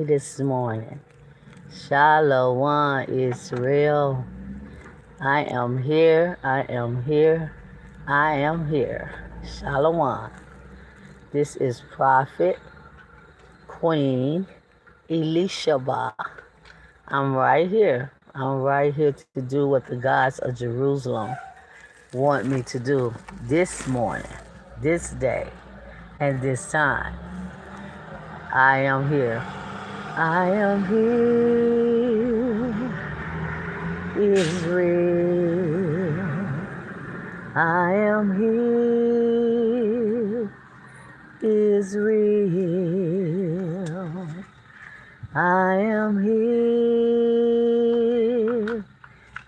This morning. Shalom Israel. I am here. I am here. I am here. Shalom. This is Prophet Queen Elishaba. I'm right here. I'm right here to do what the gods of Jerusalem want me to do this morning, this day, and this time. I am here. I am here, Israel. I am here, Israel. I am here,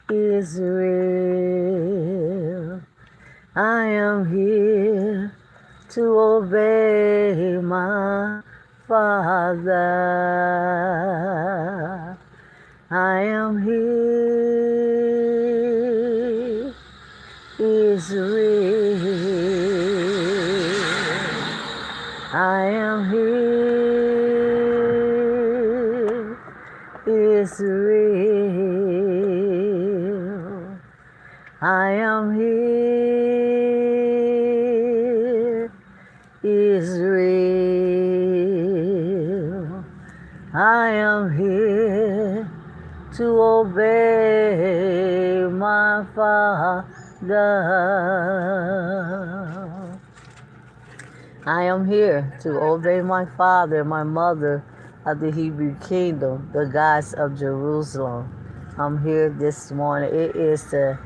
Israel. I am here to obey my Father. I am here, Israel. I am here, Israel. I am here, Israel. I am here to obey my Father. I am here to obey my father and my mother of the Hebrew kingdom, the gods of Jerusalem. I'm here this morning. It is the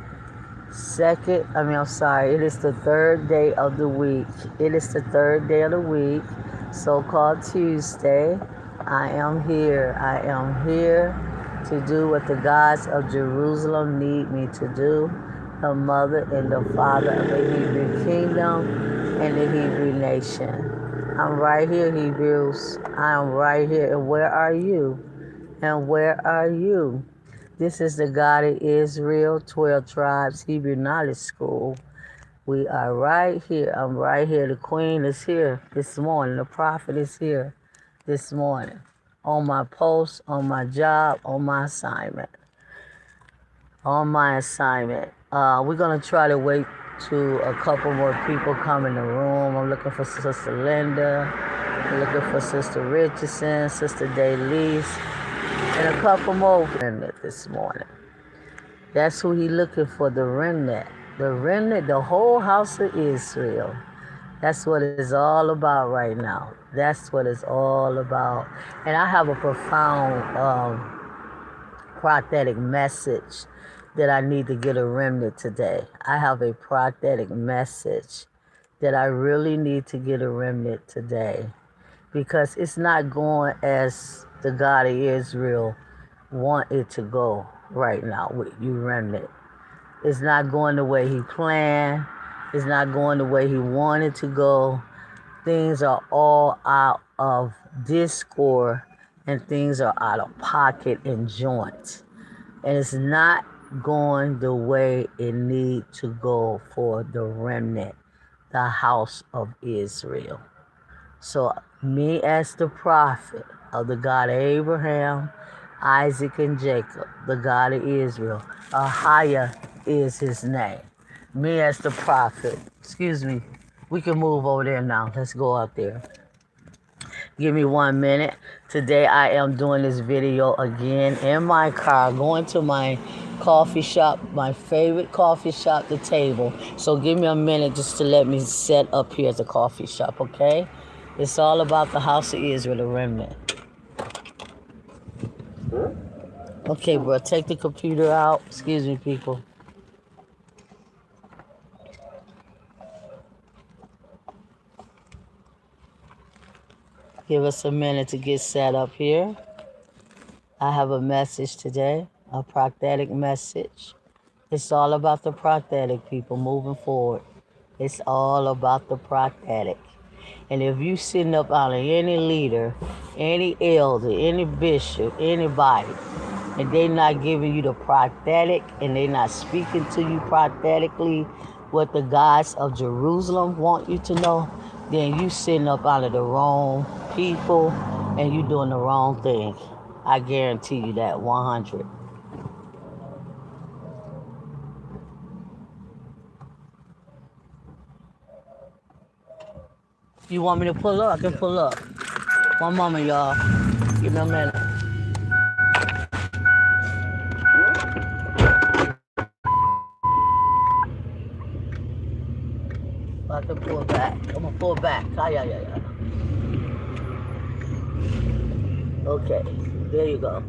it is the third day of the week. It is the third day of the week, so-called Tuesday. I am here. I am here to do what the gods of Jerusalem need me to do, the mother and the father of the Hebrew kingdom and the Hebrew nation. I'm right here, Hebrews. I am right here. And where are you? And where are you? This is the God of Israel, 12 tribes, Hebrew Knowledge School. We are right here. I'm right here. The Queen is here this morning. The prophet is here this morning. On my post, on my job, on my assignment. On my assignment. We're going to try to wait till a couple more people come in the room. I'm looking for Sister Linda. I'm looking for Sister Richardson, Sister Daylise, and a couple more remnant this morning. That's who he looking for, the remnant. The remnant, the whole house of Israel. That's what it's all about right now. That's what it's all about. And I have a profound prophetic message that I need to get a remnant today. I have a prophetic message that I really need to get a remnant today, because it's not going as the God of Israel want it to go right now with you remnant. It's not going the way he planned. It's not going the way he wanted to go. Things are all out of discord and things are out of pocket and joint. And it's not going the way it need to go for the remnant, the house of Israel. So me as the prophet of the God of Abraham, Isaac, and Jacob, the God of Israel, Ahiah is his name. Me as the prophet, we can move over there now. Let's go out there. Give me 1 minute. Today I am doing this video again in my car, going to my coffee shop, my favorite coffee shop, the table. So give me a minute just to let me set up here at the coffee shop, okay? It's all about the house of Israel, the remnant. Okay, bro, take the computer out. Excuse me, people. Give us a minute to get set up here. I have a message today, a prophetic message. It's all about the prophetic, people, moving forward. It's all about the prophetic. And if you sitting up under any leader, any elder, any bishop, anybody, and they not giving you the prophetic and they not speaking to you prophetically what the gods of Jerusalem want you to know, then you sitting up under the wrong people and you're doing the wrong thing. I guarantee you that 100. You want me to pull up? I can pull up. One moment, y'all. Give me a minute. I can pull back. I'm gonna pull back. Yeah. Okay, there you go.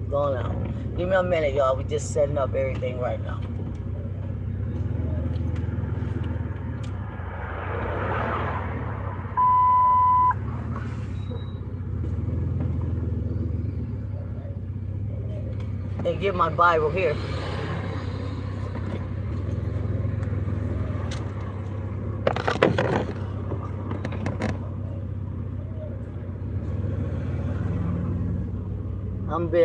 Going out. Give me a minute, y'all. We just setting up everything right now. And get my Bible here.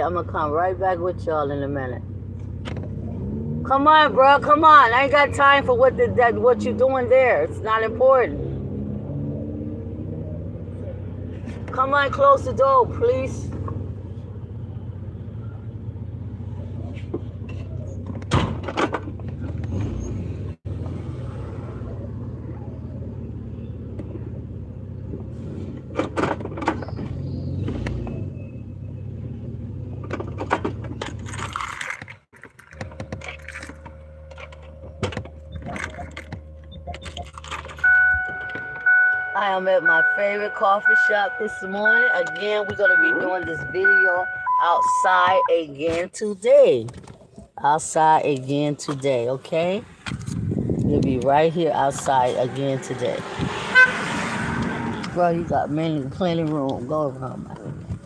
I'm gonna come right back with y'all in a minute. Come on, bro. Come on. I ain't got time for what you're doing there. It's not important. Come on, close the door, please. I am at my favorite coffee shop this morning. Again, we're going to be doing this video outside again today. Outside again today, okay? We'll be right here outside again today. Bro, you got plenty room. Go around, man.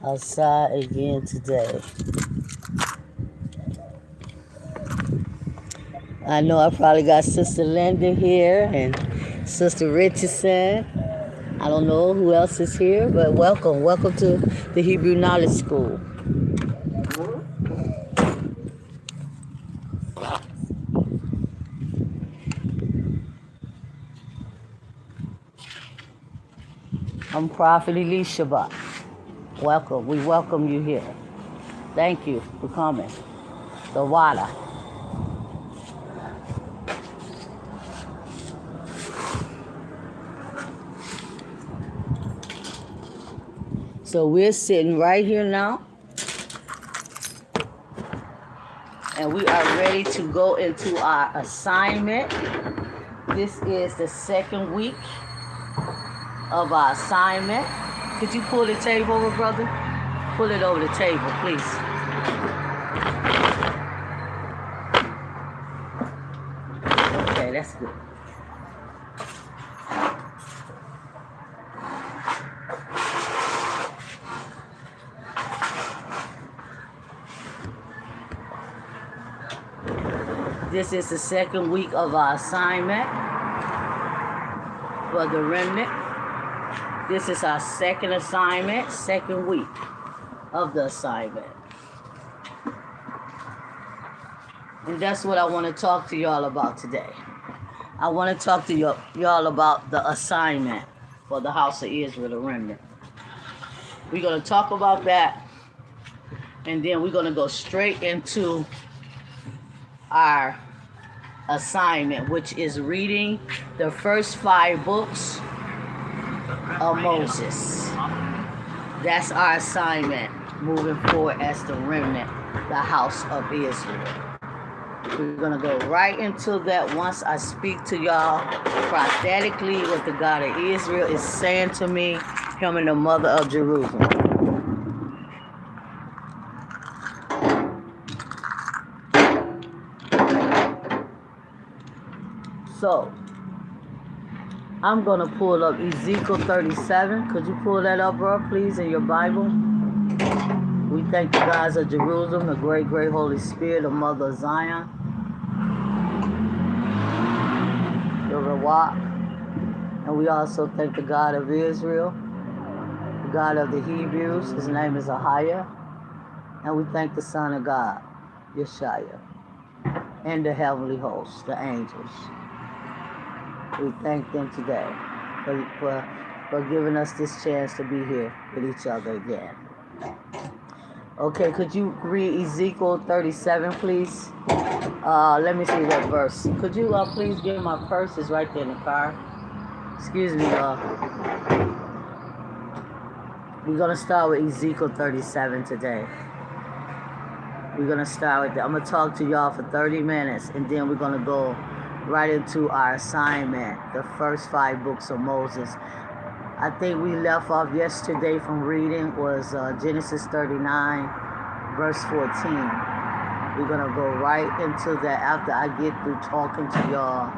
Outside again today. I know I probably got Sister Linda here and Sister Richardson. I don't know who else is here, but welcome. Welcome to the Hebrew Knowledge School. I'm Prophet Elisha. Welcome. We welcome you here. Thank you for coming. The water. So we're sitting right here now. And we are ready to go into our assignment. This is the second week of our assignment. Could you pull the table over, brother? Pull it over the table, please. Okay, that's good. This is the second week of our assignment for the Remnant. This is our second assignment, second week of the assignment. And that's what I want to talk to y'all about today. I want to talk to y'all about the assignment for the house of Israel, the Remnant. We're going to talk about that, and then we're going to go straight into our assignment, which is reading the first 5 books of Moses. That's our assignment moving forward as the Remnant, the house of Israel. We're going to go right into that once I speak to y'all prophetically what the God of Israel is saying to me, him and the mother of Jerusalem. So, I'm going to pull up Ezekiel 37. Could you pull that up, bro, please, in your Bible? We thank the gods of Jerusalem, the great, great Holy Spirit, the mother of Zion, the Rawak. And we also thank the God of Israel, the God of the Hebrews. His name is Ahiah. And we thank the Son of God, Yeshua, and the heavenly hosts, the angels. We thank them today. for giving us this chance to be here with each other again. Okay, could you read Ezekiel 37, please? Let me see that verse. Could you please give my purse? It's right there in the car. Excuse me, We're going to start with Ezekiel 37 today. We're going to start with that. I'm going to talk to y'all for 30 minutes, and then we're going to go right into our assignment, the first 5 books of Moses. I think we left off yesterday from reading was Genesis 39, verse 14. We're going to go right into that after I get through talking to y'all,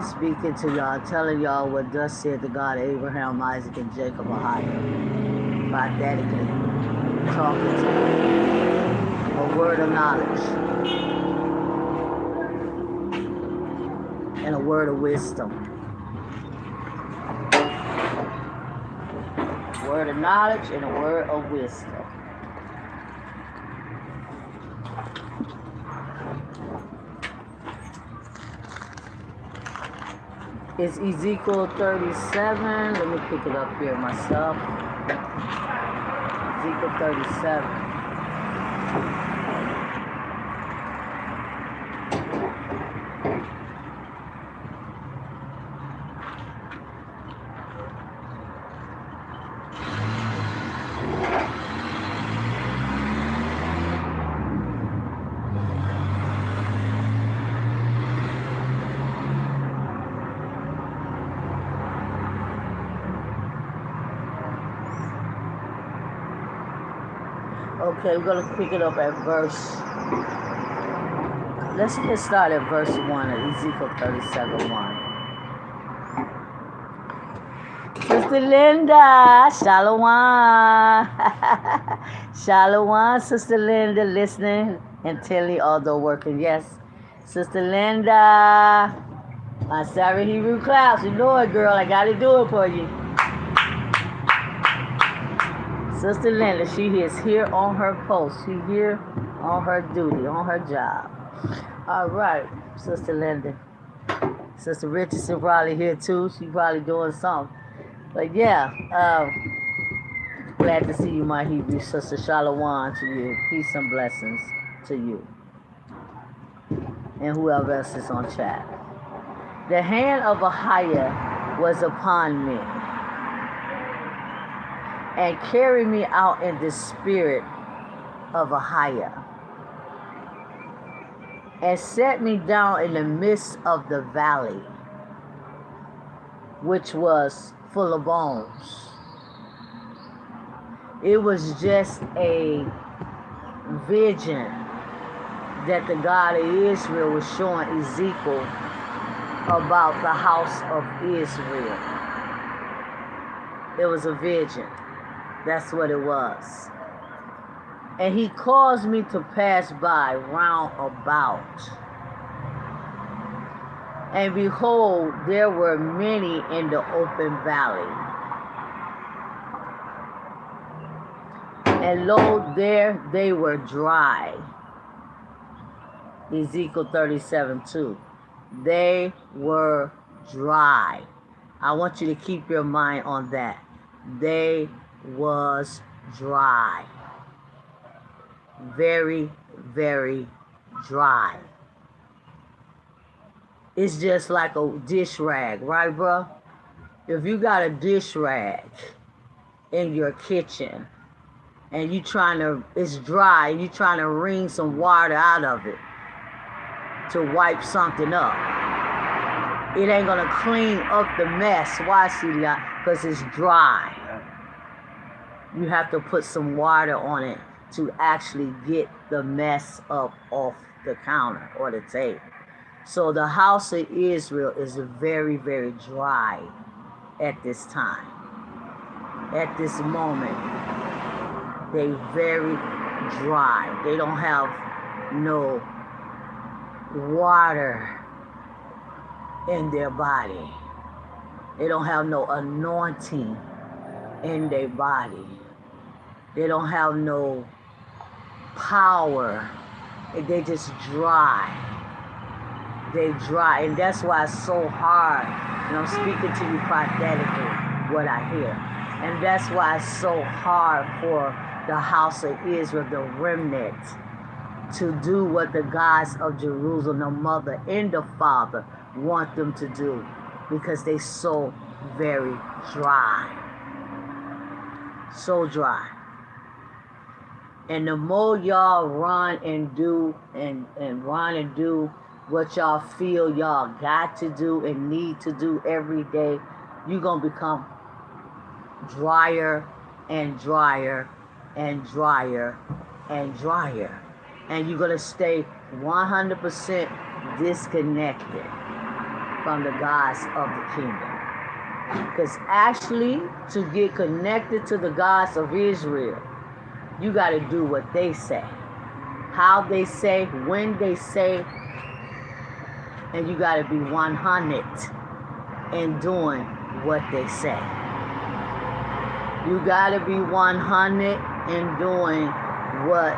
speaking to y'all, telling y'all what thus said the God of Abraham, Isaac, and Jacob Ahio. Prophetically talking to you. A word of knowledge. And a word of wisdom. A word of knowledge and a word of wisdom. It's Ezekiel 37. Let me pick it up here myself. Ezekiel 37. Okay, we're going to pick it up at verse. Let's get started at verse 1 of Ezekiel 37, 1. Sister Linda, Shalom. Shalom, Sister Linda, listening intently, although working. Yes, Sister Linda. My Sarah Hebrew class, you know it, girl. I got to do it for you. Sister Linda, she is here on her post. She here on her duty, on her job. All right, Sister Linda. Sister Richardson probably here too. She probably doing something. But yeah, glad to see you, my Hebrew sister. Shalom to you. Peace and blessings to you. And whoever else is on chat. The hand of Ahio was upon me, and carry me out in the spirit of Ahio, and set me down in the midst of the valley, which was full of bones. It was just a vision that the God of Israel was showing Ezekiel about the house of Israel. It was a vision. That's what it was. And he caused me to pass by round about. And behold, there were many in the open valley. And lo, there they were dry. Ezekiel 37:2. They were dry. I want you to keep your mind on that. They was dry. Very, very dry. It's just like a dish rag, right, bro? If you got a dish rag in your kitchen and it's dry, you trying to wring some water out of it to wipe something up, it ain't gonna clean up the mess. Why, CDI? Because it's dry. You have to put some water on it to actually get the mess up off the counter or the table. So the house of Israel is very, very dry at this time. At this moment, they very dry. They don't have no water in their body. They don't have no anointing in their body. They don't have no power. They just dry. They dry. And that's why it's so hard And I'm speaking to you prophetically what I hear. And that's why it's so hard for the house of Israel, the remnant, to do what the gods of Jerusalem, the mother and the father, want them to do, because they so very dry. So dry. And the more y'all run and do and run and do what y'all feel y'all got to do and need to do every day, you're going to become drier and drier and drier and drier. And you're going to stay 100% disconnected from the gods of the kingdom. Because actually, to get connected to the gods of Israel, you got to do what they say, how they say, when they say, and you got to be 100 in doing what they say. You got to be 100 in doing what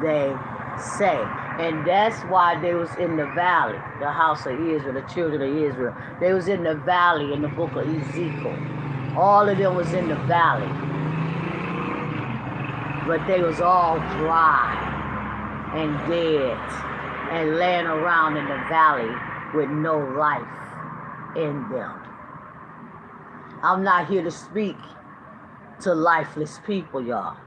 they say. And that's why they was in the valley, the house of Israel, the children of Israel. They was in the valley in the book of Ezekiel. All of them was in the valley. But they was all dry and dead and laying around in the valley with no life in them. I'm not here to speak to lifeless people, y'all.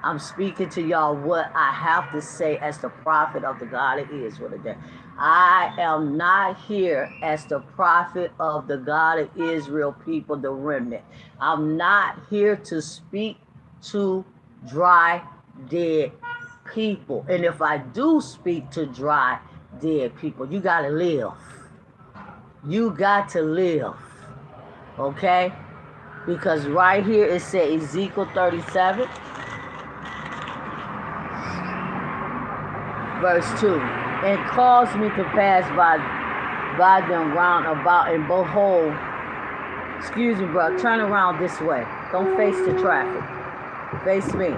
I'm speaking to y'all what I have to say as the prophet of the God of Israel today. I am not here as the prophet of the God of Israel people, the remnant. I'm not here to speak to dry, dead people. And if I do speak to dry, dead people, you got to live. You got to live. Okay? Because right here it says Ezekiel 37. Verse 2, and caused me to pass by them round about, and behold, excuse me, bro, turn around this way. Don't face the traffic. Face me.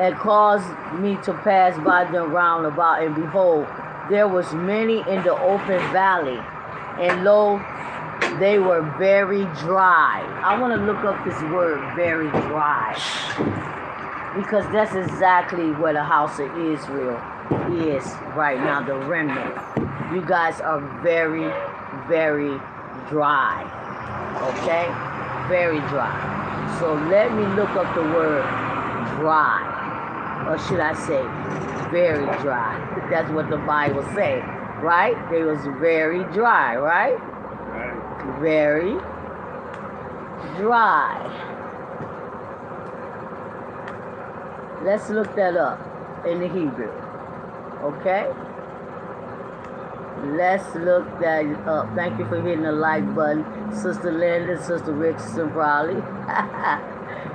And caused me to pass by them round about, and behold, there was many in the open valley, and lo, they were very dry. I want to look up this word, very dry. Because that's exactly where the house of Israel is right now, the remnant. You guys are very, very dry. Okay? Very dry. So let me look up the word dry. Or should I say very dry? That's what the Bible says, right? They was very dry, right? Very dry. Let's look that up in the Hebrew. Okay? Let's look that up. Thank you for hitting the like button. Sister Linda, Sister Richardson probably.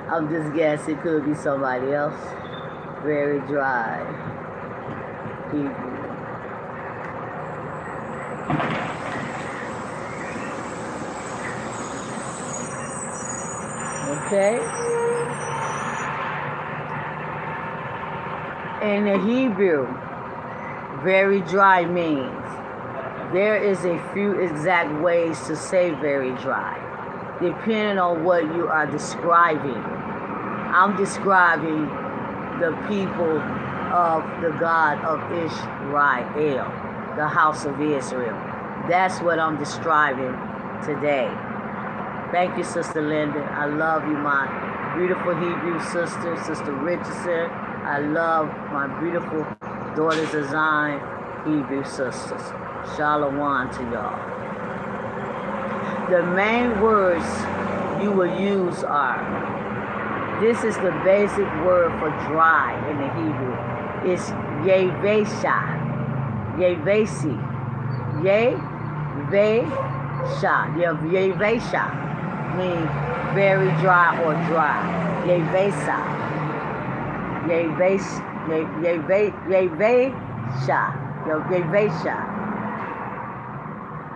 I'm just guessing. It could be somebody else. Very dry. Hebrew. Okay? In the Hebrew, very dry means there is a few exact ways to say very dry, depending on what you are describing. I'm describing the people of the God of Israel, the house of Israel. That's what I'm describing today. Thank you, Sister Linda. I love you, my beautiful Hebrew sister, Sister Richardson. I love my beautiful daughters of Zion, Hebrew sisters. Shalom to y'all. The main words you will use are, this is the basic word for dry in the Hebrew. It's yevesha. Yevesi. Yevesha. Yevesha means very dry or dry. Yevesa. Yevesha.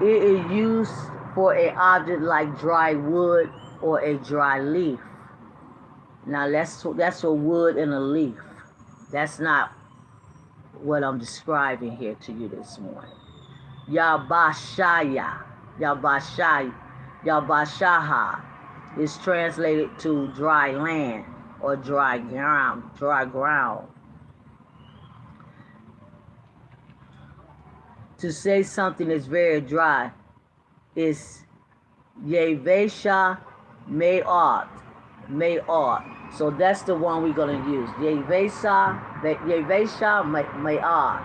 It is used for an object like dry wood or a dry leaf. Now that's a wood and a leaf. That's not what I'm describing here to you this morning. Yabashaya. Yabashai, Yabashaha is translated to dry land or dry ground. Dry ground. To say something is very dry is Yevesha Mayot. Mayot. So that's the one we're going to use. Yevesha Mayot.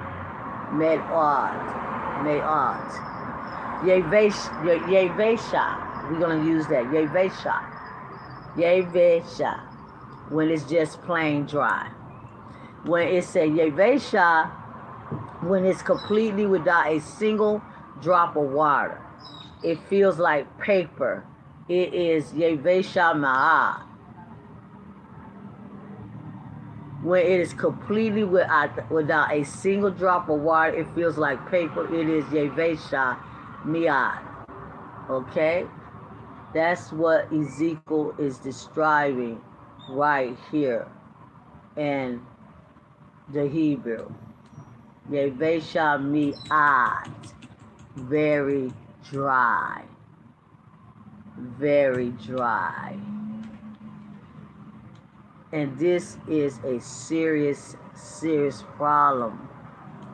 Mayot. Mayot. Yevesha. We're going to use that. Yevesha. Yevesha. When it's just plain dry. When it says Yevesha, when it's completely without a single drop of water. It feels like paper. It is Yevesha Ma'ah. When it is completely without a single drop of water, it feels like paper. It is Yevesha Mi'ad. Okay? That's what Ezekiel is describing right here in the Hebrew. Yevesha Mi'ad. Very dry. Very dry. And this is a serious, serious problem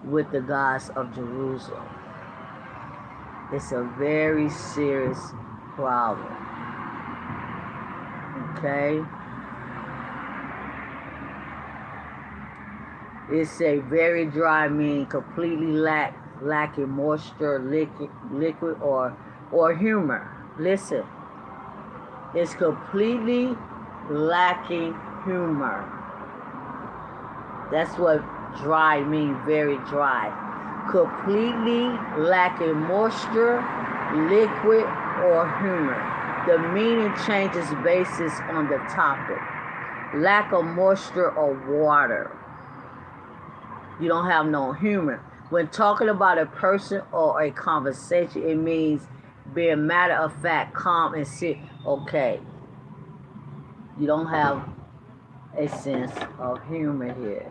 with the gods of Jerusalem. It's a very serious problem. Okay? It's a very dry, meaning completely lacking moisture, liquid or humor. Listen, it's completely lacking humor. That's what dry means, very dry. Completely lacking moisture, liquid, or humor. The meaning changes basis on the topic. Lack of moisture or water. You don't have no humor. When talking about a person or a conversation, it means being matter of fact, calm, and sit. Okay. You don't have a sense of humor here.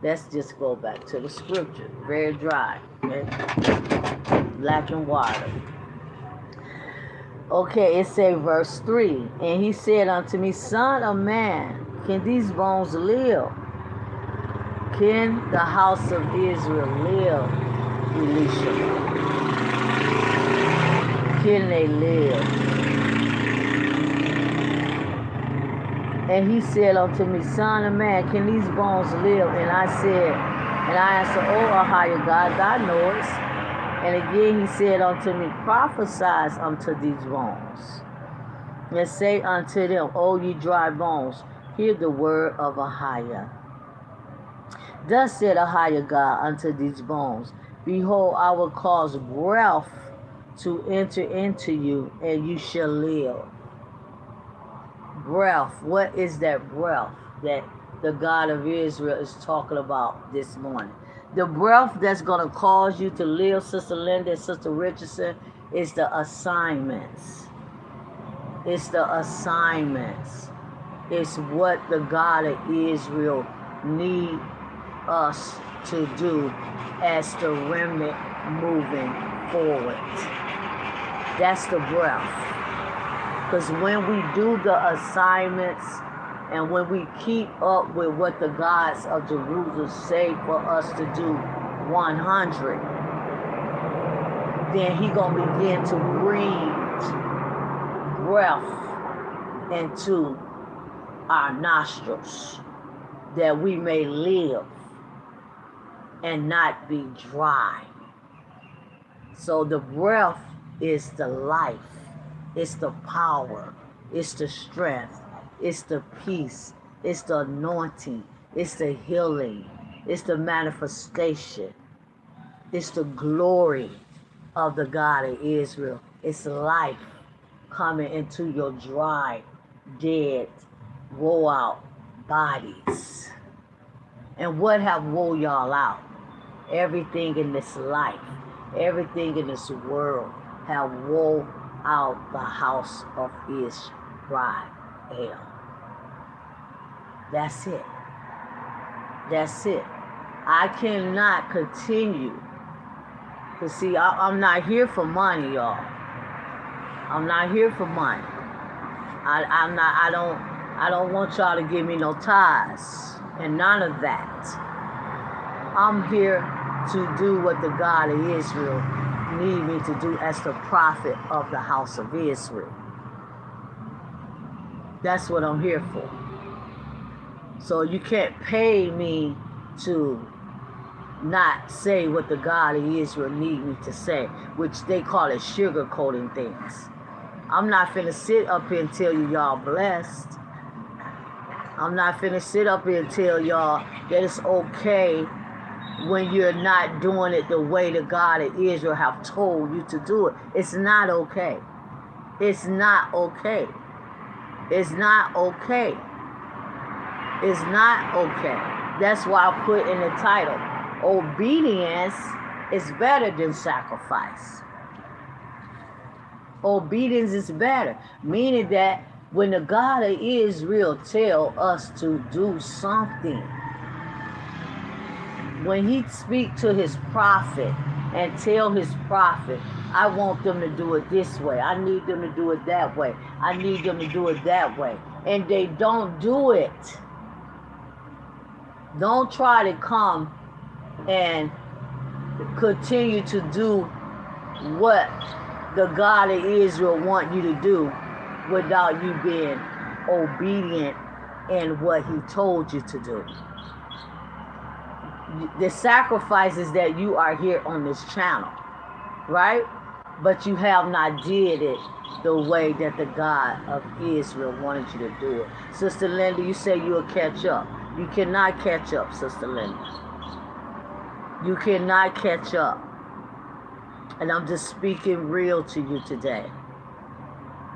Let's just go back to the scripture. Very dry. Okay? Lacking water. Okay, it says verse 3. And he said unto me, Son of man, can these bones live? Can the house of Israel live, Elisha? Can they live? And he said unto me, Son of man, can these bones live? And I answered, O Ahia God, thou knowest. And again he said unto me, Prophesy unto these bones, and say unto them, O ye dry bones, hear the word of Ahia. Thus said Ahia God unto these bones, Behold, I will cause breath to enter into you, and you shall live. Breath. What is that breath that the God of Israel is talking about this morning? The breath that's going to cause you to live, Sister Linda and Sister Richardson, is the assignments. It's the assignments. It's what the God of Israel needs us to do as the remnant moving forward. That's the breath. Because when we do the assignments and when we keep up with what the gods of Jerusalem say for us to do 100, then he going to begin to breathe breath into our nostrils that we may live and not be dry. So the breath is the life. It's the power. It's the strength. It's the peace. It's the anointing. It's the healing. It's the manifestation. It's the glory of the God of Israel. It's life coming into your dry, dead, woe out bodies. And what have woe y'all out? Everything in this life, everything in this world have woe out the house of Israel. That's it. That's it. I cannot continue Because see, I'm not here for money, y'all. I'm not here for money. I don't want y'all to give me no tithes and none of that. I'm here to do what the God of Israel need me to do as the prophet of the house of Israel. That's what I'm here for. So you can't pay me to not say what the God of Israel need me to say, which they call it sugarcoating things. I'm not finna sit up here and tell you y'all blessed. I'm not finna sit up here and tell y'all that it's okay when you're not doing it the way the God of Israel have told you to do it. It's not okay. It's not okay. It's not okay. It's not okay. That's why I put in the title, obedience is better than sacrifice. Obedience is better, meaning that when the God of Israel tell us to do something, when he speak to his prophet and tell his prophet, I want them to do it this way, I need them to do it that way, I need them to do it that way, and they don't do it, don't try to come and continue to do what the God of Israel want you to do without you being obedient in what he told you to do. The sacrifice is that you are here on this channel, right? But you have not did it the way that the God of Israel wanted you to do it. Sister Linda, you say you'll catch up. You cannot catch up, Sister Linda. You cannot catch up. And I'm just speaking real to you today.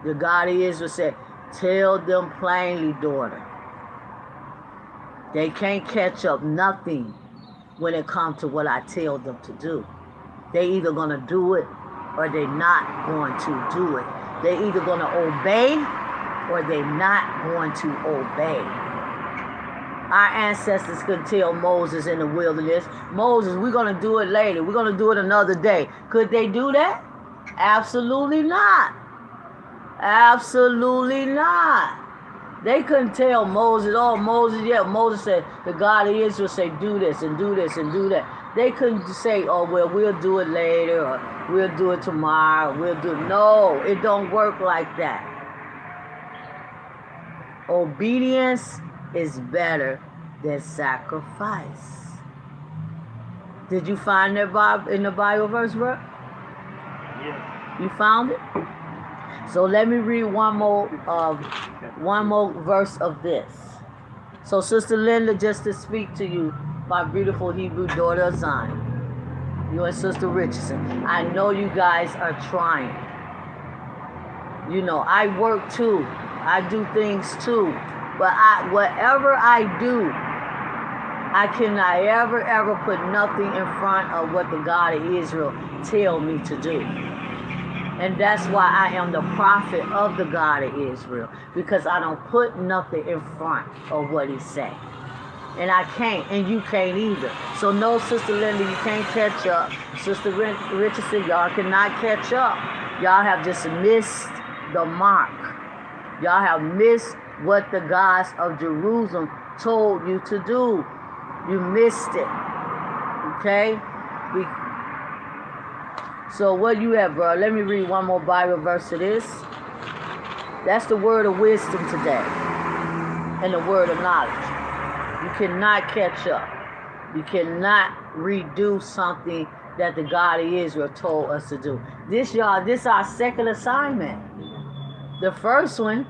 The God of Israel said, tell them plainly, daughter. They can't catch up nothing when it comes to what I tell them to do. They either going to do it or they're not going to do it. They're either going to obey or they're not going to obey. Our ancestors could tell Moses in the wilderness, Moses, we're going to do it later. We're going to do it another day. Could they do that? Absolutely not. Absolutely not. They couldn't tell Moses, oh, Moses, yeah, Moses said, the God of Israel said, do this and do this and do that. They couldn't say, oh, well, we'll do it later or we'll do it tomorrow. We'll do it. No, it don't work like that. Obedience is better than sacrifice. Did you find that in the Bible verse, bro? Yeah. You found it? So let me read one more verse of this. So Sister Linda, just to speak to you, my beautiful Hebrew daughter of Zion, you and Sister Richardson, I know you guys are trying. You know, I work too. I do things too. But whatever I do, I cannot ever put nothing in front of what the God of Israel tell me to do. And that's why I am the prophet of the God of Israel, because I don't put nothing in front of what he say. And I can't, and you can't either. So no, Sister Linda, you can't catch up. Sister Richardson, y'all cannot catch up. Y'all have just missed the mark. Y'all have missed what the gods of Jerusalem told you to do. You missed it. Okay? So what you have, bro? Let me read one more Bible verse to this. That's the word of wisdom today. And the word of knowledge. You cannot catch up. You cannot redo something that the God of Israel told us to do. This, y'all, this is our second assignment. The first one,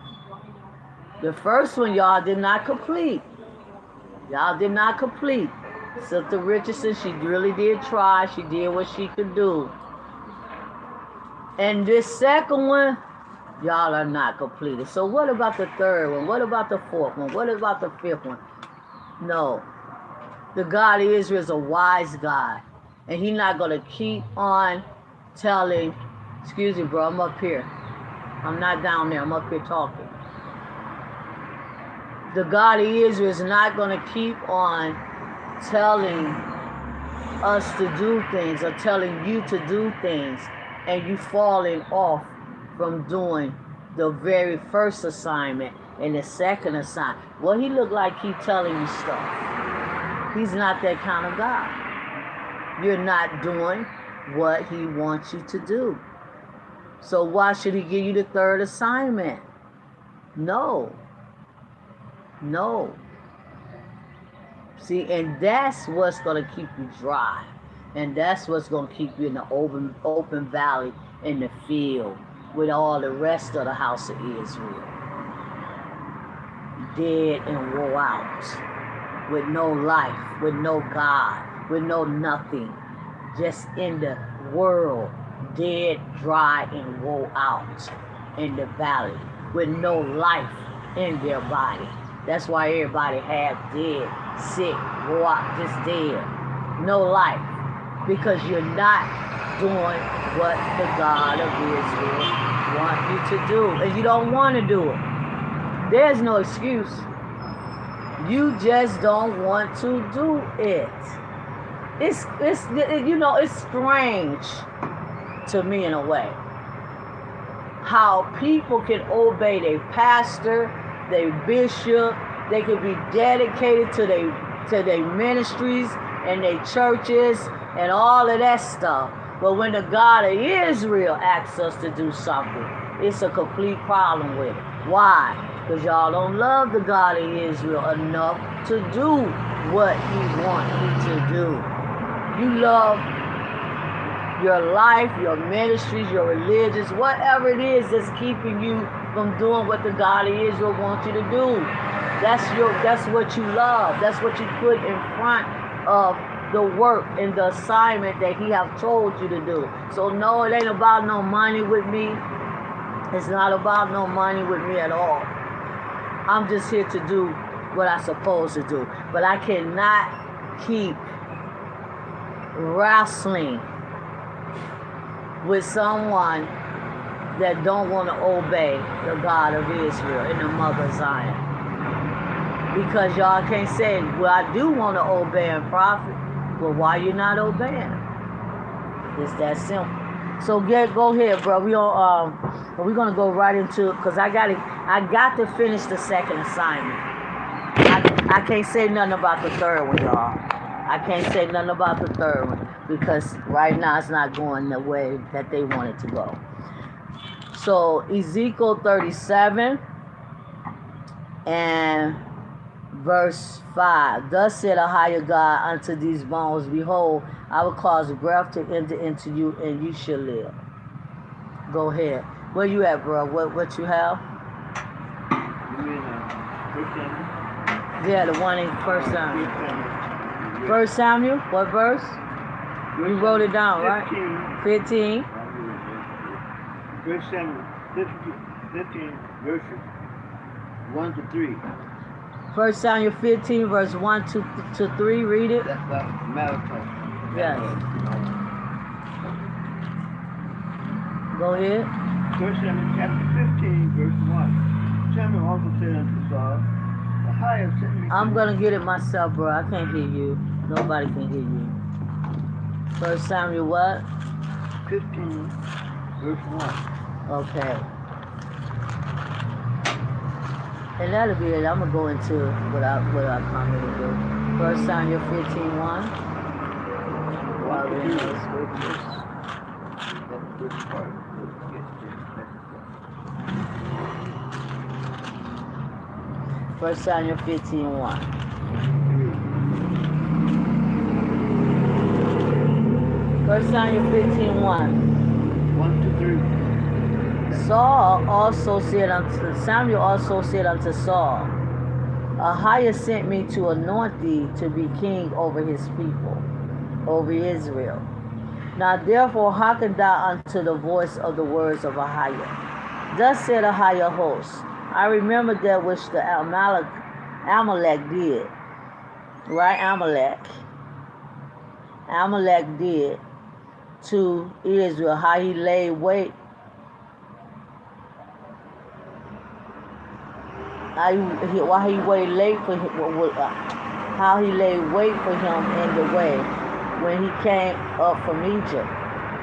y'all did not complete. Y'all did not complete. Sister Richardson, she really did try. She did what she could do. And this second one, y'all are not completed. So what about the third one? What about the fourth one? What about the fifth one? No. The God of Israel is a wise God. And he's not going to keep on telling, excuse me, bro, I'm up here. I'm not down there. I'm up here talking. The God of Israel is not going to keep on telling us to do things or telling you to do things and you falling off from doing the very first assignment and the second assignment. Well, he looked like he telling you stuff. He's not that kind of God. You're not doing what he wants you to do. So why should he give you the third assignment? No. No. See, and that's what's going to keep you dry. And that's what's going to keep you in the open valley in the field with all the rest of the house of Israel. Dead and wore out. With no life, with no God, with no nothing. Just in the world, dead, dry, and wore out in the valley. With no life in their body. That's why everybody half dead, sick, wore out, just dead. No life. Because you're not doing what the God of Israel wants you to do. And you don't want to do it. There's no excuse. You just don't want to do it. It's strange to me in a way. How people can obey their pastor, their bishop, they can be dedicated to their ministries and their churches and all of that stuff. But when the God of Israel asks us to do something, it's a complete problem with it. Why? Because y'all don't love the God of Israel enough to do what he wants you to do. You love your life, your ministries, your religions, whatever it is that's keeping you from doing what the God of Israel wants you to do. That's what you love. That's what you put in front of the work and the assignment that he have told you to do. So no, it ain't about no money with me. It's not about no money with me at all. I'm just here to do what I'm supposed to do. But I cannot keep wrestling with someone that don't want to obey the God of Israel in the mother Zion. Because y'all can't say, well, I do want to obey and profit. Well, why you not obeying? It's that simple. So go ahead, bro. We're gonna go right into it because I got to finish the second assignment. I can't say nothing about the third one, y'all. I can't say nothing about the third one because right now it's not going the way that they want it to go. So Ezekiel 37 and verse 5. Thus said a higher God unto these bones, behold, I will cause breath to enter into you, and you shall live. Go ahead. Where you at, bro? What you have? You mean First Samuel? Yeah, the one in First Samuel. First Samuel? What verse? You wrote it down, right? 15. First Samuel 15 verses 1 to 3. First Samuel 15, verse 1 to 3. Read it. That's about Malachi. Yes. Go ahead. First Samuel chapter 15, verse 1. Samuel also said unto Saul, the higher sent me. I'm going to get it myself, bro. I can't hear you. Nobody can hear you. First Samuel what? 15, verse 1. Okay. And that'll be it. I'm going to go into what I come here to do. First Samuel 15, 1. While we're in those scriptures. That's the first part. First Samuel 15, 1. First Samuel 15, 1. 1 to 3. Samuel also said unto Saul, Ahiah sent me to anoint thee to be king over his people, over Israel. Now therefore hearken thou unto the voice of the words of Ahiah. Thus said Ahiah host, I remember that which the Amalek did. Right? Amalek did to Israel, how he laid wait. How he lay wait for him in the way when he came up from Egypt.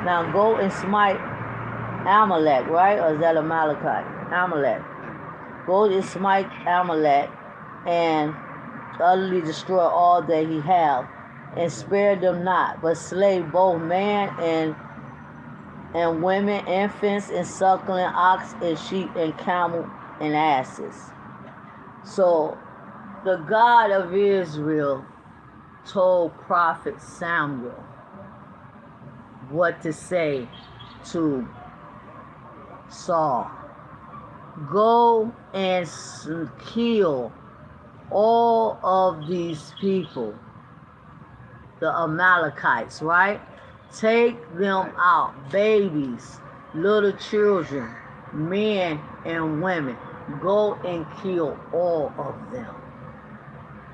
Now go and smite Amalek, right? Or is that Amalekite? Amalek. Go and smite Amalek and utterly destroy all that he have, and spare them not, but slay both man and women, infants and suckling, ox and sheep and camel and asses. So the God of Israel told prophet Samuel what to say to Saul. Go and kill all of these people, the Amalekites, right? Take them out, babies, little children, men and women. Go and kill all of them.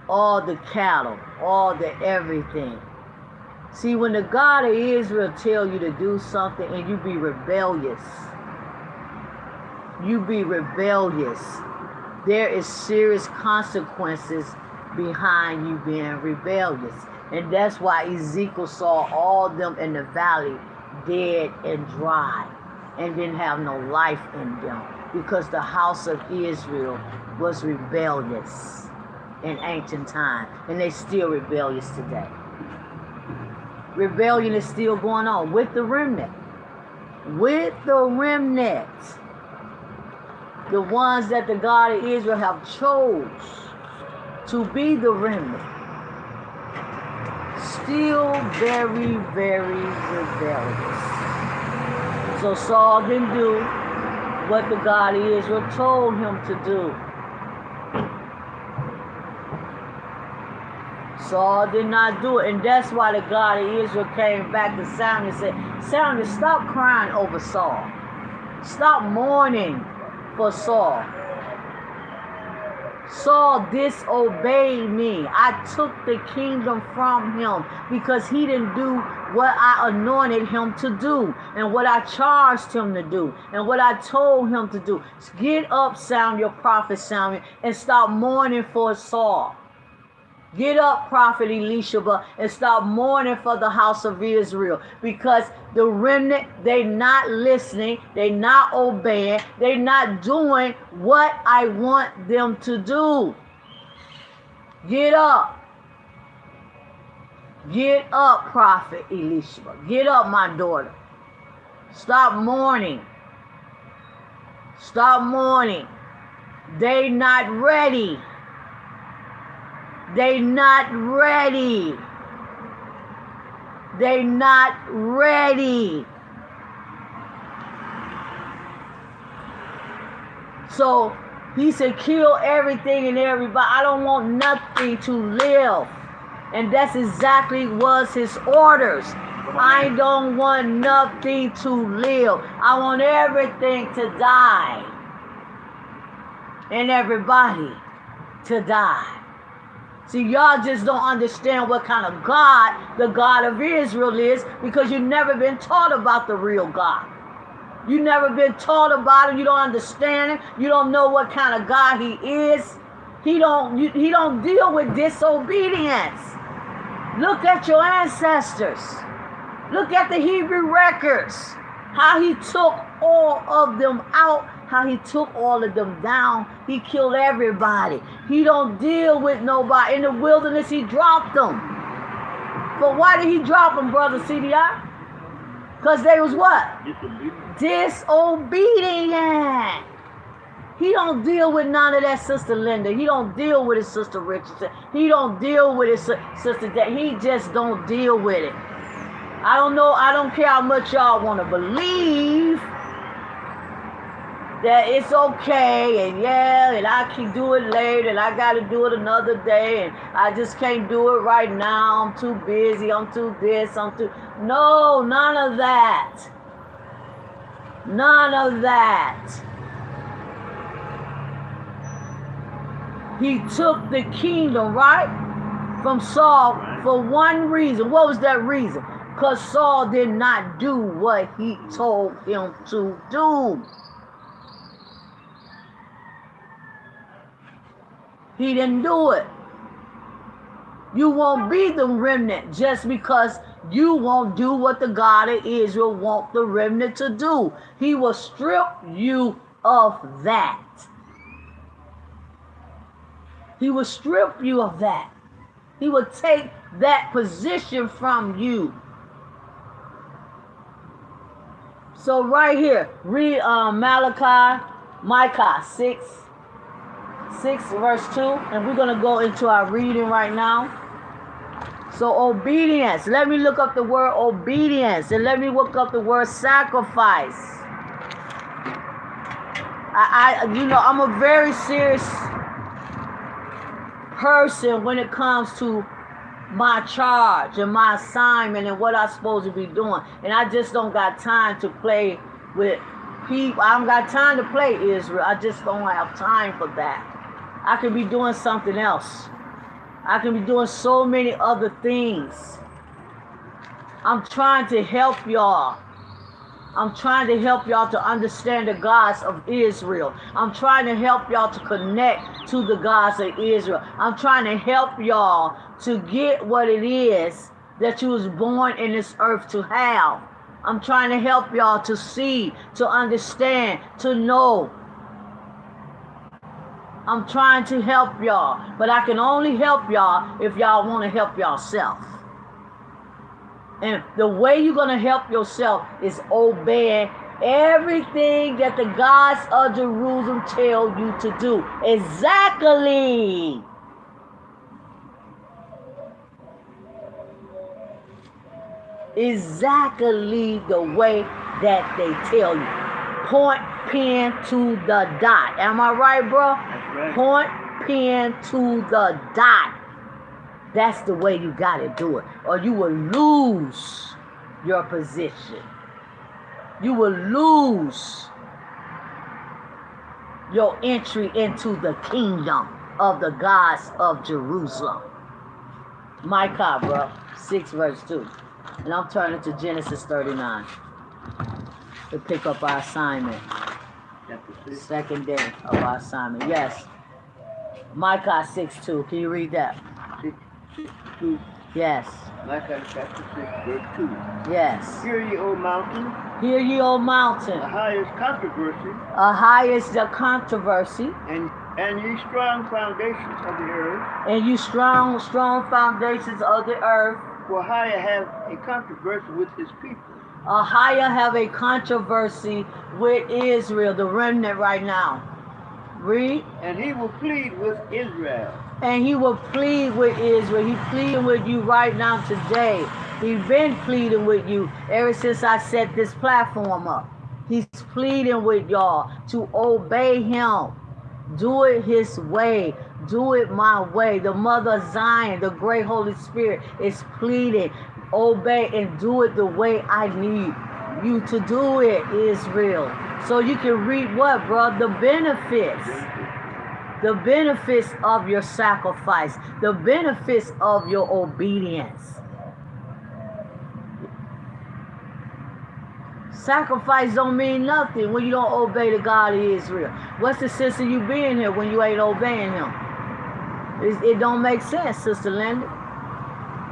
All the cattle, all the everything. See, when the God of Israel tell you to do something and you be rebellious, there is serious consequences behind you being rebellious. And that's why Ezekiel saw all of them in the valley dead and dry and didn't have no life in them, because the house of Israel was rebellious in ancient time, and they still rebellious today. Rebellion is still going on with the remnant. With the remnant. The ones that the God of Israel have chose to be the remnant. Still very, very rebellious. So Saul didn't do what the God of Israel told him to do. Saul did not do it, and that's why the God of Israel came back to Samuel and said, Samuel, stop crying over Saul. Stop mourning for Saul. Saul disobeyed me. I took the kingdom from him because he didn't do what I anointed him to do and what I charged him to do and what I told him to do. Get up, Samuel, prophet Samuel, and stop mourning for Saul. Get up, prophet Elisha, and stop mourning for the house of Israel, because the remnant, they not listening, they not obeying, they not doing what I want them to do. Get up. Get up, prophet Elisha. Get up, my daughter. Stop mourning. Stop mourning. They not ready. They not ready. They not ready. So he said, kill everything and everybody. I don't want nothing to live. And that's exactly was his orders. I don't want nothing to live. I want everything to die. And everybody to die. See, y'all just don't understand what kind of God the God of Israel is, because you've never been taught about the real God. You've never been taught about him. You don't understand him. You don't know what kind of God he is. He don't deal with disobedience. Look at your ancestors. Look at the Hebrew records. How he took all of them out. How he took all of them down. He killed everybody. He don't deal with nobody. In the wilderness, he dropped them. But why did he drop them, brother CDI? Because they was what? Disobedient. He don't deal with none of that, Sister Linda. He don't deal with his Sister Richardson. He don't deal with his Sister Dad. He just don't deal with it. I don't know. I don't care how much y'all want to believe that it's okay, and yeah, and I can do it later, and I got to do it another day, and I just can't do it right now. I'm too busy. I'm too this. I'm too... No, none of that. None of that. He took the kingdom, right, from Saul for one reason. What was that reason? Because Saul did not do what he told him to do. He didn't do it. You won't be the remnant just because you won't do what the God of Israel want the remnant to do. He will strip you of that. He will strip you of that. He will take that position from you. So right here, read Micah 6 verse 2, and we're going to go into our reading right now. So obedience. Let me look up the word obedience, and let me look up the word sacrifice. I'm a very serious person when it comes to my charge and my assignment and what I'm supposed to be doing. And I just don't got time to play with people. I don't got time to play Israel. I just don't have time for that. I could be doing something else. I can be doing so many other things. I'm trying to help y'all. I'm trying to help y'all to understand the gods of Israel. I'm trying to help y'all to connect to the gods of Israel. I'm trying to help y'all to get what it is that you was born in this earth to have. I'm trying to help y'all to see, to understand, to know. I'm trying to help y'all, but I can only help y'all if y'all want to help yourself. And the way you're going to help yourself is obeying everything that the gods of Jerusalem tell you to do. Exactly. Exactly the way that they tell you. Point, pin to the dot. Am I right, bro? That's right. Point, pin to the dot. That's the way you got to do it. Or you will lose your position. You will lose your entry into the kingdom of the gods of Jerusalem. Micah, bro, 6 verse 2. And I'm turning to Genesis 39 to pick up our assignment. Second day of our assignment. Yes. Micah 6:2. Can you read that? 6:2. Yes. Micah chapter 6, verse 2. Yes. Hear ye, O mountain, Hear ye, O mountain. the highest controversy, Highest the controversy, and ye strong foundations of the earth. and you strong foundations of the earth. For higher have a controversy with his people. Higher have a controversy with Israel, the remnant right now. Read. And he will plead with Israel. And he will plead with Israel. He's pleading with you right now today. He's been pleading with you ever since I set this platform up. He's pleading with y'all to obey him. Do it his way. Do it my way. The Mother of Zion, the great Holy Spirit is pleading. Obey and do it the way I need you to do it, Israel. So you can reap what, bro? The benefits. The benefits of your sacrifice. The benefits of your obedience. Sacrifice don't mean nothing when you don't obey the God of Israel. What's the sense of you being here when you ain't obeying him? It don't make sense, Sister Linda.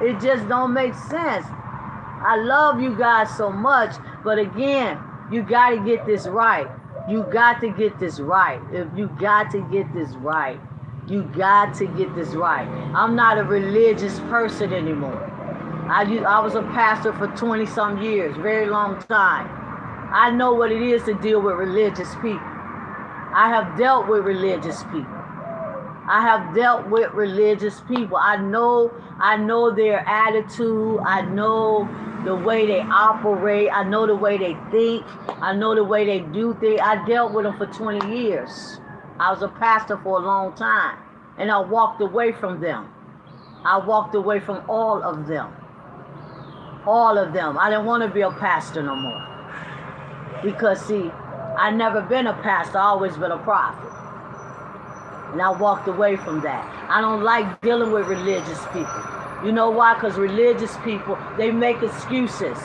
It just don't make sense. I love you guys so much, but again, you got to get this right. You got to get this right. If you got to get this right. You got to get this right. I'm not a religious person anymore. I was a pastor for 20-some years, very long time. I know what it is to deal with religious people. I have dealt with religious people. I have dealt with religious people. I know their attitude. I know the way they operate. I know the way they think. I know the way they do things. I dealt with them for 20 years. I was a pastor for a long time. And I walked away from them. I walked away from all of them. All of them. I didn't want to be a pastor no more. Because, see, I never been a pastor. I always been a prophet. And I walked away from that. I don't like dealing with religious people. You know why? Because religious people, they make excuses.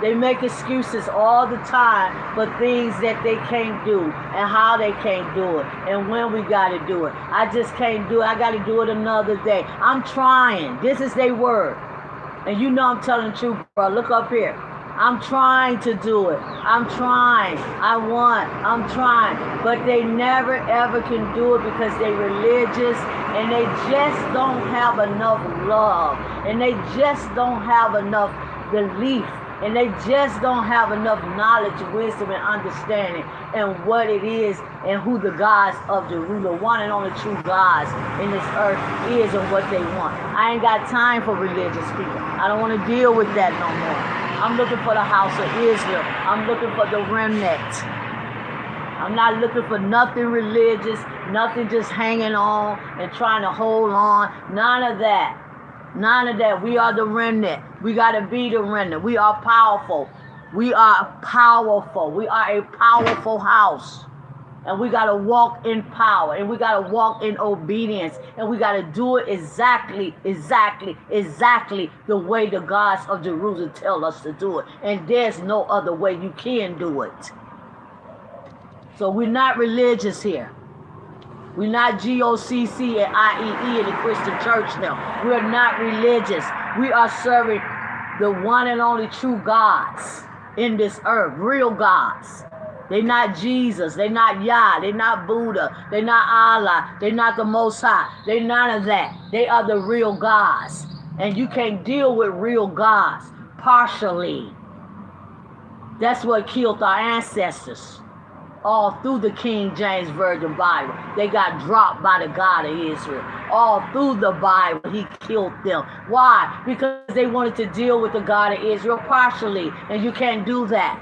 They make excuses all the time for things that they can't do and how they can't do it and when we got to do it. I just can't do it. I got to do it another day. I'm trying. This is their word. And you know I'm telling the truth, bro. Look up here. I'm trying to do it. I'm trying. I'm trying. But they never ever can do it because they religious and they just don't have enough love. And they just don't have enough belief. And they just don't have enough knowledge, wisdom, and understanding and what it is and who the gods of the ruler, one and only true gods in this earth is and what they want. I ain't got time for religious people. I don't want to deal with that no more. I'm looking for the house of Israel. I'm looking for the remnant. I'm not looking for nothing religious, nothing just hanging on and trying to hold on. None of that. None of that. We are the remnant. We got to be the remnant. We are powerful. We are powerful. We are a powerful house. And we got to walk in power. And we got to walk in obedience. And we got to do it exactly the way the gods of Jerusalem tell us to do it. And there's no other way you can do it. So we're not religious here. We're not GOCC and IEE in the Christian church now. We're not religious. We are serving the one and only true gods in this earth, real gods. They're not Jesus. They're not Yah. They're not Buddha. They're not Allah. They're not the Most High. They're none of that. They are the real gods. And you can't deal with real gods partially. That's what killed our ancestors. All through the King James Version Bible. They got dropped by the God of Israel. All through the Bible, he killed them. Why? Because they wanted to deal with the God of Israel partially. And you can't do that.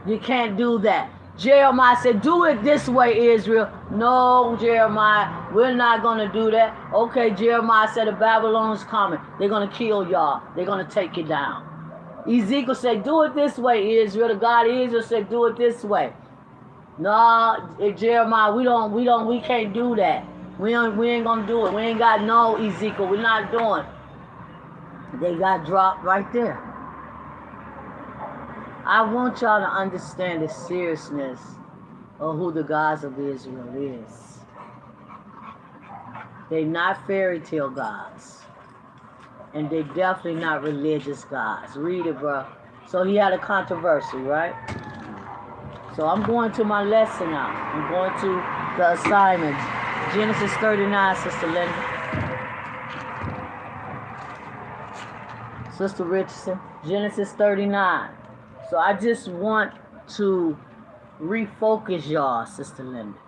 You can't do that. Jeremiah said, do it this way, Israel. No, Jeremiah, we're not going to do that. Okay, Jeremiah said, the Babylonians coming. They're going to kill y'all. They're going to take you down. Ezekiel said, do it this way, Israel. The God of Israel said, do it this way. No, Jeremiah, we can't do that. We ain't gonna do it. We ain't got no Ezekiel. We're not doing it. They got dropped right there. I want y'all to understand the seriousness of who the gods of Israel is. They're not fairy tale gods. And they definitely not religious gods. Read it, bro. So he had a controversy, right? So I'm going to my lesson now. I'm going to the assignment. Genesis 39, Sister Linda. Sister Richardson. Genesis 39. So I just want to refocus y'all, Sister Linda.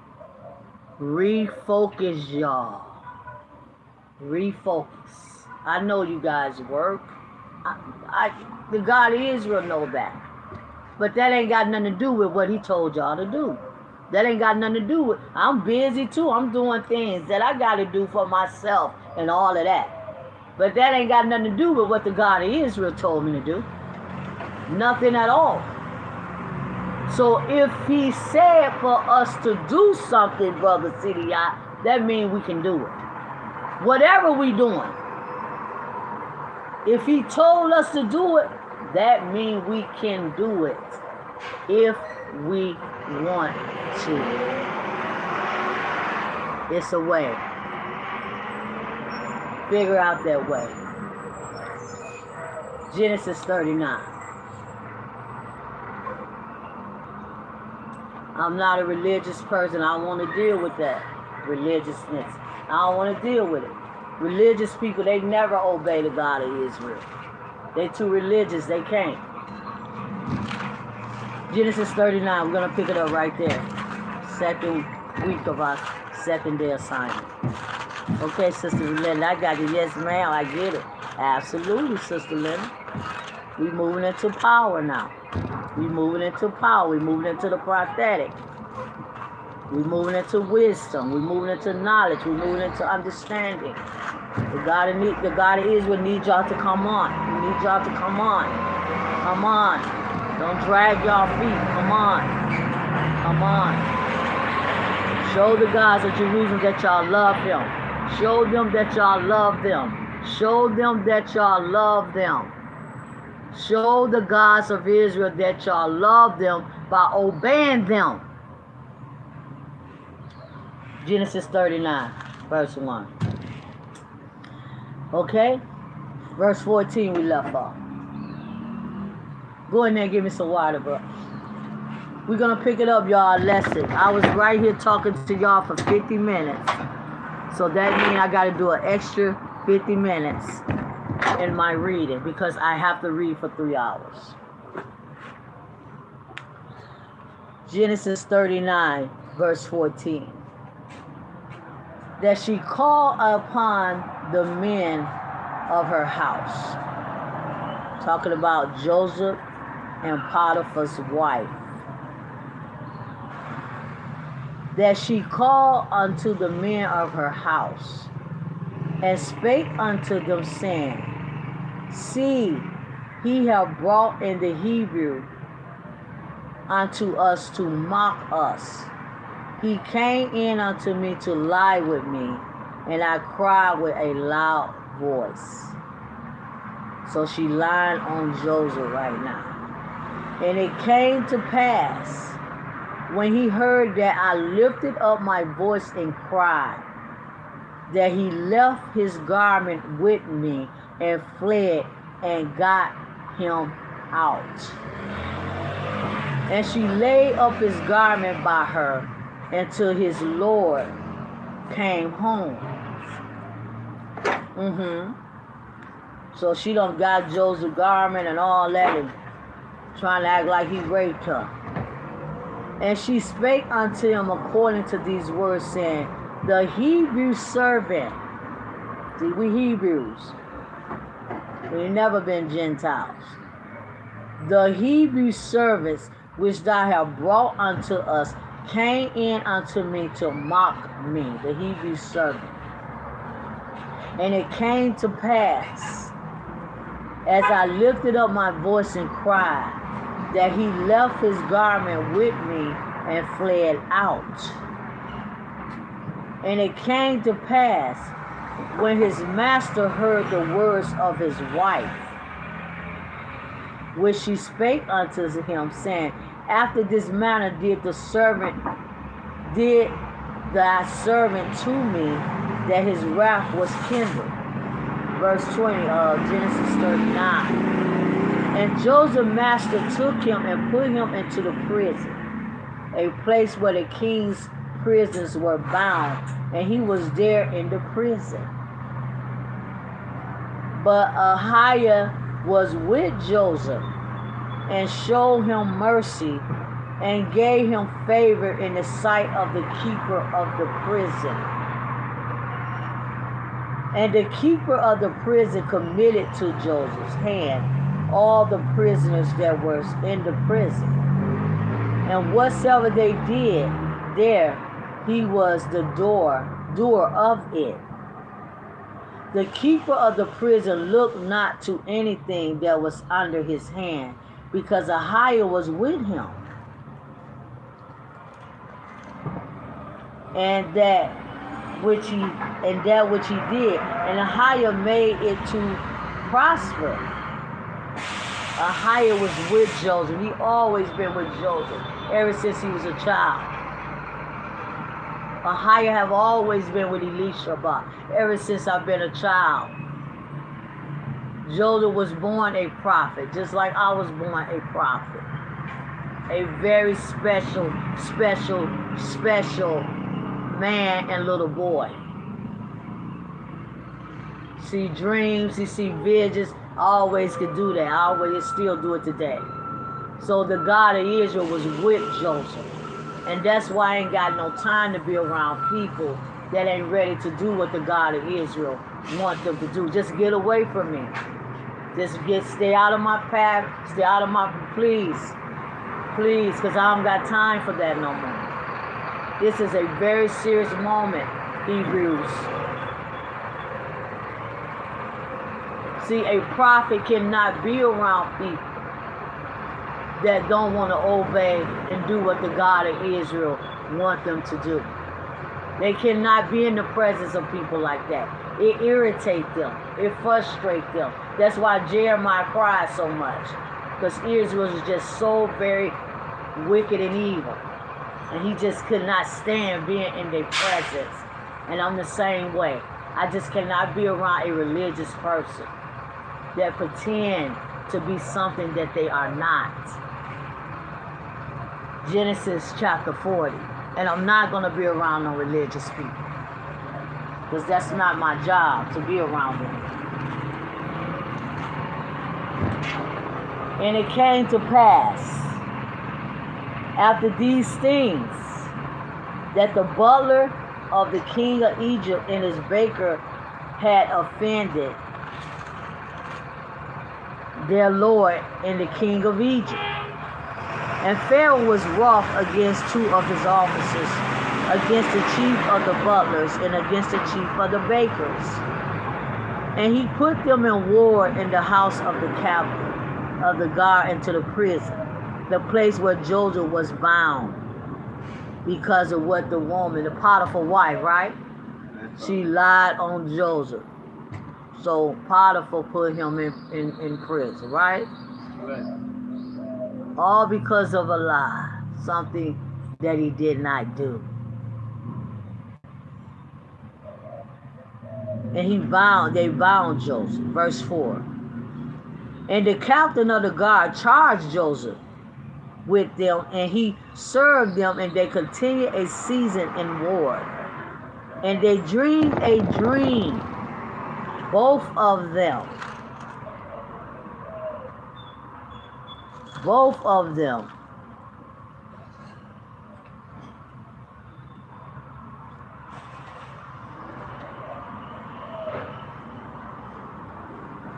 Refocus y'all. Refocus. I know you guys work. The God of Israel know that. But that ain't got nothing to do with what he told y'all to do. That ain't got nothing to do with, I'm busy too. I'm doing things that I got to do for myself and all of that. But that ain't got nothing to do with what the God of Israel told me to do. Nothing at all. So if he said for us to do something, Brother CDI, that means we can do it. Whatever we doing. If he told us to do it, that means we can do it if we want to. It's a way. Figure out that way. Genesis 39. I'm not a religious person. I don't want to deal with that religiousness. I don't want to deal with it. Religious people, they never obey the God of Israel. They too religious, they can't. Genesis 39, we're going to pick it up right there. Second week of our second day assignment. Okay, Sister Linda, I got you. Yes, ma'am, I get it. Absolutely, Sister Linda. We're moving into power now. We're moving into power. We're moving into the prophetic. We're moving into wisdom. We're moving into knowledge. We're moving into understanding. The God of Israel needs y'all to come on. He needs y'all to come on. Come on. Don't drag y'all feet. Come on. Come on. Show the gods of Jerusalem that y'all love him. Show them that y'all love them. Show them that y'all love them. Show the gods of Israel that y'all love them by obeying them. Genesis 39, verse 1. Okay? Verse 14 we left off. Go in there and give me some water, bro. We're going to pick it up, y'all, lesson. I was right here talking to y'all for 50 minutes. So that means I got to do an extra 50 minutes in my reading because I have to read for 3 hours. Genesis 39, verse 14. That she called upon the men of her house. Talking about Joseph and Potiphar's wife. That she called unto the men of her house, and spake unto them, saying, See, he have brought in the Hebrew unto us to mock us. He came in unto me to lie with me, and I cried with a loud voice. So she lying on Joseph right now. And it came to pass, when he heard that I lifted up my voice and cried, that he left his garment with me and fled and got him out. And she laid up his garment by her until his Lord came home. So she done got Joseph's garment and all that and trying to act like he raped her. And she spake unto him according to these words, saying, The Hebrew servant. See, we Hebrews. We've never been Gentiles. The Hebrew servants which thou hast brought unto us came in unto me to mock me, the Hebrew servant. And it came to pass, as I lifted up my voice and cried, that he left his garment with me and fled out. And it came to pass, when his master heard the words of his wife, which she spake unto him, saying, After this manner did thy servant to me, that his wrath was kindled. Verse 20 of Genesis 39. And Joseph's master took him and put him into the prison, a place where the king's prisoners were bound, and he was there in the prison. But Ahiah was with Joseph, and showed him mercy, and gave him favor in the sight of the keeper of the prison. And the keeper of the prison committed to Joseph's hand all the prisoners that were in the prison. And whatsoever they did, there he was the doer of it. The keeper of the prison looked not to anything that was under his hand, because Ahiah was with him. And that which he did, and Ahiah made it to prosper. Ahiah was with Joseph. He always been with Joseph ever since he was a child. Ahiah have always been with Elisha ever since I've been a child. Joseph was born a prophet, just like I was born a prophet. A very special man and little boy. See dreams, he see visions. I always could do that. I always still do it today. So the God of Israel was with Joseph. And that's why I ain't got no time to be around people that ain't ready to do what the God of Israel wants them to do. Just get away from me. Stay out of my path. Stay out of my, please, because I don't got time for that no more. This is a very serious moment, Hebrews. See, a prophet cannot be around people that don't want to obey and do what the God of Israel wants them to do. They cannot be in the presence of people like that. It irritates them. It frustrates them. That's why Jeremiah cried so much, because Israel was just so very wicked and evil. And he just could not stand being in their presence. And I'm the same way. I just cannot be around a religious person. that pretend to be something that they are not. Genesis chapter 40. And I'm not going to be around no religious people, because that's not my job to be around them. And it came to pass after these things that the butler of the king of Egypt and his baker had offended their lord and the king of Egypt. And Pharaoh was wroth against two of his officers, against the chief of the butlers and against the chief of the bakers. And he put them in ward in the house of the captain of the guard into the prison, the place where Joseph was bound, because of what the woman, the Potiphar wife, right? She lied on Joseph. So Potiphar put him in prison, right? All because of a lie, something that he did not do. And they bound Joseph, verse 4. And the captain of the guard charged Joseph with them, and he served them, and they continued a season in ward. And they dreamed a dream, both of them. Both of them.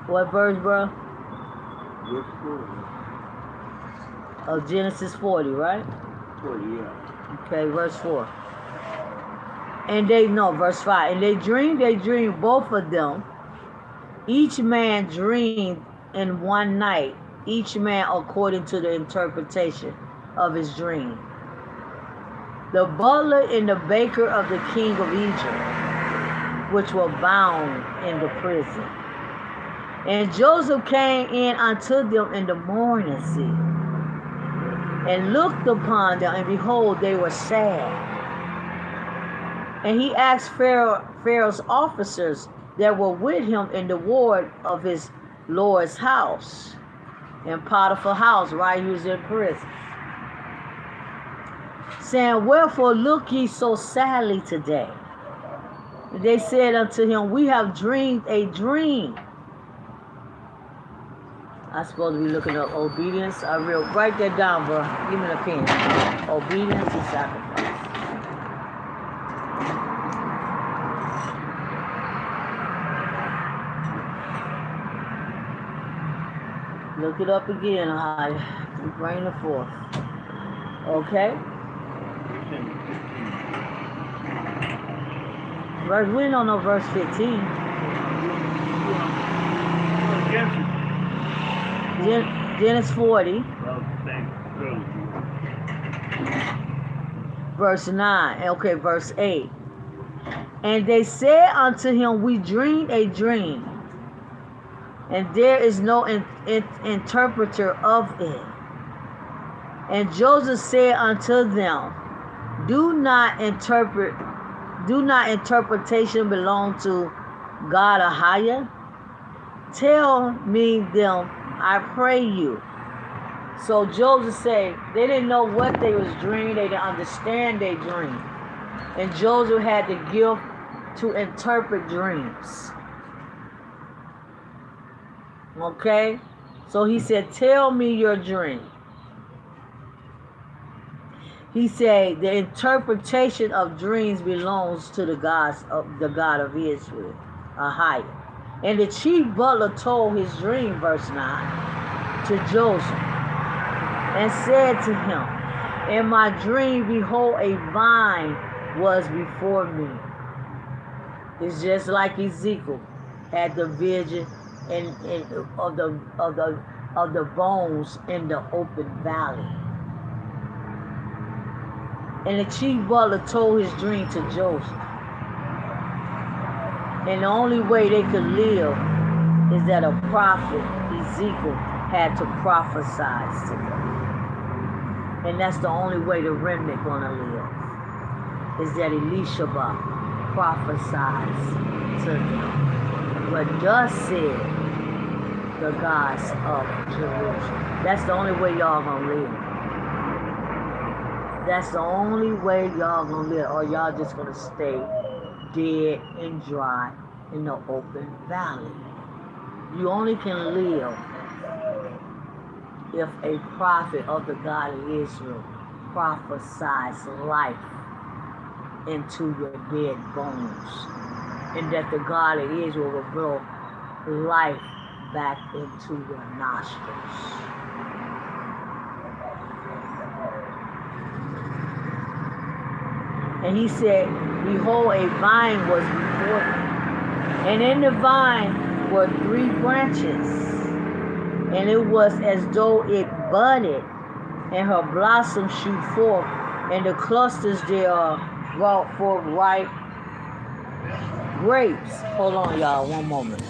What verse, bro? Verse 40. Of Genesis 40, right? 40, yeah. Okay, verse 4. Verse 5. And they dreamed, both of them. Each man dreamed in one night, each man according to the interpretation of his dream. The butler and the baker of the king of Egypt, which were bound in the prison. And Joseph came in unto them in the morning, and looked upon them, and behold, they were sad. And he asked Pharaoh's officers that were with him in the ward of his Lord's house, in Potiphar's house, right? He was in prison, saying, wherefore look ye so sadly today? And they said unto him, we have dreamed a dream. I'm supposed to be looking up obedience. Write that down, bro. Give me the pen. Obedience and sacrifice. Look it up again. Keep bringing it forth. Okay? We don't know verse 15. Genesis 40. Verse 9. Okay, verse 8. And they said unto him, we dreamed a dream, and there is no interpreter of it. And Joseph said unto them, do not interpretation belong to God or higher? Tell me them, I pray you. So Joseph said they didn't know what they was dreaming. They didn't understand their dream. And Joseph had the gift to interpret dreams. Okay? So he said, tell me your dream. He said the interpretation of dreams belongs to the God of Israel, Ahijah. And the chief butler told his dream, verse 9, to Joseph, and said to him, in my dream, behold, a vine was before me. It's just like Ezekiel had the vision of the bones in the open valley. And the chief butler told his dream to Joseph. And the only way they could live is that a prophet, Ezekiel, had to prophesy to them. And that's the only way the remnant gonna live, is that Elisha prophesies to them. But thus said the gods of Jerusalem. That's the only way y'all gonna live. That's the only way y'all gonna live, or y'all just gonna stay dead and dry in the open valley. You only can live if a prophet of the God of Israel prophesies life into your dead bones, and that the God of Israel will blow life back into your nostrils. And he said, behold, a vine was before him, and in the vine were 3 branches, and it was as though it budded, and her blossoms shoot forth, and the clusters thereof brought forth ripe grapes. Hold on, y'all, one moment.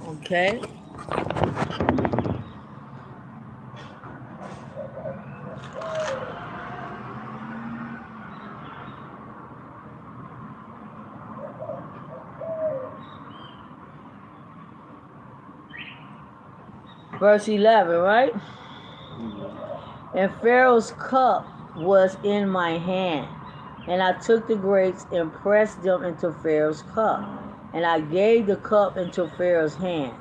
Okay. Verse 11, right? And Pharaoh's cup was in my hand, and I took the grapes and pressed them into Pharaoh's cup, and I gave the cup into Pharaoh's hand.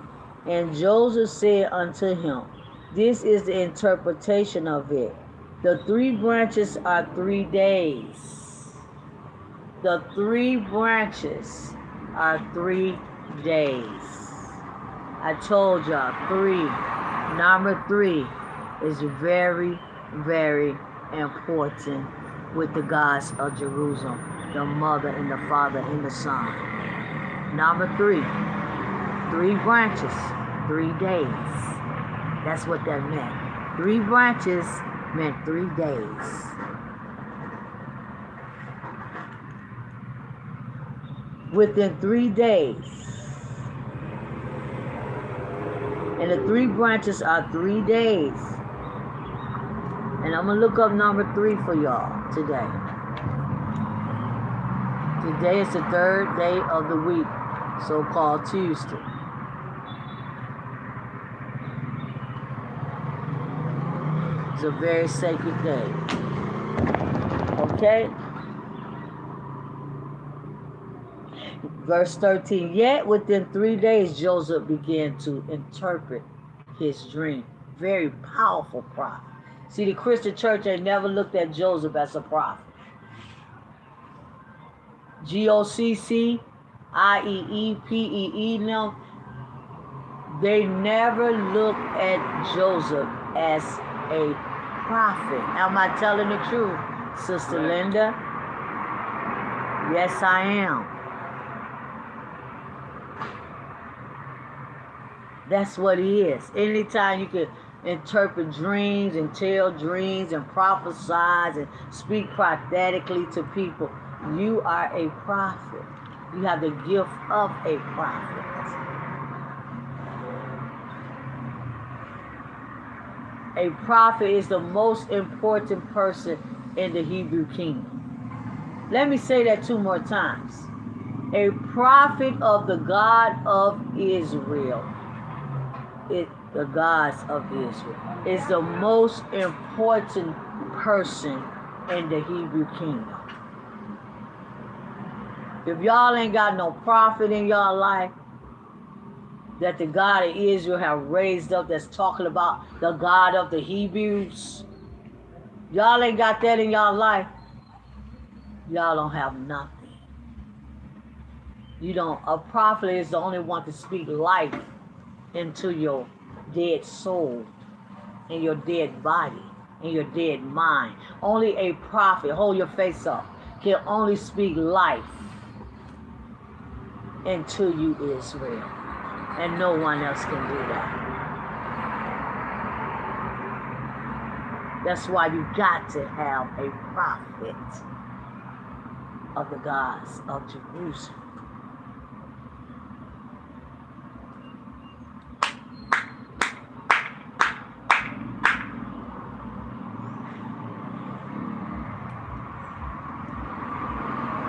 And Joseph said unto him, this is the interpretation of it. The 3 branches are 3 days. The 3 branches are 3 days. I told y'all, 3. Number 3 is very, very important with the gods of Jerusalem, the Mother and the Father and the Son. Number 3, 3 branches, 3 days. That's what that meant. 3 branches meant 3 days. Within 3 days. And the 3 branches are 3 days. And I'm going to look up number 3 for y'all today. Today is the 3rd day of the week, so-called Tuesday. It's a very sacred day. Okay? Verse 13, yet within 3 days Joseph began to interpret his dream. Very powerful prophet. See, the Christian church ain't never looked at Joseph as a prophet. GOCC, IEE, now, they never looked at Joseph as a prophet. Am I telling the truth, Sister Linda? Yes, I am. That's what he is. Anytime you can interpret dreams and tell dreams and prophesize and speak prophetically to people, you are a prophet. You have the gift of a prophet. A prophet is the most important person in the Hebrew kingdom. Let me say that 2 more times. A prophet of the God of Israel. The gods of Israel is the most important person in the Hebrew kingdom. If y'all ain't got no prophet in y'all life that the God of Israel have raised up that's talking about the God of the Hebrews, y'all ain't got that in y'all life, y'all don't have nothing. You don't. A prophet is the only one to speak life into your dead soul, in your dead body, in your dead mind. Only a prophet, hold your face up, can only speak life into you, Israel. And no one else can do that. That's why you got to have a prophet of the gods of Jerusalem.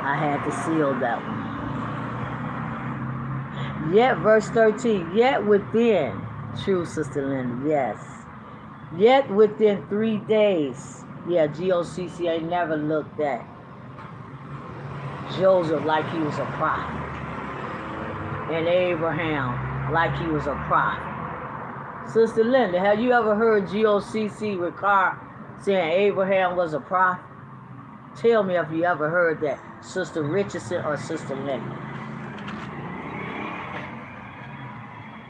I had to seal that one. Yet, verse 13, yet within, true, Sister Linda, yes. Yet within 3 days, yeah, GOCC ain't never looked at Joseph like he was a prophet, and Abraham like he was a prophet. Sister Linda, have you ever heard GOCC Ricard saying Abraham was a prophet? Tell me if you ever heard that, Sister Richardson or Sister Linda.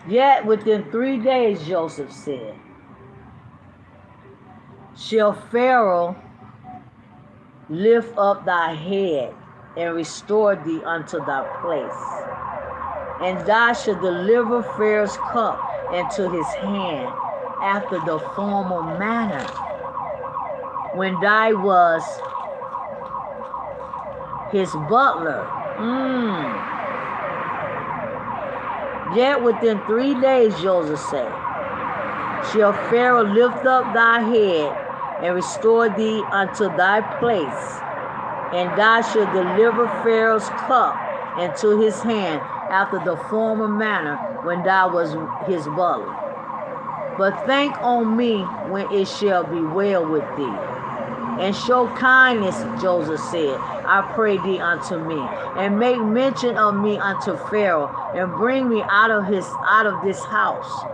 Yet within 3 days, Joseph said, shall Pharaoh lift up thy head and restore thee unto thy place, and thou shalt deliver Pharaoh's cup into his hand after the former manner, when thou was his butler. Yet within 3 days, Joseph said, shall Pharaoh lift up thy head and restore thee unto thy place, and thou shalt deliver Pharaoh's cup into his hand after the former manner, when thou was his butler. But think on me when it shall be well with thee, and show kindness, Joseph said, I pray thee unto me, and make mention of me unto Pharaoh, and bring me out of this house.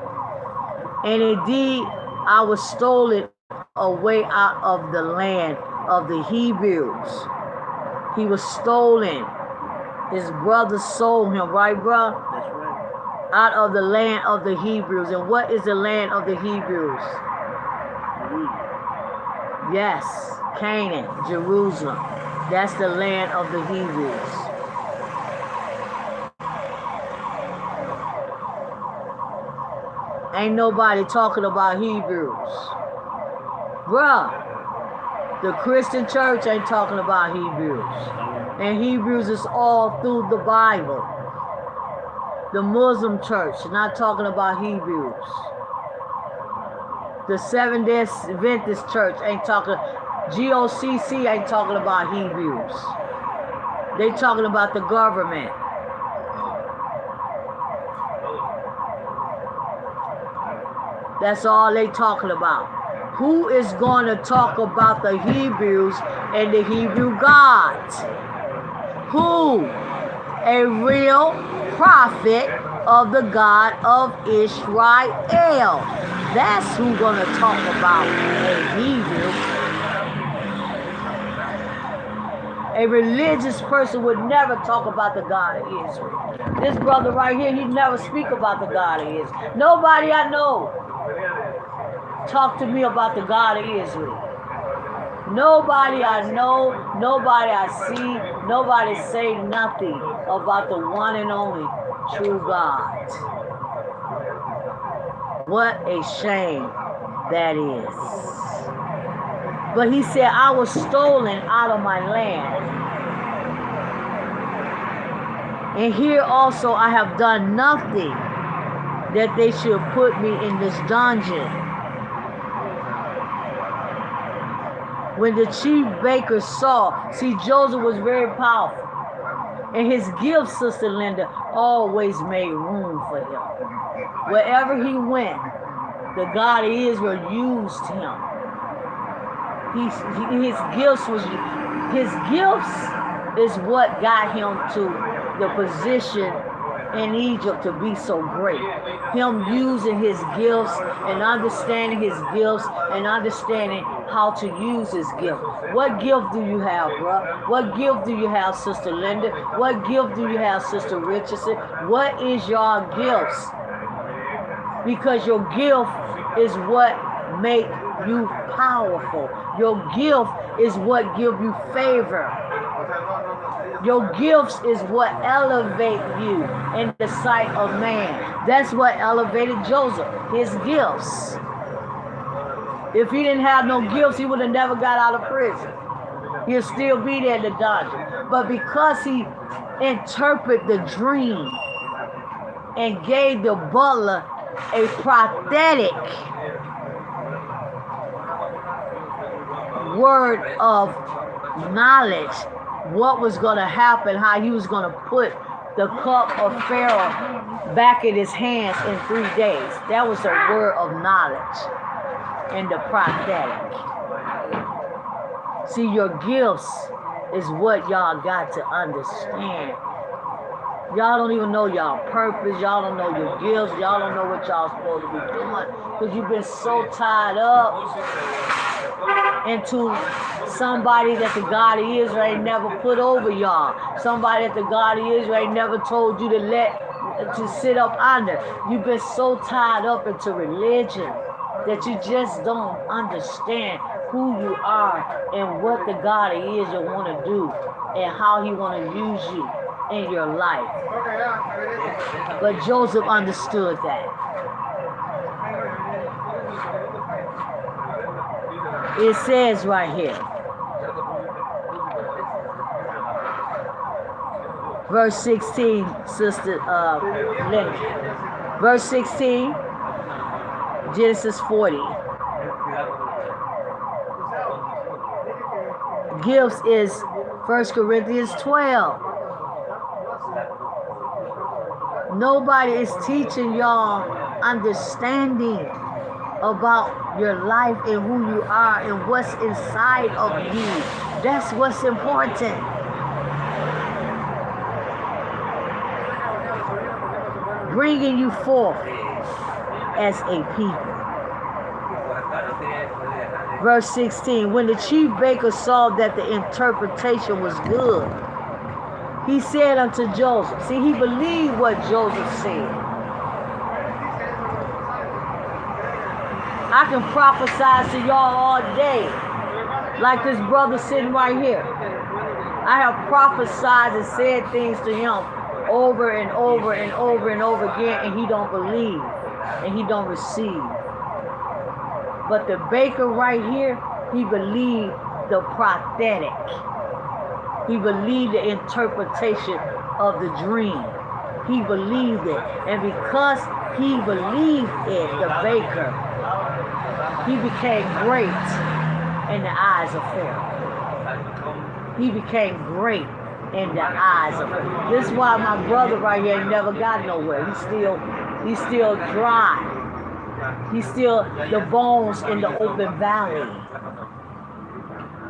And indeed I was stolen away out of the land of the Hebrews. He was stolen. His brother sold him, right, bro? That's right. Out of the land of the Hebrews. And what is the land of the Hebrews? Yes, Canaan, Jerusalem. That's the land of the Hebrews. Ain't nobody talking about Hebrews. Bruh, the Christian church ain't talking about Hebrews. And Hebrews is all through the Bible. The Muslim church is not talking about Hebrews. The Seventh-day Adventist church ain't talking, GOCC ain't talking about Hebrews. They talking about the government. That's all they talking about. Who is going to talk about the Hebrews and the Hebrew gods? Who? A real prophet of the God of Israel. That's who going to talk about a Hebrew. A religious person would never talk about the God of Israel. This brother right here, he never speak about the God of Israel. Nobody I know talk to me about the God of Israel. Nobody I know, nobody I see, nobody say nothing about the one and only true God. What a shame that is. But he said, I was stolen out of my land. And here also I have done nothing that they should put me in this dungeon. When the chief baker saw, see, Joseph was very powerful. And his gifts, Sister Linda, always made room for him. Wherever he went, the God of Israel used him. His gifts is what got him to the position in Egypt to be so great. Him using his gifts and understanding his gifts and understanding how to use his gift. What gift do you have, bro? What gift do you have, Sister Linda? What gift do you have, Sister Richardson? What is your gifts? Because your gift is what make you powerful. Your gift is what give you favor. Your gifts is what elevate you in the sight of man. That's what elevated Joseph, his gifts. If he didn't have no gifts, he would have never got out of prison. He'll still be there in the dungeon. But because he interpreted the dream and gave the butler a prophetic word of knowledge what was going to happen, how he was going to put the cup of Pharaoh back in his hands in 3 days. That was a word of knowledge in the prophetic. See, your gifts is what y'all got to understand. Y'all don't even know y'all purpose. Y'all don't know your gifts. Y'all don't know what y'all supposed to be doing because you've been so tied up into somebody that the God of Israel never put over y'all. Somebody that the God of Israel never told you to sit up under. You've been so tied up into religion that you just don't understand who you are and what the God of Israel want to do and how he want to use you in your life. But Joseph understood that. It says right here, verse 16, Sister Linda. Verse 16, Genesis 40. Gifts is 1 Corinthians 12. Nobody is teaching y'all understanding about your life and who you are and what's inside of you. That's what's important. Bringing you forth as a people. Verse 16, when the chief baker saw that the interpretation was good, he said unto Joseph, see, he believed what Joseph said. I can prophesy to y'all all day, like this brother sitting right here. I have prophesied and said things to him over and over and over and over again, and he don't believe, and he don't receive. But the baker right here, he believed the prophetic. He believed the interpretation of the dream. He believed it. And because he believed it, the baker, he became great in the eyes of Pharaoh. He became great in the eyes of Pharaoh. This is why my brother right here never got nowhere. He's still dry. He's still the bones in the open valley.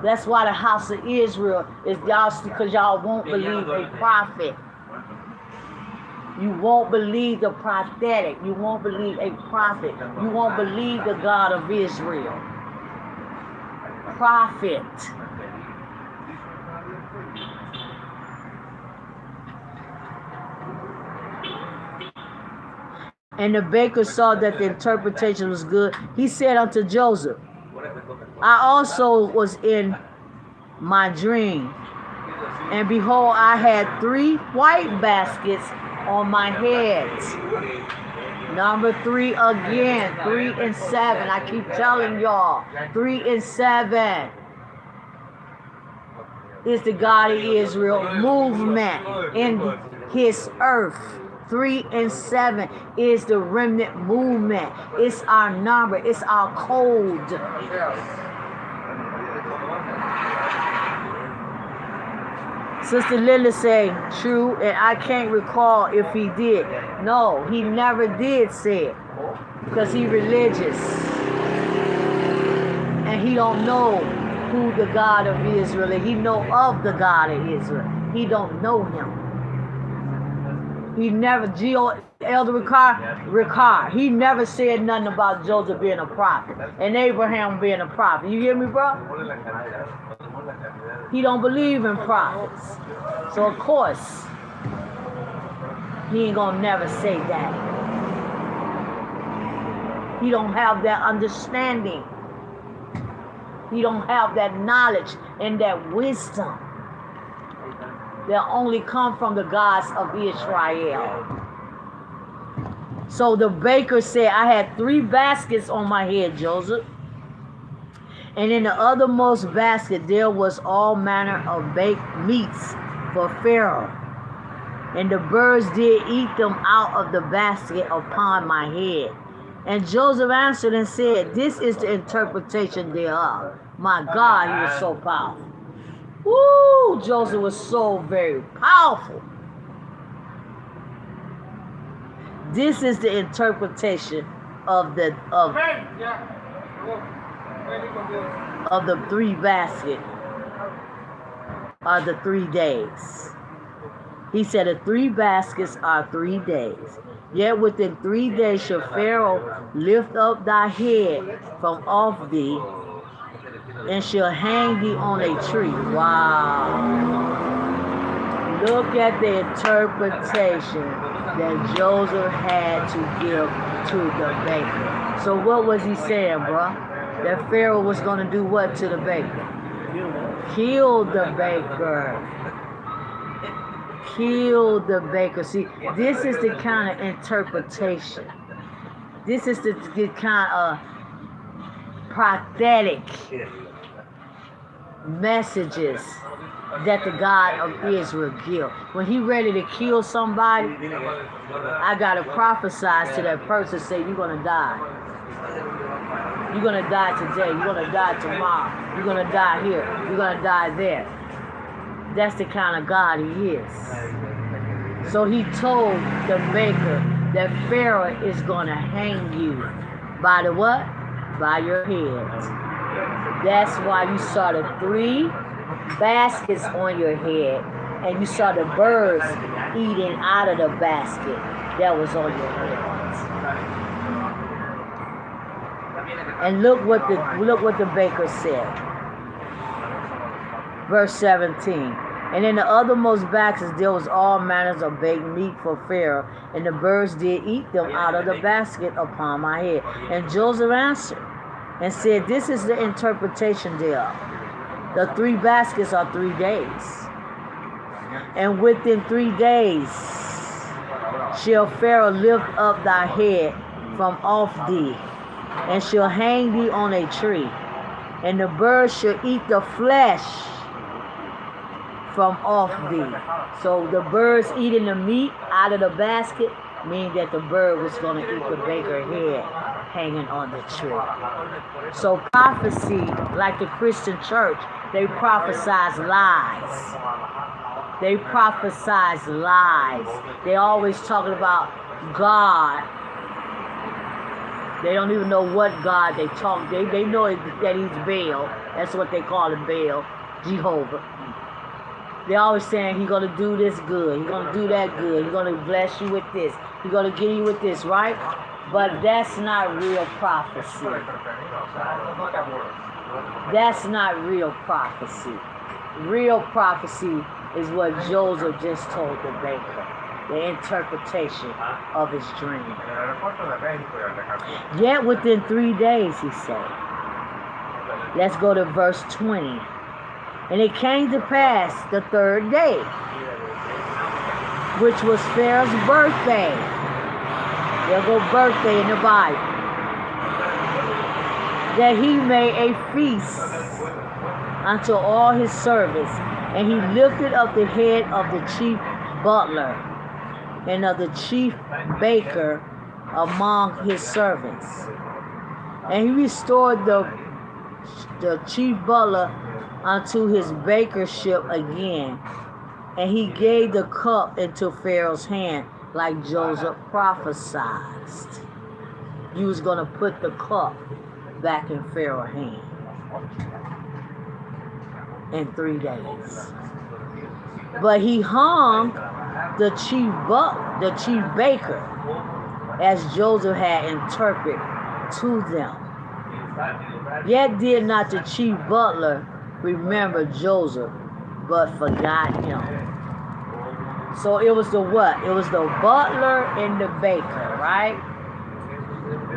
That's why the house of Israel is y'all, because y'all won't believe a prophet. You won't believe the prophetic. You won't believe a prophet. You won't believe the God of Israel. Prophet. And the baker saw that the interpretation was good. He said unto Joseph, I also was in my dream, and behold, I had 3 white baskets on my head. Number 3 again, 3 and 7. I keep telling y'all, 3 and 7 is the God of Israel movement in his earth. 3 and 7 is the remnant movement. It's our number. It's our code. Sister Linda say, true, and I can't recall if he did. No, he never did say it because he religious. And he don't know who the God of Israel is. He know of the God of Israel. He don't know him. He never, Elder Ricard, he never said nothing about Joseph being a prophet and Abraham being a prophet. You hear me, bro? He don't believe in prophets. So, of course, he ain't gonna never say that. He don't have that understanding. He don't have that knowledge and that wisdom that only come from the gods of Israel. So the baker said, I had 3 baskets on my head, Joseph. And in the othermost basket there was all manner of baked meats for Pharaoh. And the birds did eat them out of the basket upon my head. And Joseph answered and said, this is the interpretation thereof. My God, he was so powerful. Woo! Joseph was so very powerful. This is the interpretation of the three baskets are the 3 days. He said the 3 baskets are 3 days. Yet within 3 days shall Pharaoh lift up thy head from off thee, and shall hang thee on a tree. Wow. Look at the interpretation that Joseph had to give to the baker. So what was he saying, bro? That Pharaoh was going to do what to the baker? Kill the baker. Kill the baker. See, this is the kind of interpretation. This is the kind of prophetic messages that the God of Israel give. When he ready to kill somebody, I got to prophesy to that person, say, you're going to die. You're going to die today. You're going to die tomorrow. You're going to die here. You're going to die there. That's the kind of God he is. So he told the baker that Pharaoh is going to hang you by the what? By your head. That's why you saw the 3 baskets on your head, and you saw the birds eating out of the basket that was on your head. And look what the baker said. Verse 17. And in the othermost baskets there was all manners of baked meat for Pharaoh, and the birds did eat them out of the basket upon my head. And Joseph answered and said, this is the interpretation thereof. The 3 baskets are 3 days. And within 3 days shall Pharaoh lift up thy head from off thee, and shall hang thee on a tree, and the birds shall eat the flesh from off thee. So the birds eating the meat out of the basket mean that the bird was going to eat the baker's head hanging on the tree. So prophecy, like the Christian church, they prophesize lies. They prophesize lies. They always talking about God. They don't even know what God they talk. They know that he's Baal. That's what they call him, Baal, Jehovah. They're always saying he's going to do this good. He's going to do that good. He's going to bless you with this. He's going to give you with this, right? But that's not real prophecy. That's not real prophecy. Real prophecy is what Joseph just told the baker. The interpretation of his dream. Yet within 3 days, he said. Let's go to verse 20. And it came to pass the 3rd day, which was Pharaoh's birthday. There'll go birthday in the Bible. That he made a feast unto all his servants. And he lifted up the head of the chief butler and of the chief baker among his servants. And he restored the chief butler unto his bakership again, and he gave the cup into Pharaoh's hand, like Joseph prophesied. He was going to put the cup back in Pharaoh's hand in 3 days. But he hung the chief baker, as Joseph had interpreted to them. Yet did not the chief butler remember Joseph, but forgot him. So it was the what? It was the butler and the baker, right?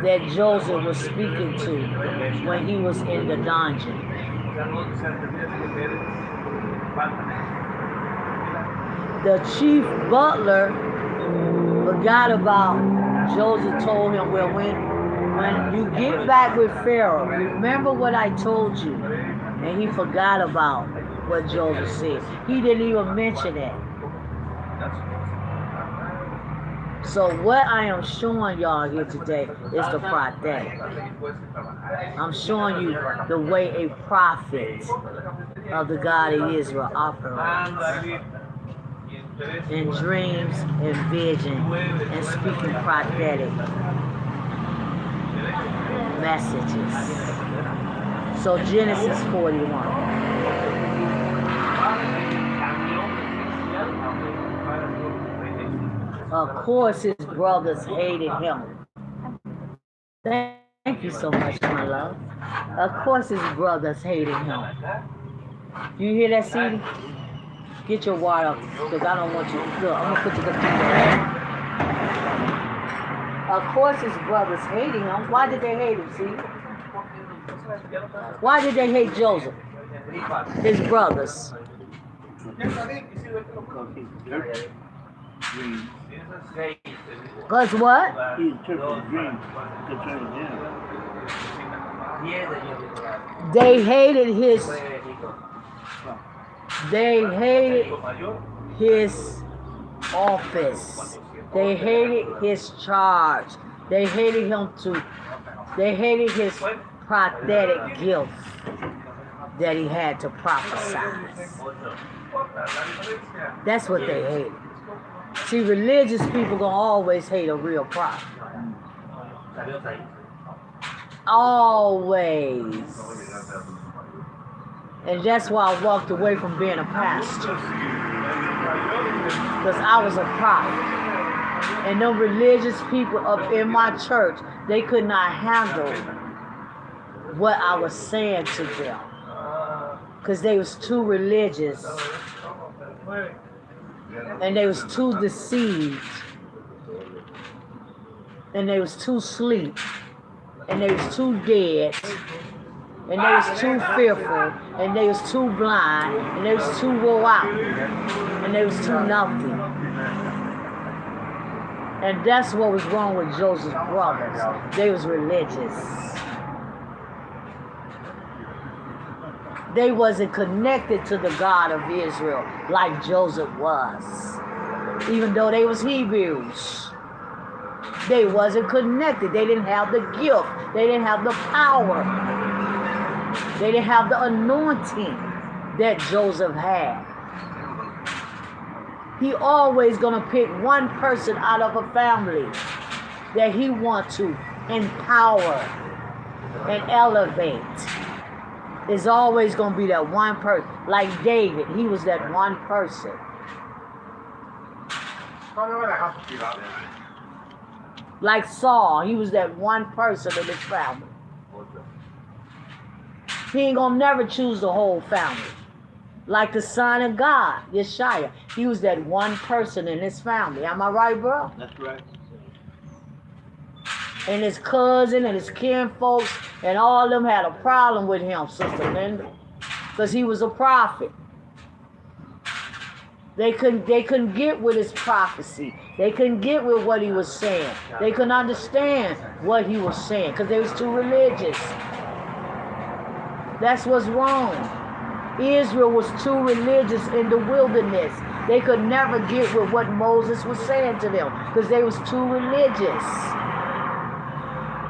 That Joseph was speaking to when he was in the dungeon. The chief butler forgot about Joseph. Told him, well, when you get back with Pharaoh, remember what I told you. And he forgot about what Joseph said. He didn't even mention it. So what I am showing y'all here today is the prophetic. I'm showing you the way a prophet of the God of Israel operates in dreams and vision and speaking prophetic messages. So Genesis 41. Of course his brothers hated him. Thank you so much, my love. Of course his brothers hated him. You hear that, CD? Get your water, because I don't want you. Look, I'm going to put you the Of course his brothers hated him. Why did they hate him, see? Why did they hate Joseph? His brothers. Because what? He interpreted dreams concerning him. They hated his office. They hated his charge. They hated his prophetic gift that he had to prophesy. That's what they hated. See, religious people gonna always hate a real prophet. Always. And that's why I walked away from being a pastor. Because I was a prophet. And them religious people up in my church, they could not handle what I was saying to them. Because they was too religious. And they was too deceived. And they was too asleep. And they was too dead. And they was too fearful. And they was too blind. And they was too wore out. And they was too nothing. And that's what was wrong with Joseph's brothers. They was religious. They wasn't connected to the God of Israel like Joseph was. Even though they was Hebrews. They wasn't connected. They didn't have the gift. They didn't have the power. They didn't have the anointing that Joseph had. He always gonna pick one person out of a family that he want to empower and elevate. It's always gonna be that one person. Like David, he was that one person. Like Saul, he was that one person in his family. He ain't gonna never choose the whole family. Like the Son of God, Yeshua, he was that one person in his family. Am I right, bro? That's right. And his cousin and his kinfolks and all of them had a problem with him, Sister Linda, because he was a prophet. They couldn't get with his prophecy. They couldn't get with what he was saying. They couldn't understand what he was saying because they was too religious. That's what's wrong. Israel was too religious in the wilderness. They could never get with what Moses was saying to them because they was too religious.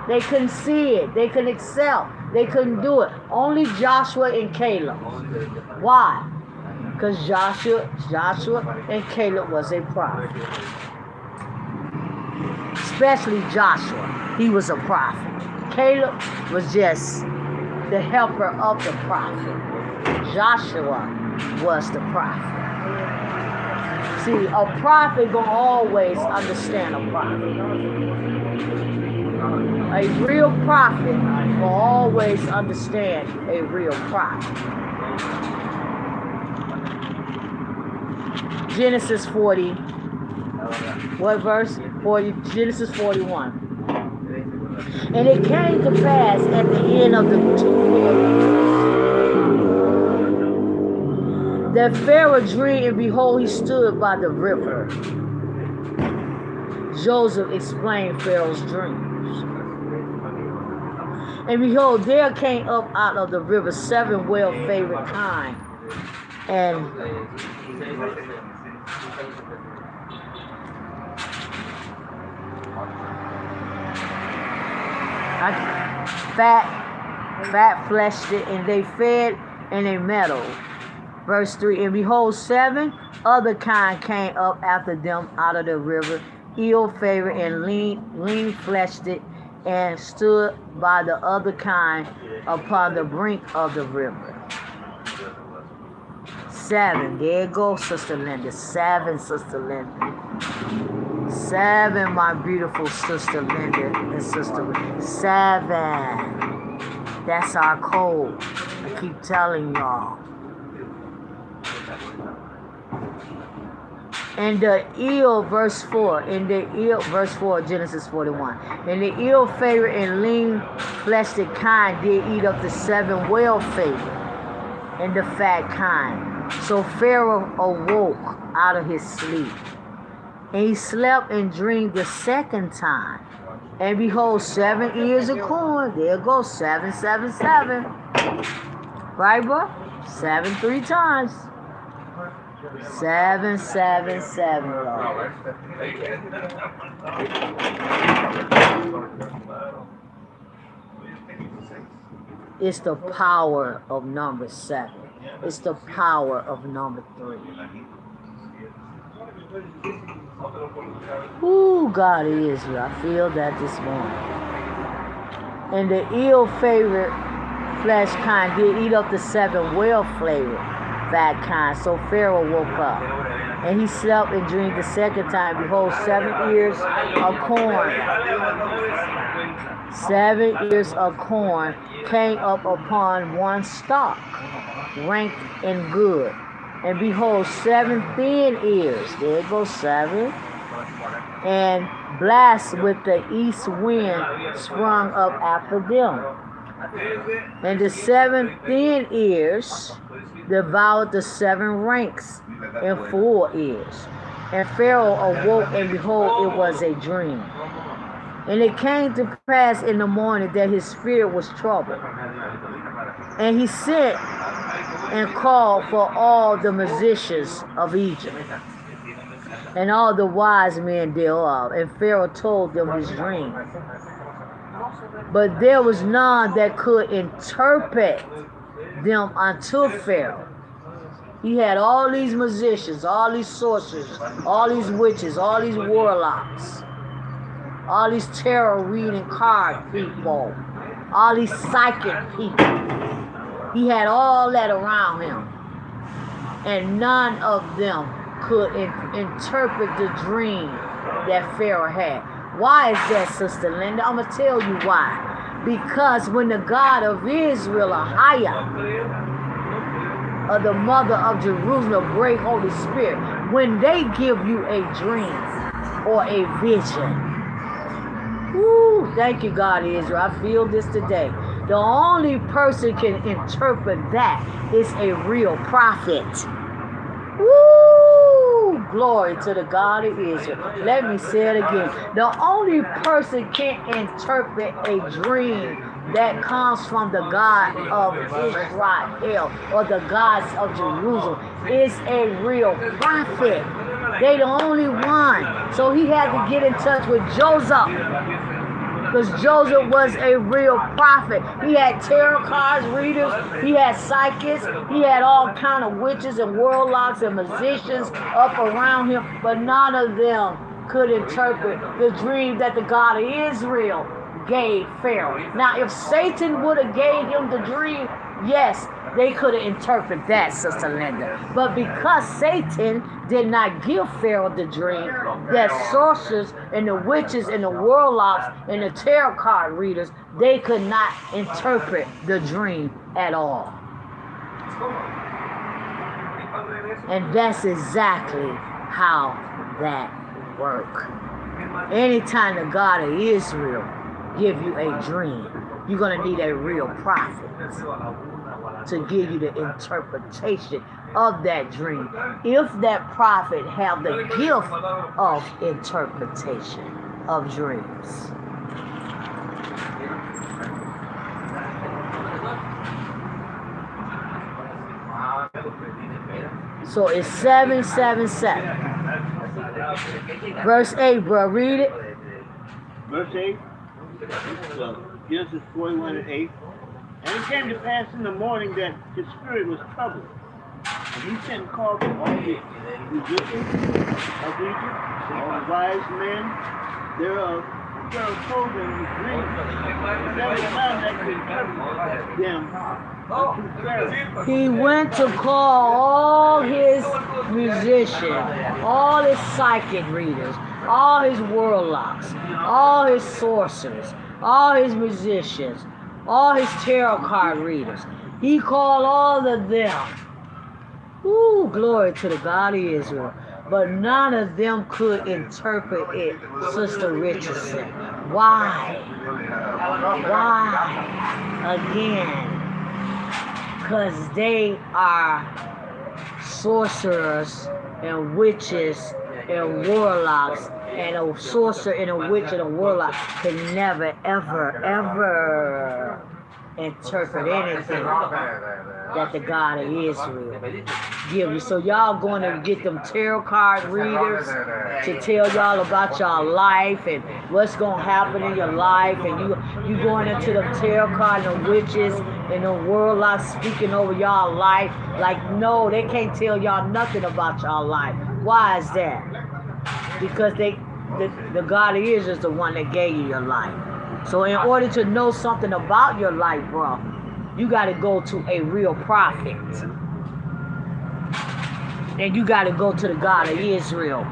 They couldn't see it. They couldn't accept. They couldn't do it. Only Joshua and Caleb. Why? Because Joshua and Caleb was a prophet. Especially Joshua. He was a prophet. Caleb was just the helper of the prophet. Joshua was the prophet. See, a prophet gonna always understand a prophet. A real prophet will always understand a real prophet. Genesis 40. What verse? 40. Genesis 41. And it came to pass at the end of the 2 years that Pharaoh dreamed, and behold, he stood by the river. Joseph explained Pharaoh's dreams. And behold, there came up out of the river 7 well-favored kine, Fat fleshed it, and they fed and they meddled. Verse 3, and behold, 7 other kind came up after them out of the river, ill-favored and lean-fleshed, and stood by the other kind upon the brink of the river. 7, there you go, Sister Linda. 7, Sister Linda. 7, my beautiful Sister Linda and Sister Linda. 7. That's our code. I keep telling y'all. And the ill, verse 4, verse 4, Genesis 41. And the ill-favored and lean-fleshed kind did eat up the 7 well-favored and the fat kind. So Pharaoh awoke out of his sleep. And he slept and dreamed the second time. And behold, 7 ears of corn. There goes 7, 7, 7. Right, bro? 7 3 times. 7, 7, 7, y'all. It's the power of number 7. It's the power of number 3. Ooh, God is you. I feel that this morning. And the ill-favored flesh kind did eat up the 7 well-flavored fat kind. So Pharaoh woke up, and he slept and dreamed the second time. Behold, 7 ears of corn. 7 ears of corn came up upon one stalk, ranked and good. And behold, 7 thin ears. There goes 7. And blast with the east wind sprung up after them. And the 7 thin ears devoured the 7 ranks and full ears. And Pharaoh awoke, and behold, it was a dream. And it came to pass in the morning that his spirit was troubled. And he sent and called for all the musicians of Egypt and all the wise men thereof. And Pharaoh told them his dream. But there was none that could interpret them unto Pharaoh. He had all these musicians, all these sorcerers, all these witches, all these warlocks, all these tarot reading card people, all these psychic people. He had all that around him. And none of them could interpret the dream that Pharaoh had. Why is that, Sister Linda? I'm going to tell you why. Because when the God of Israel, Ahia, or the mother of Jerusalem, the great Holy Spirit, when they give you a dream or a vision, woo, thank you, God Israel. I feel this today. The only person can interpret that is a real prophet. Woo! Glory to the God of Israel. Let me say it again. The only person can interpret a dream that comes from the God of Israel or the gods of Jerusalem is a real prophet. They the only one. So he had to get in touch with Joseph. Because Joseph was a real prophet. He had tarot cards readers. He had psychics. He had all kind of witches and warlocks and musicians up around him. But none of them could interpret the dream that the God of Israel gave Pharaoh. Now, if Satan would have gave him the dream, yes, they could have interpreted that, Sister Linda. But because Satan did not give Pharaoh the dream, that sorcerers and the witches and the warlocks and the tarot card readers, they could not interpret the dream at all. And that's exactly how that works. Anytime the God of Israel give you a dream, you're going to need a real prophet to give you the interpretation of that dream. If that prophet have the gift of interpretation of dreams. So it's 777. Verse 8, bro. Read it. verse 8. Genesis 41 and 8. And it came to pass in the morning that his spirit was troubled. And he sent and called for all the musicians of Egypt, all the wise men thereof. And Pharaoh told them the dream. And there was none that could interpret them unto Pharaoh. He went to call all his musicians, all his psychic readers, all his warlocks, all his sorcerers, all his musicians, all his tarot card readers. He called all of them. Ooh, glory to the God of Israel. But none of them could interpret it, Sister Richardson. Why? Why? Again. Because they are sorcerers and witches and warlocks. And a sorcerer and a witch and a warlock can never, ever, ever interpret anything that the God of Israel give you. So y'all going to get them tarot card readers to tell y'all about y'all life and what's going to happen in your life, and you going into them tarot card and the witches and the warlocks speaking over y'all life. Like, no, they can't tell y'all nothing about y'all life. Why is that? Because the God of Israel is the one that gave you your life. So in order to know something about your life, bro, you got to go to a real prophet. And you got to go to the God of Israel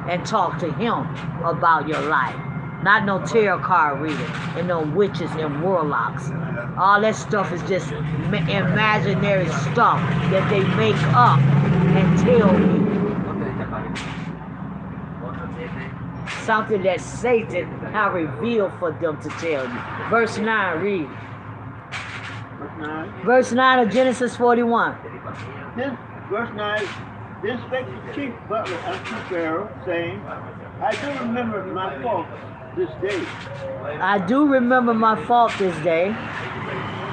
and talk to him about your life. Not no tarot card reader and no witches and warlocks. All that stuff is just imaginary stuff that they make up and tell you. Something that Satan has revealed for them to tell you. Verse 9, read. Verse 9 of Genesis 41. Verse 9. Then spake the chief butler unto Pharaoh, saying, I do remember my fault this day. I do remember my fault this day.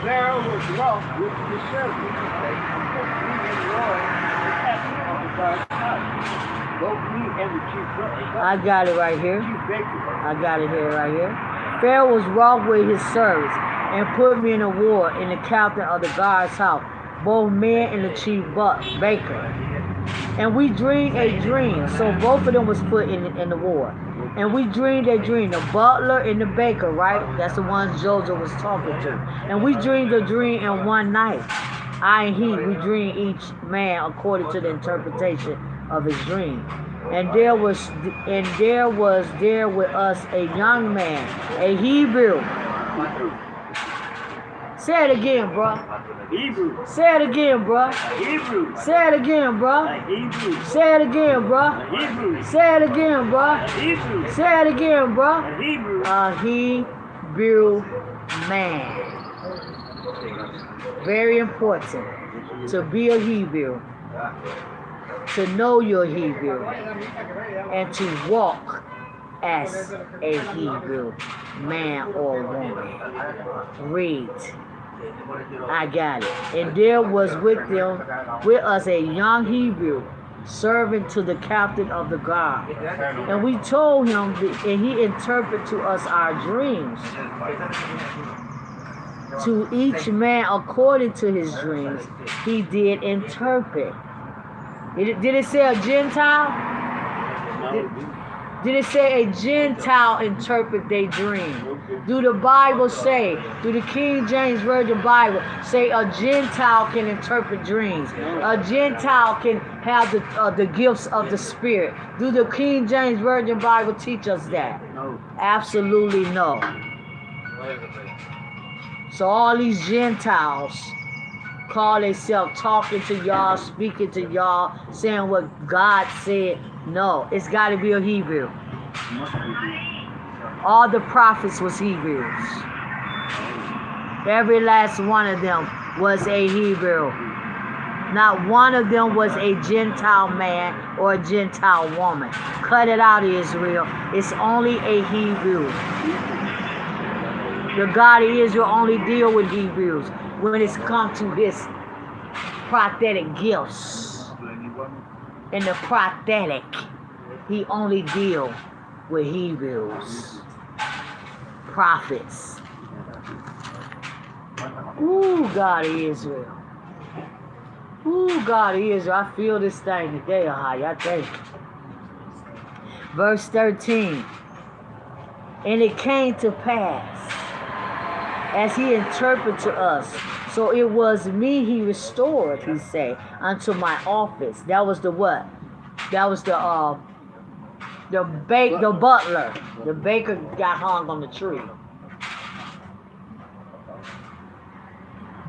Pharaoh was wroth with his servants, and put me in Roy, the captain of the guard's house. Both me and the chief butler. I got it right here. Chief baker. I got it here right here. Pharaoh was wroth with his servants and put me in a war in the captain of the guard's house, both men and the chief baker. And we dreamed a dream. So both of them was put in the war. And we dreamed a dream. The butler and the baker, right? That's the ones Joseph was talking to. And we dreamed a dream in one night. I and he, we dreamed each man according to the interpretation of his dream. And there was there with us a young man, a Hebrew. Say it again, bro. Hebrew. Say it again, bro. Hebrew. Say it again, bro. Hebrew. Say it again, bro. Hebrew. Say it again, bro. Hebrew. Say it again, bro. Hebrew. A Hebrew man. Very important to be a Hebrew, to know your Hebrew, and to walk as a Hebrew man or woman. Read. I got it. And there was with us a young Hebrew, servant to the captain of the guard. And we told him, and he interpreted to us our dreams. To each man according to his dreams, he did interpret. Did it say a Gentile? Did it say a Gentile interpret their dream? Do the Bible say, do the King James Version Bible say a Gentile can interpret dreams? A Gentile can have the gifts of the Spirit. Do the King James Version Bible teach us that? No. Absolutely no. So all these Gentiles call themselves talking to y'all, speaking to y'all, saying what God said. No, it's got to be a Hebrew. All the prophets was Hebrews. Every last one of them was a Hebrew. Not one of them was a Gentile man or a Gentile woman. Cut it out, Israel. It's only a Hebrew. The God of Israel only deal with Hebrews when it's come to his prophetic gifts. In the prophetic, he only deal with Hebrews. prophets. Ooh, God of Israel. Ooh, God of Israel. I feel this thing today, Ahai. I thank you. Verse 13. And it came to pass, as he interpreted to us, so it was me he restored, he say, unto my office. That was the what? That was the butler. The baker got hung on the tree.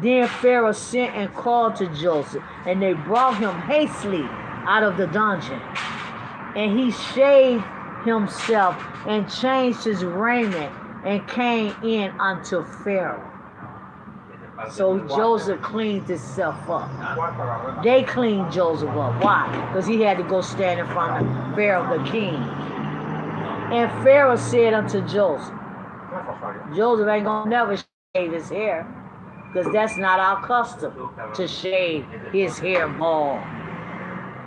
Then Pharaoh sent and called to Joseph, and they brought him hastily out of the dungeon. And he shaved himself and changed his raiment and came in unto Pharaoh. So Joseph cleaned himself up. They cleaned Joseph up. Why? Because he had to go stand in front of Pharaoh the king. And Pharaoh said unto Joseph, Joseph ain't gonna never shave his hair, because that's not our custom to shave his hair bald.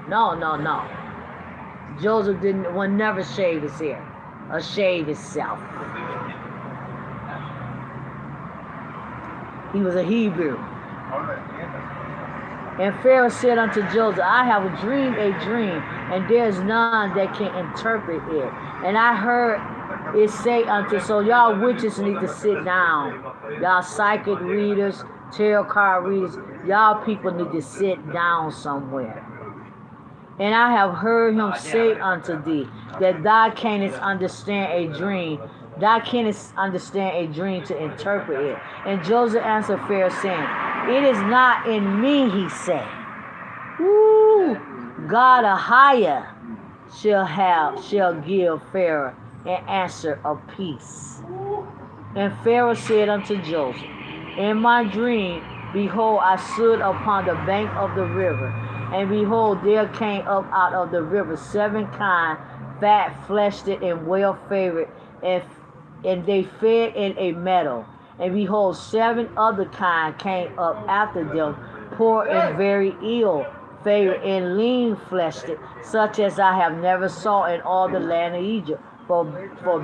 No. Joseph would never shave his hair or shave himself. He was a Hebrew. And Pharaoh said unto Joseph, I have dreamed a dream, and there's none that can interpret it. And I heard it say unto, so y'all witches need to sit down. Y'all psychic readers, tarot card readers, y'all people need to sit down somewhere. And I have heard him say unto thee, that thou canst understand a dream. Thou canst understand a dream to interpret it. And Joseph answered Pharaoh, saying, it is not in me, he said. Woo! God a higher shall give Pharaoh an answer of peace. And Pharaoh said unto Joseph, in my dream, behold, I stood upon the bank of the river, and behold, there came up out of the river 7 kine, fat-fleshed and well-favored, and they fed in a meadow. And behold, 7 other kine came up after them, poor and very ill-favored and lean-fleshed, such as I have never saw in all the land of Egypt, for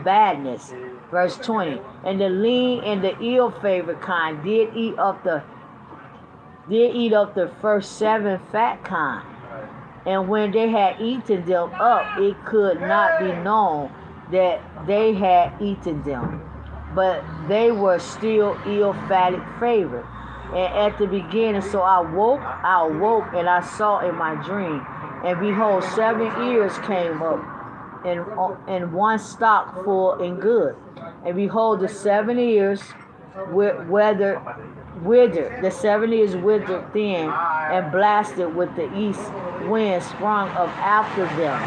badness. Verse 20. And the lean and the ill-favored kind did eat up the first 7 fat kine. And when they had eaten them up, it could not be known that they had eaten them, but they were still ill-favored. And at the beginning, so I awoke, and I saw in my dream, and behold, 7 ears came up, and one stalk full and good. And behold, the 7 ears withered, the 7 ears withered thin, and blasted with the east wind sprung up after them.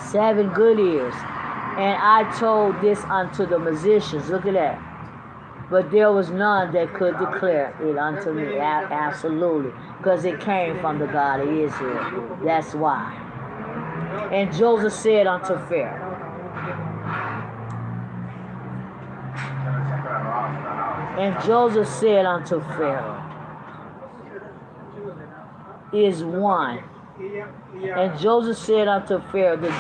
7 good ears. And I told this unto the musicians. Look at that. But there was none that could declare it unto me. Absolutely. Because it came from the God of Israel. That's why. And Joseph said unto Pharaoh, is one. And Joseph said unto Pharaoh, the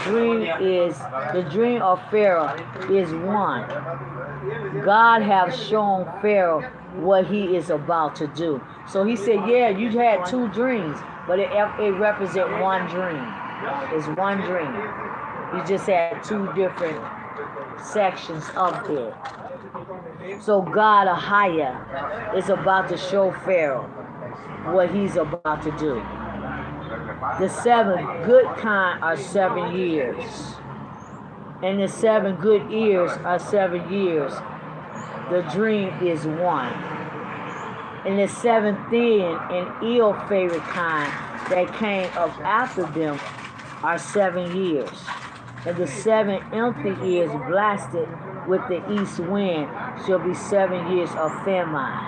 dream of Pharaoh is one. God have shown Pharaoh what he is about to do. So he said, yeah, you had 2 dreams, but it represents one dream. It's one dream. You just had 2 different sections of it. So God a higher is about to show Pharaoh what he's about to do. The 7 good kind are 7 years. And the 7 good ears are 7 years. The dream is one. And the 7 thin and ill-favored kind that came up after them are 7 years. And the 7 empty ears blasted with the east wind shall be 7 years of famine.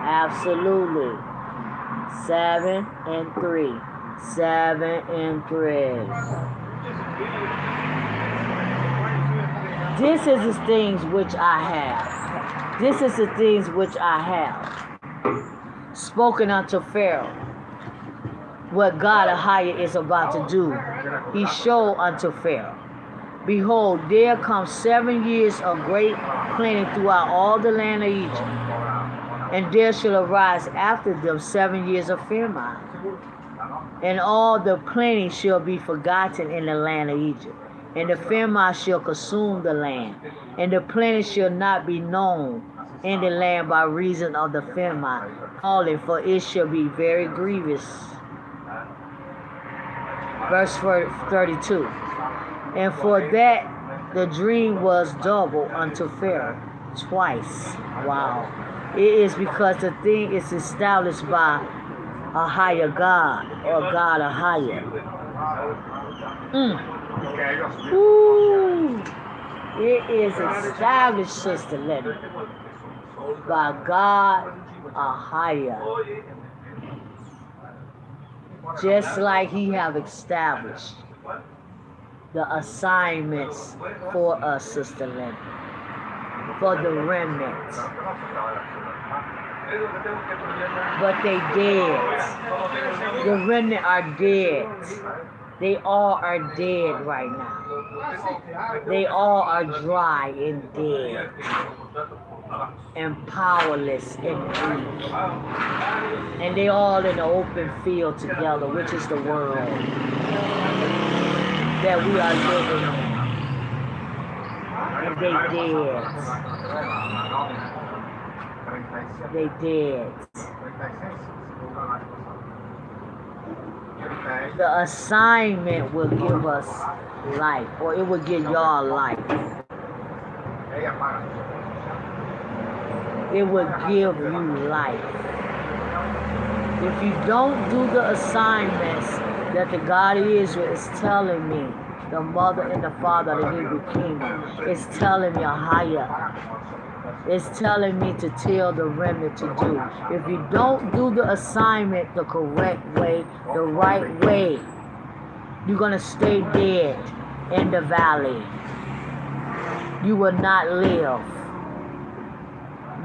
Absolutely. 7 and 3. 7 and 3. This is the things which I have. This is the things which I have spoken unto Pharaoh. What God of higher is about to do, he showed unto Pharaoh. Behold, there come 7 years of great plenty throughout all the land of Egypt, and there shall arise after them 7 years of famine, and all the plenty shall be forgotten in the land of Egypt, and the famine shall consume the land, and the plenty shall not be known in the land by reason of the famine, for it shall be very grievous. Verse 32. And for that the dream was double unto Pharaoh twice. Wow. It is because the thing is established by a higher God, or God a higher. Ooh. It is established, Sister Lenny, by God a higher. Just like he have established the assignments for us, Sister Linda, for the remnant. But they dead. The remnant are dead. They all are dead right now. They all are dry and dead and powerless and weak. And they all in the open field together, which is the world that we are living in. And they dead. The assignment will give us life, or it will give y'all life. It will give you life. If you don't do the assignments that the God of Israel is telling me, the mother and the father of the Hebrew kingdom, is telling me higher. It's telling me to tell the remnant to do. If you don't do the assignment the correct way, the right way, you're going to stay dead in the valley. You will not live.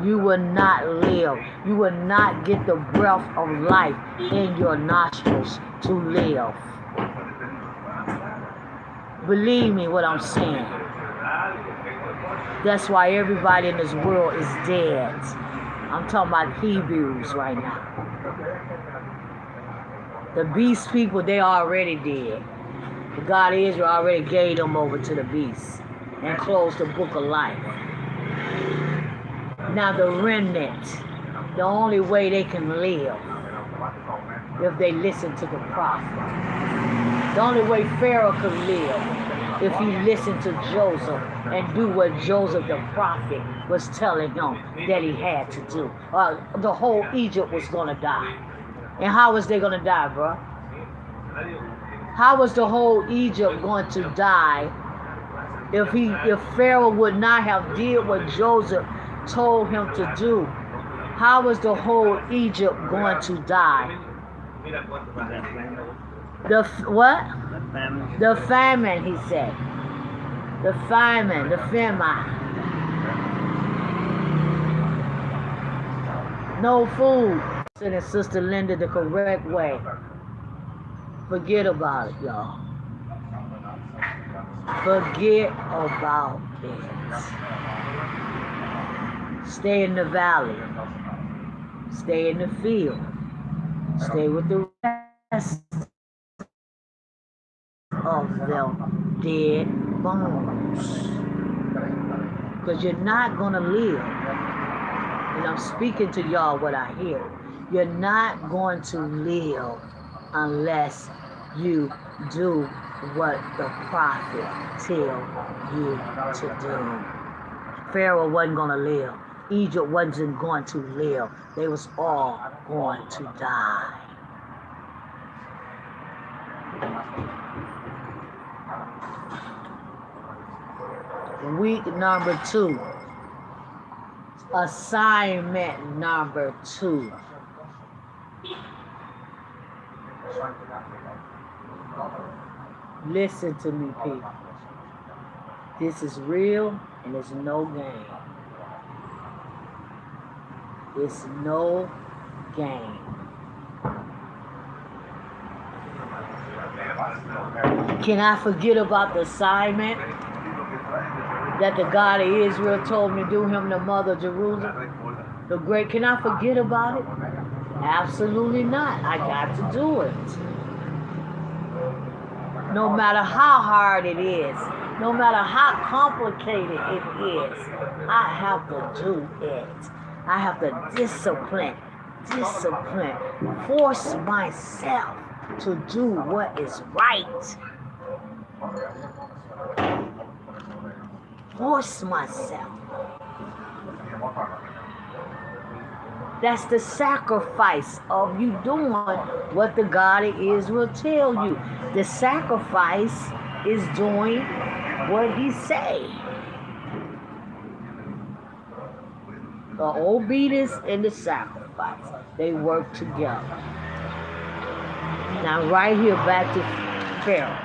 You will not live. You will not get the breath of life in your nostrils to live. Believe me what I'm saying. That's why everybody in this world is dead. I'm talking about Hebrews right now. The beast people, they already dead. The God of Israel already gave them over to the beast and closed the book of life. Now the remnant, the only way they can live, if they listen to the prophet. The only way Pharaoh could live, if he listened to Joseph and do what Joseph the prophet was telling him that he had to do. The whole Egypt was going to die. And how was they going to die, bro? How was the whole Egypt going to die if Pharaoh would not have did what Joseph told him to do? How was the whole Egypt going to die? The what? The famine, he said. The famine. No food. Said Sister Linda the correct way. Forget about it, y'all. Forget about it. Stay in the valley. Stay in the field. Stay with the rest of them dead bones. Because you're not going to live. And I'm speaking to y'all what I hear. You're not going to live unless you do what the prophet tell you to do. Pharaoh wasn't going to live. Egypt wasn't going to live. They was all going to die. Week number 2. Assignment number 2. Listen to me, people. This is real and it's no game. It's no game. Can I forget about the assignment? that the God of Israel told me to do, him the mother of Jerusalem, the great. Can I forget about it? Absolutely not. I got to do it. No matter how hard it is, no matter how complicated it is, I have to do it. I have to discipline, force myself to do what is right. Force myself. That's the sacrifice of you doing what the God of Israel tell you. The sacrifice is doing what he say. The obedience and the sacrifice, they work together. Now right here, back to Pharaoh.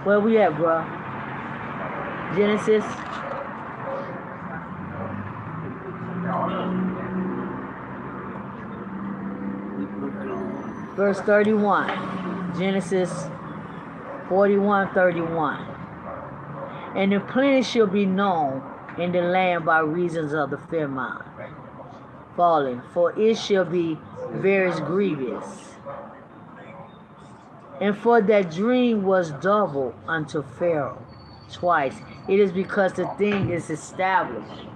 Where we at, bro? Genesis. Verse 31. Genesis 41:31. And the plenty shall be known in the land by reasons of the famine falling, for it shall be very grievous. And for that dream was double unto Pharaoh twice. It is because the thing is established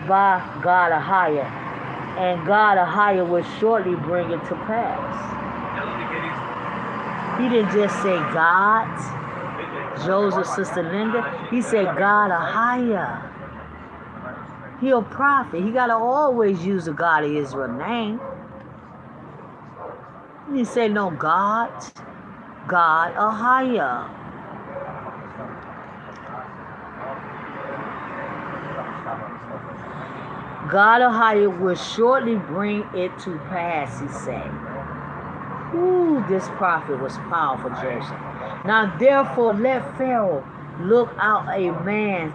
by God Ahia, and God Ahia will shortly bring it to pass. He didn't just say God, Joseph, Sister Linda. He said God Ahia. He a prophet. He got to always use the God of Israel name. He didn't say no God. God Ahia. God Ahia will shortly bring it to pass, he said. Ooh, this prophet was powerful, Joseph. Now therefore let Pharaoh look out a man's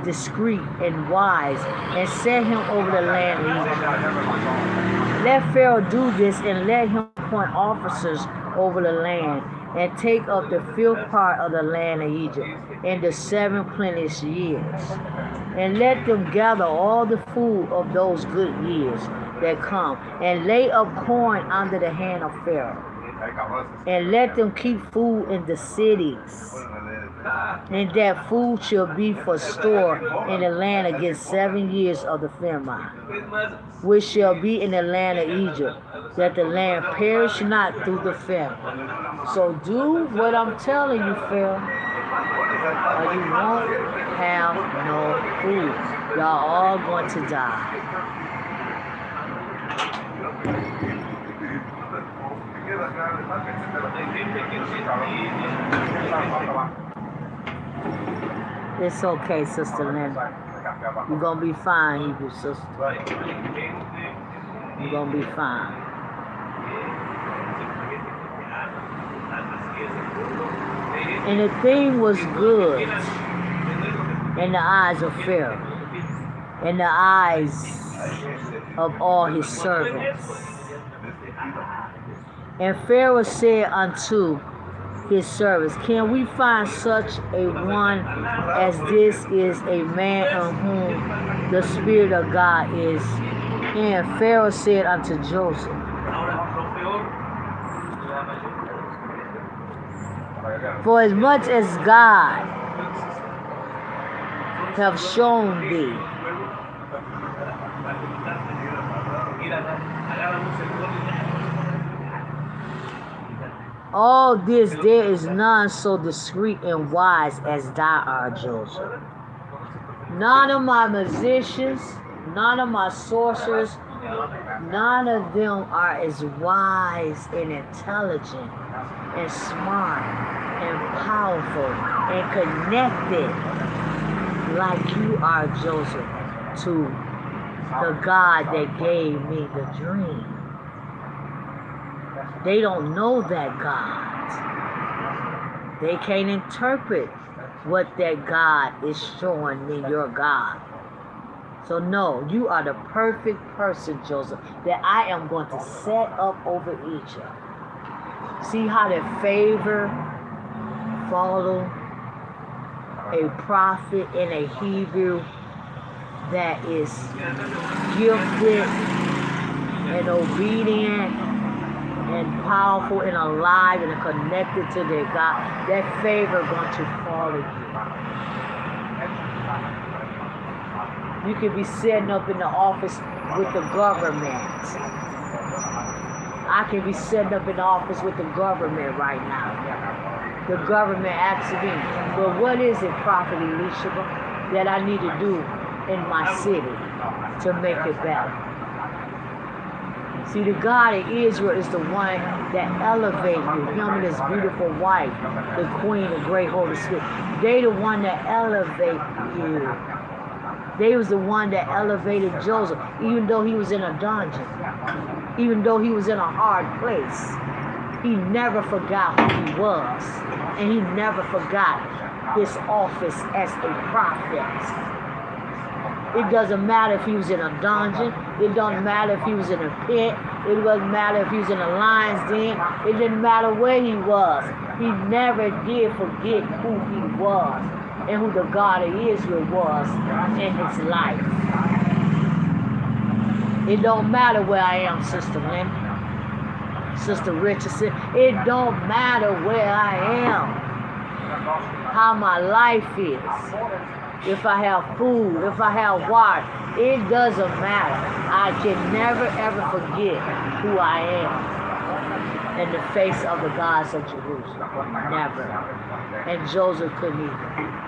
discreet and wise, and set him over the land of Egypt. Let Pharaoh do this, and let him appoint officers over the land, and take up the fifth part of the land of Egypt in the 7 plenteous years. And let them gather all the food of those good years that come, and lay up corn under the hand of Pharaoh. And let them keep food in the cities, and that food shall be for store in the land against 7 years of the famine, which shall be in the land of Egypt, that the land perish not through the famine. So do what I'm telling you, Pharaoh, or you won't have no food. Y'all all going to die. It's okay, Sister Linda. You're going to be fine, Hebrew sister. You're going to be fine. And the thing was good in the eyes of Pharaoh, in the eyes of all his servants. And Pharaoh said unto his servants, can we find such a one as this is a man on whom the Spirit of God is? And Pharaoh said unto Joseph, for as much as God have shown thee, all this, there is none so discreet and wise as thou art, Joseph. None of my musicians, none of my sorcerers, none of them are as wise and intelligent and smart and powerful and connected like you are, Joseph, to the God that gave me the dream. They don't know that God. They can't interpret what that God is showing me, your God. So no, you are the perfect person, Joseph, that I am going to set up over Egypt. See how that favor follow a prophet in a Hebrew that is gifted and obedient and powerful and alive and connected to their God. That favor going to follow you. You could be sitting up in the office with the government. I can be sitting up in the office with the government right now. The government asking me, well, what is it, Prophet Elisha, that I need to do in my city to make it better? See, the God of Israel is the one that elevates you. Him and his beautiful wife, the Queen, the great Holy Spirit. They the one that elevate you. They was the one that elevated Joseph, even though he was in a dungeon, even though he was in a hard place. He never forgot who he was, and he never forgot his office as a prophet. It doesn't matter if he was in a dungeon. It doesn't matter if he was in a pit. It doesn't matter if he was in a lion's den. It didn't matter where he was. He never did forget who he was and who the God of Israel was in his life. It don't matter where I am, Sister Lynn, Sister Richardson. It don't matter where I am, how my life is. If I have food, if I have water, it doesn't matter. I can never ever forget who I am in the face of the gods of Jerusalem. Never. And Joseph couldn't either.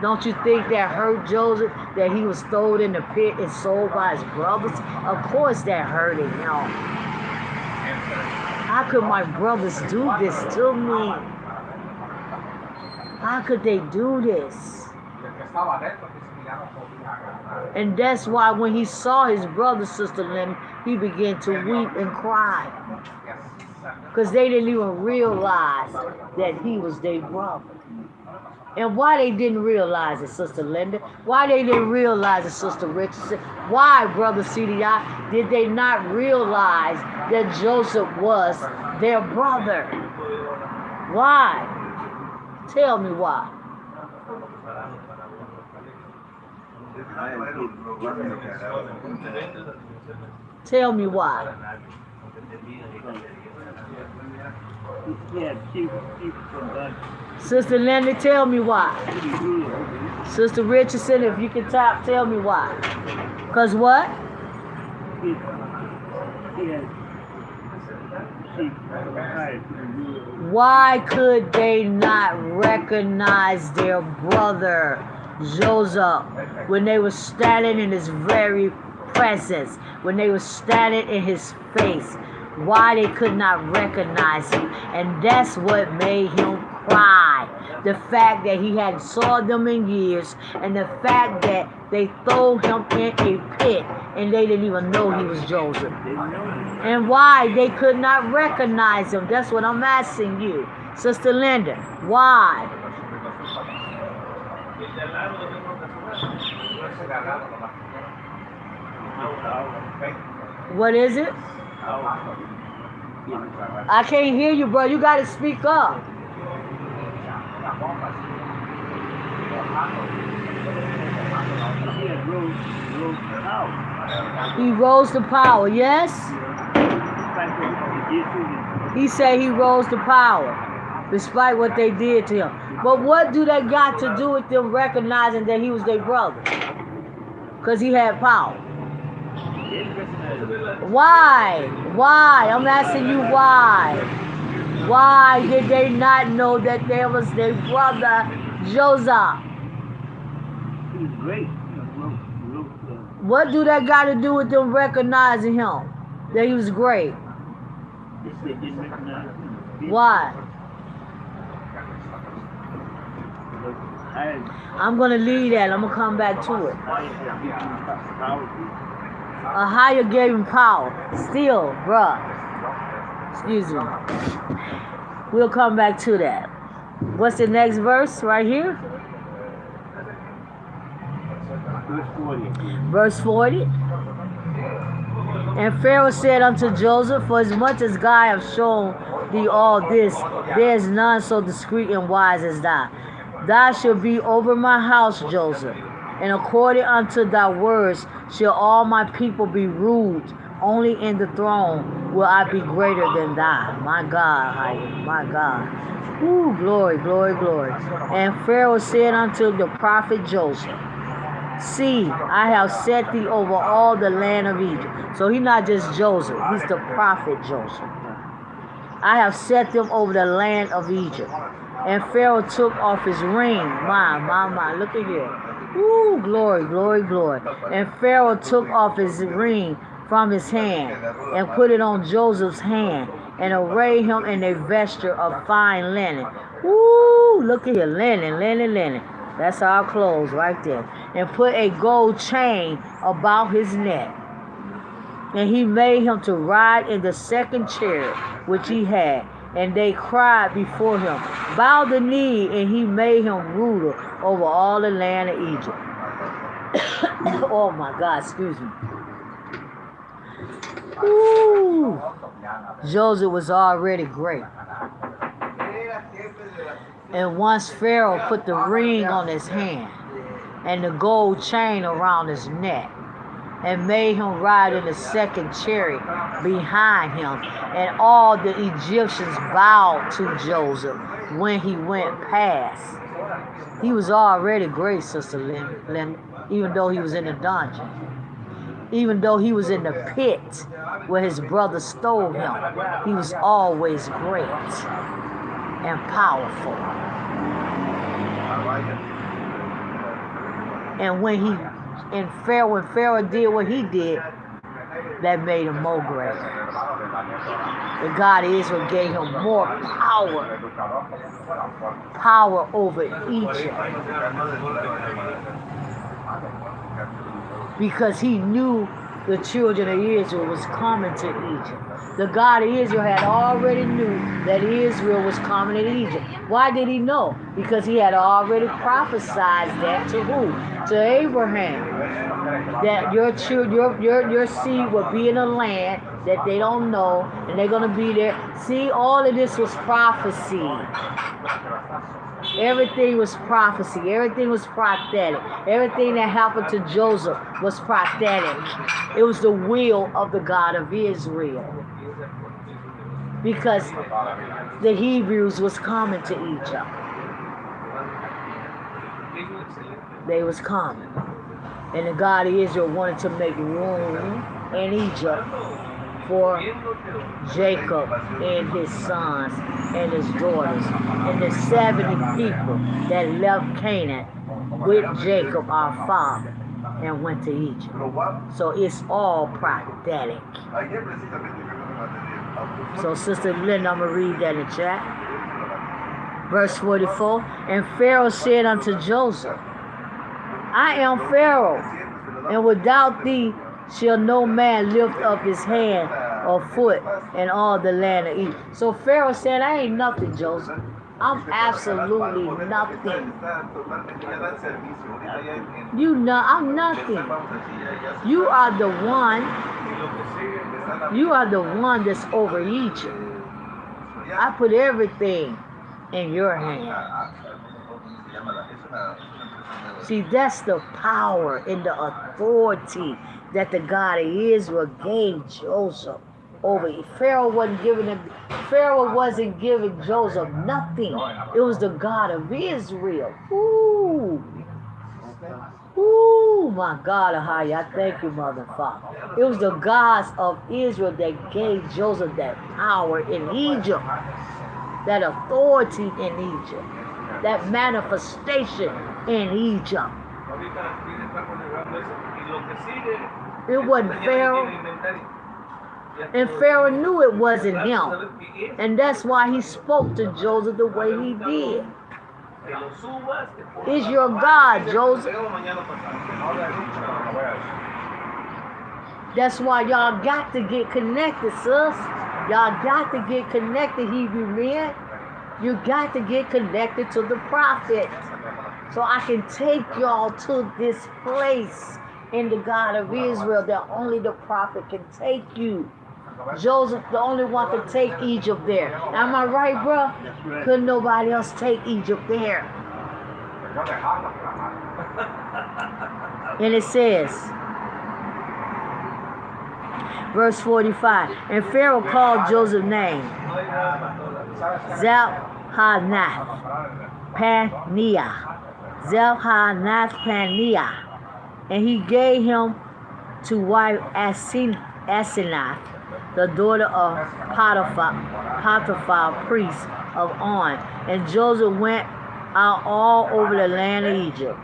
Don't you think that hurt Joseph, that he was thrown in the pit and sold by his brothers? Of course that hurted him. How could my brothers do this to me? How could they do this? And that's why when he saw his brother, Sister Lenny, he began to weep and cry. Because they didn't even realize that he was their brother. And why they didn't realize it, Sister Linda? Why they didn't realize it, Sister Richardson? Why, Brother CDI, did they not realize that Joseph was their brother? Why? Tell me why. Tell me why. Sister Linda, tell me why. Sister Richardson, if you can talk, tell me why. Because what? Why could they not recognize their brother Joseph when they were standing in his very presence, when they were standing in his face? Why they could not recognize him? And that's what made him cry. The fact that he hadn't saw them in years, and the fact that they threw him in a pit and they didn't even know he was Joseph. And why they could not recognize him? That's what I'm asking you, Sister Linda. Why? What is it? I can't hear you, bro. You got to speak up. He rose to power, yes? He said he rose to power, despite what they did to him. But what do that got to do with them recognizing that he was their brother? Because he had power. Why? Why? I'm asking you why. Why did they not know that there was their brother Joseph? He's great. What do that got to do with them recognizing him? That he was great? They didn't recognize him. Why? I'm going to leave that. I'm going to come back to it. A higher gave him power. Still, bruh. Excuse me. We'll come back to that. What's the next verse right here? verse 40 again. Verse 40. And Pharaoh said unto Joseph, for as much as God hath shown thee all this, there is none so discreet and wise as thou. Thou shalt be over my house, Joseph, and according unto thy words shall all my people be ruled. Only in the throne will I be greater than thou. My God, my God. Ooh, glory, glory, glory. And Pharaoh said unto the prophet Joseph, see, I have set thee over all the land of Egypt. So he's not just Joseph, he's the prophet Joseph. I have set them over the land of Egypt. And Pharaoh took off his ring. My, look at here. Ooh, glory, glory, glory. And Pharaoh took off his ring from his hand and put it on Joseph's hand and arrayed him in a vesture of fine linen. Ooh, look at here, linen. That's our clothes right there. And put a gold chain about his neck. And he made him to ride in the second chariot which he had. And they cried before him, bow the knee, and he made him ruler over all the land of Egypt. Oh my God, excuse me. Ooh. Joseph was already great. And once Pharaoh put the ring on his hand and the gold chain around his neck and made him ride in the second chariot behind him, and all the Egyptians bowed to Joseph when he went past. He was already great, Sister Lynn, even though he was in the dungeon. Even though he was in the pit where his brother stole him, he was always great and powerful. And when Pharaoh did what he did, that made him more great. The God of Israel gave him more power over Egypt, because he knew the children of Israel was coming to Egypt. The God of Israel had already knew that Israel was coming to Egypt. Why did he know? Because he had already prophesied that to who? To Abraham. That your seed will be in a land that they don't know, and they're going to be there. See, all of this was prophecy. Everything was prophecy. Everything was prophetic. Everything that happened to Joseph was prophetic. It was the will of the God of Israel. Because the Hebrews was coming to Egypt. They was coming. And the God of Israel wanted to make room in Egypt for Jacob and his sons and his daughters and the 70 people that left Canaan with Jacob our father and went to Egypt. So it's all prophetic. So Sister Linda, I'm going to read that in chat. Verse 44, and Pharaoh said unto Joseph, I am Pharaoh, and without thee shall no man lift up his hand or foot in all the land of Egypt. So Pharaoh said, I ain't nothing, Joseph. I'm absolutely nothing. I'm nothing. You are the one. You are the one that's over Egypt. I put everything in your hand. See, that's the power and the authority that the God of Israel gave Joseph over. Pharaoh wasn't giving Joseph nothing. It was the God of Israel. Ooh. Ooh, my God, I thank you, Mother and Father. It was the gods of Israel that gave Joseph that power in Egypt, that authority in Egypt, that manifestation in Egypt. It wasn't Pharaoh. And Pharaoh knew it wasn't him. And that's why he spoke to Joseph the way he did. It's your God, Joseph. That's why y'all got to get connected, sis. Y'all got to get connected, Hebrew men. You got to get connected to the prophet. so I can take y'all to this place in the God of Israel that only the prophet can take you. Joseph, the only one could take Egypt there. Am I right, bro? That's right. Couldn't nobody else take Egypt there. And it says, verse 45, and Pharaoh called Joseph's name Zalhanath Paneah. Zalhanath Paneah. And he gave him to wife Asenath, the daughter of Potiphar, priest of On. And Joseph went out all over the land of Egypt.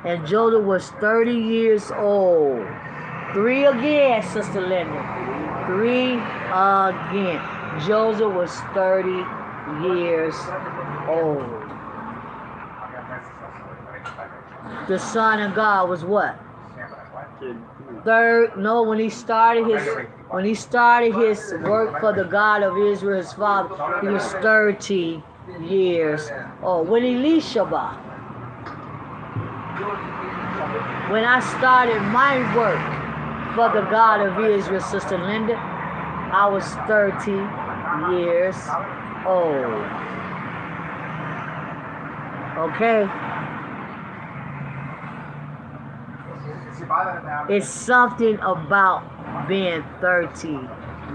And Joseph was 30 years old. 3 again, Sister Linda. 3 again. Joseph was 30 years old. The Son of God was what? When he started his work for the God of Israel, his father, he was 30 years old. When I started my work for the God of Israel, Sister Linda, I was 30 years old. Okay? It's something about being 30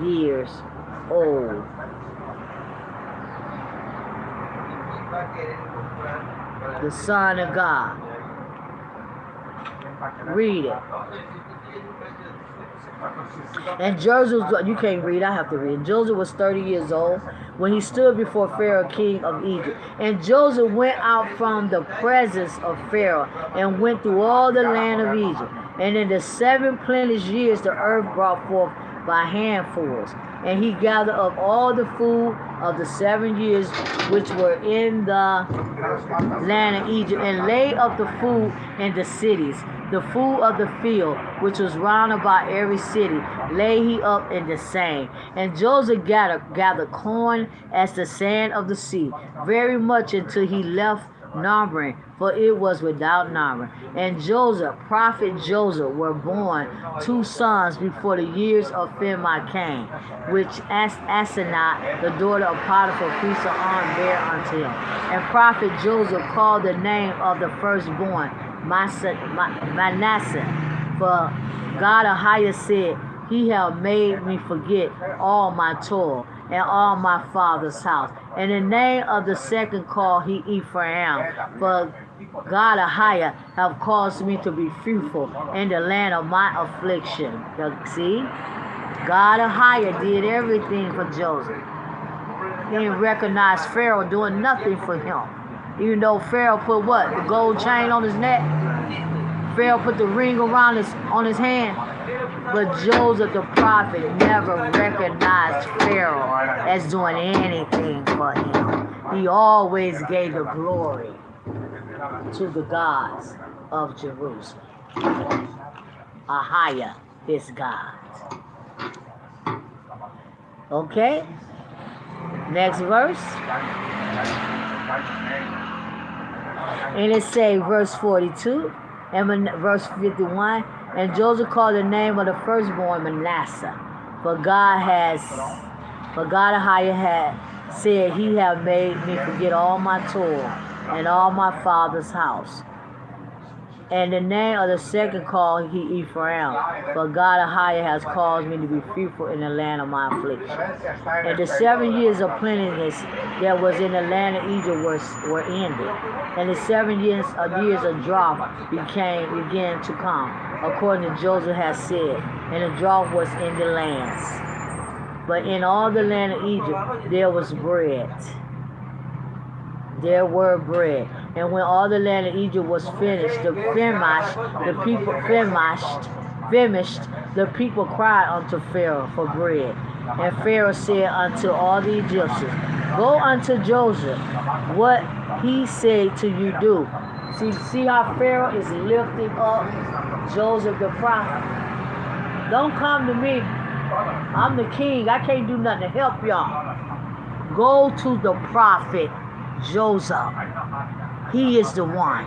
years old. The Son of God. Read it. And Joseph, you can't read, I have to read. Joseph was 30 years old when he stood before Pharaoh, king of Egypt. And Joseph went out from the presence of Pharaoh and went through all the land of Egypt. And in the 7 plenteous years, the earth brought forth by handfuls. And he gathered up all the food of the 7 years which were in the land of Egypt, and laid up the food in the cities. The food of the field, which was round about every city, lay he up in the same. And Joseph gathered corn as the sand of the sea, very much until he left numbering, for it was without number. And Joseph, prophet Joseph, were born 2 sons before the years of Pharaoh came, which Asenath, the daughter of Potiphar, priest of On, bare unto him. And prophet Joseph called the name of the firstborn Manasseh, for God of higher said, he hath made me forget all my toil and all my father's house. And the name of the second called he Ephraim, for God of higher have caused me to be fruitful in the land of my affliction. See? God of higher did everything for Joseph. He didn't recognize Pharaoh doing nothing for him. Even though Pharaoh put what? The gold chain on his neck? Pharaoh put the ring around on his hand? But Joseph the prophet never recognized Pharaoh as doing anything for him. He always gave the glory to the gods of Jerusalem. Ahia, his God. Okay? Next verse. And it say verse 42 and verse 51. And Joseph called the name of the firstborn Manasseh, for God of higher had said, he have made me forget all my toil and all my father's house. And the name of the second called he Ephraim, for God of higher has caused me to be fruitful in the land of my affliction. And the 7 years of plenteousness that was in the land of Egypt were ended. And the 7 years of drought began to come, according to Joseph has said, and the drought was in the lands. But in all the land of Egypt there was bread. There were bread. And when all the land of Egypt was finished, the people cried unto Pharaoh for bread. And Pharaoh said unto all the Egyptians, go unto Joseph, what he said to you do. See how Pharaoh is lifting up Joseph the prophet. Don't come to me. I'm the king. I can't do nothing to help y'all. Go to the prophet Joseph. He is the one.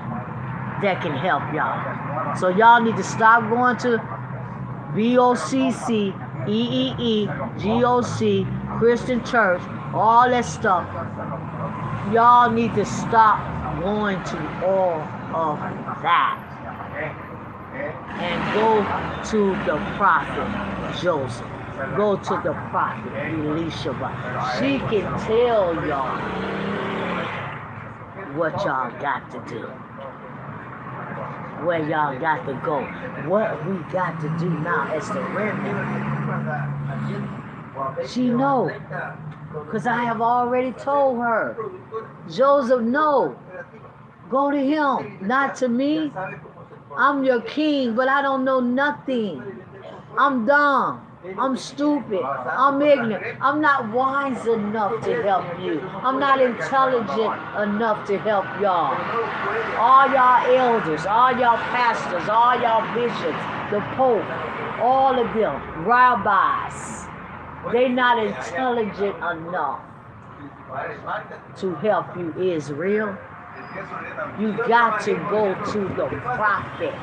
that can help y'all. So y'all need to stop going to BOCC, EEE, GOC, Christian Church, all that stuff. Y'all need to stop going to all of that and go to the prophet Joseph. Go to the prophet Elisha. She can tell y'all what y'all got to do, where y'all got to go, what we got to do now as the remnant. She know, because I have already told her. Joseph, no, go to him, not to me. I'm your king, but I don't know nothing. I'm dumb. I'm stupid. I'm ignorant. I'm not wise enough to help you. I'm not intelligent enough to help y'all. All y'all elders, all y'all pastors, all y'all bishops, the Pope, all of them, rabbis, they not intelligent enough to help you, Israel. You got to go to the prophet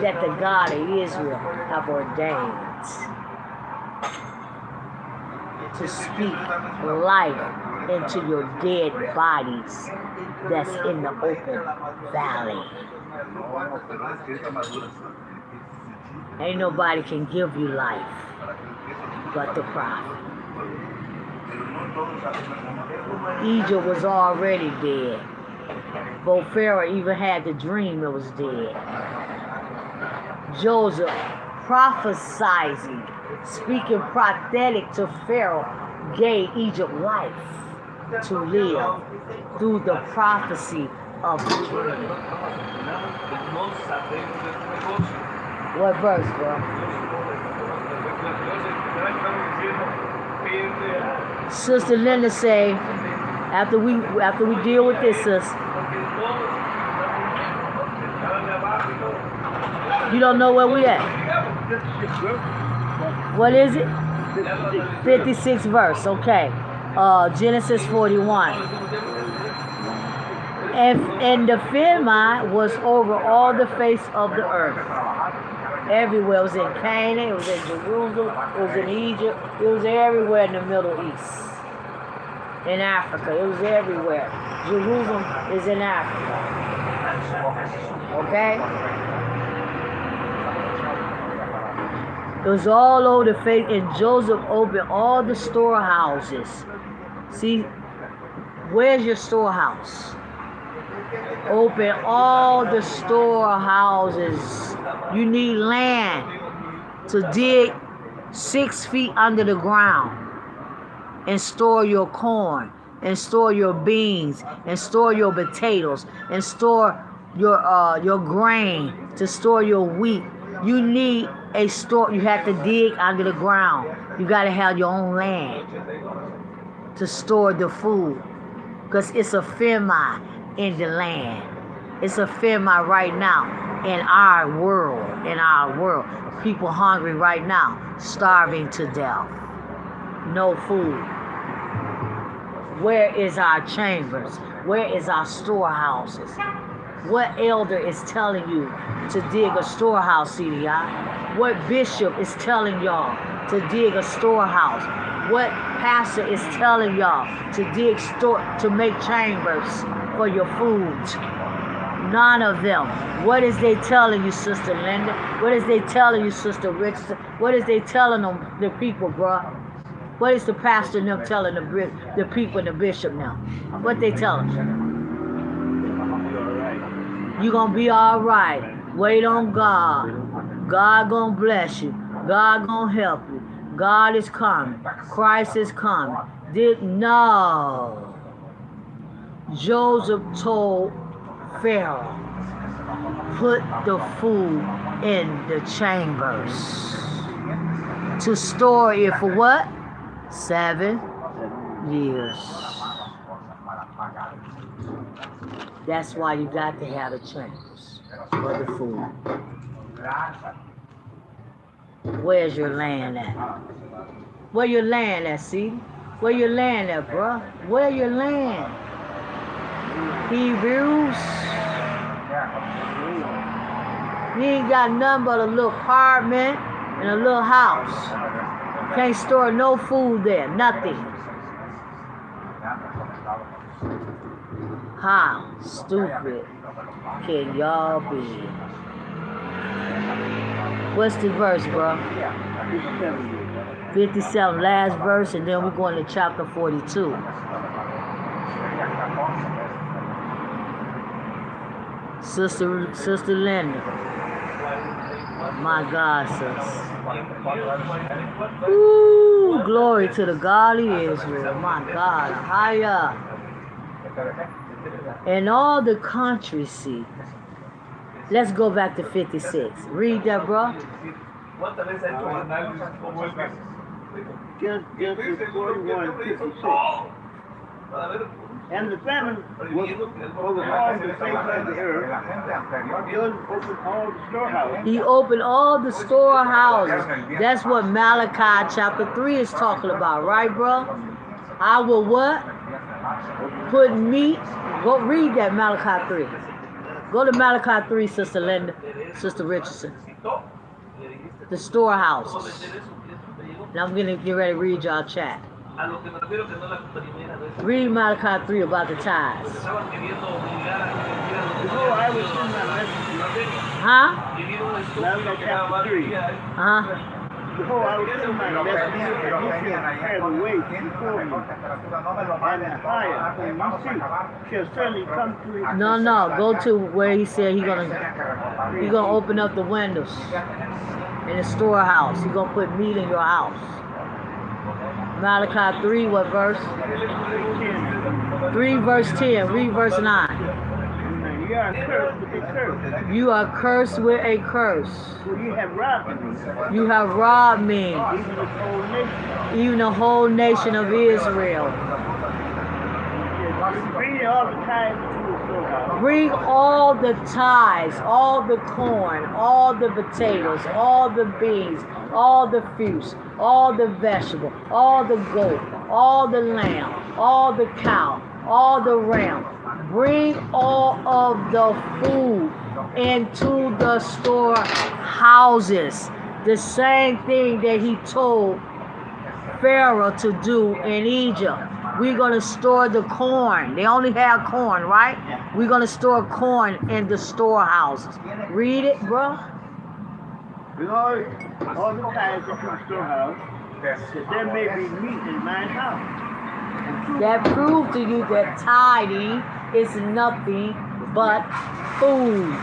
that the God of Israel have ordained to speak life into your dead bodies that's in the open valley. Ain't nobody can give you life but the prophet. Egypt was already dead. Before Pharaoh even had the dream, it was dead. Joseph prophesizing, speaking prophetic to Pharaoh, gave Egypt life to live through the prophecy of the dream. What verse, bro? Sister Linda say, after we deal with this, sis, you don't know where we at. What is it? 56th verse. Okay. Genesis 41. And the famine was over all the face of the earth. Everywhere. It was in Canaan, it was in Jerusalem, it was in Egypt, it was everywhere in the Middle East. In Africa, it was everywhere. Jerusalem is in Africa. Okay? It was all over the face, and Joseph opened all the storehouses. See, where's your storehouse? Open all the storehouses. You need land to dig 6 feet under the ground and store your corn, and store your beans, and store your potatoes, and store your grain, to store your wheat. You need a store. You have to dig under the ground. You got to have your own land to store the food, because it's a famine in the land. It's a famine right now in our world. People hungry right now, starving to death. No food. Where is our chambers? Where is our storehouses? What elder is telling you to dig a storehouse, CDI? What bishop is telling y'all to dig a storehouse? What pastor is telling y'all to to make chambers for your food? None of them. What is they telling you, Sister Linda? What is they telling you, Sister Richardson? What is they telling them, the people, bruh? What is the pastor and them telling the people and the bishop now? What they telling them? You gonna be all right. Wait on God. God gonna bless you. God gonna help you. God is coming. Christ is coming. No. Joseph told Pharaoh, put the food in the chambers to store it for what? 7 years. That's why you got to have the chambers for the food. Where's your land at? Where your land at, see? Where your land at, bruh? Where your land? Hebrews You ain't got nothing but a little apartment and a little house. Can't store no food there, nothing. How stupid can y'all be? What's the verse, bro? 57, last verse, and then we're going to chapter 42. Sister Linda. My God, sis. Ooh, glory to the God of Israel. My God, higher. And all the country see. Let's go back to 56. Read that, bro. Genesis 41:56. And the famine was over all the face of the earth. God opened all the storehouses. He opened all the storehouses. That's what Malachi chapter 3 is talking about, right, bro? I will what? Put meat. Go read that Malachi 3. Go to Malachi 3, Sister Linda, Sister Richardson. The storehouses. Now I'm going to get ready to read y'all chat. Read Malachi 3 about the tithes. Before I was in my message. Huh? Malachi chapter 3. Huh? Behold, I will send my messenger, and he shall prepare the way before me. And the higher whom you see shall certainly come to his No. Go to where he said he's gonna open up the windows in the storehouse. He's gonna put meat in your house. Malachi 3, what verse? 3 verse 10. Read verse 9. You are cursed with a curse. You are cursed with a curse. For you have robbed me. You have robbed me. Even this whole nation. Even the whole nation of Israel. Bring all the tithes to the storehouse. Bring all the tithes, all the corn, all the potatoes, all the beans, all the fruits, all the vegetable, all the goat, all the lamb, all the cow, all the ram. Bring all of the food into the storehouses. The same thing that he told Pharaoh to do in Egypt. We're going to store the corn. They only have corn, right? We're going to store corn in the storehouses. Read it, bro. Bring all the tithes into the storehouse, that there may be meat in mine house. That proves to you that tithing is nothing but food.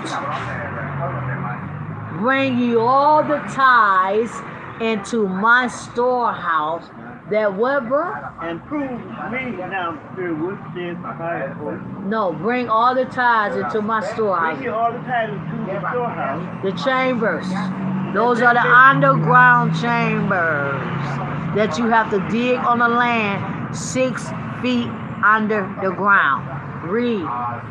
Bring you all the tithes into my storehouse. That what, bro? And prove me now through what says the Bible. No, bring all the tithes into my storehouse. Bring you all the tithes into the storehouse. The chambers. Those are the underground chambers that you have to dig on the land 6 feet under the ground. Read.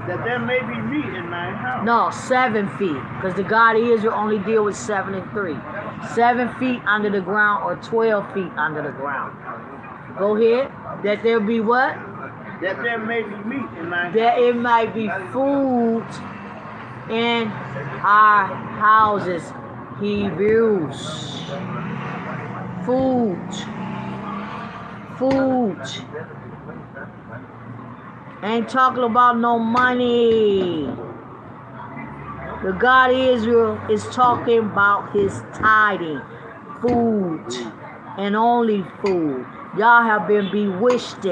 That there may be meat in mine house. No, 7 feet. Because the God of Israel only deal with 7 and 3. 7 feet under the ground or 12 feet under the ground. Go ahead. That there be what? That there may be meat in mine house. That it might be food in our houses. Hebrews. Food. Ain't talking about no money. The God of Israel is talking about his tithing. Food. And only food. Y'all have been bewitched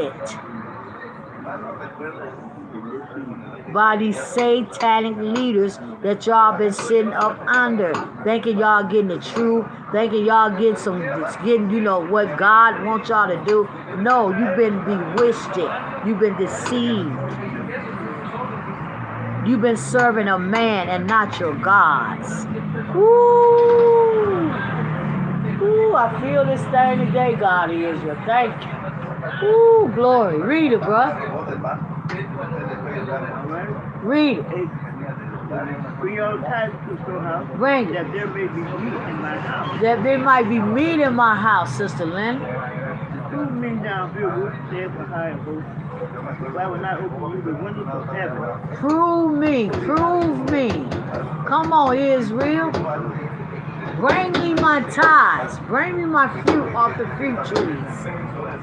by these satanic leaders that y'all been sitting up under, thinking y'all getting the truth, thinking y'all getting you know what God wants y'all to do. No, you've been bewitched. You've been deceived. You've been serving a man and not your gods. Woo! Ooh, I feel this thing today, God of Israel. Thank you. Ooh, glory. Read it, bro. Read it. Bring all the tithes to the storehouse. Bring it. That there may be meat in my house. That there might be meat in my house, Sister Lynn. prove me now, Bill, said for high and host, if I will not open you the windows of heaven. Prove me, prove me. Come on, Israel. Bring me my tithes. Bring me my fruit off the fruit trees.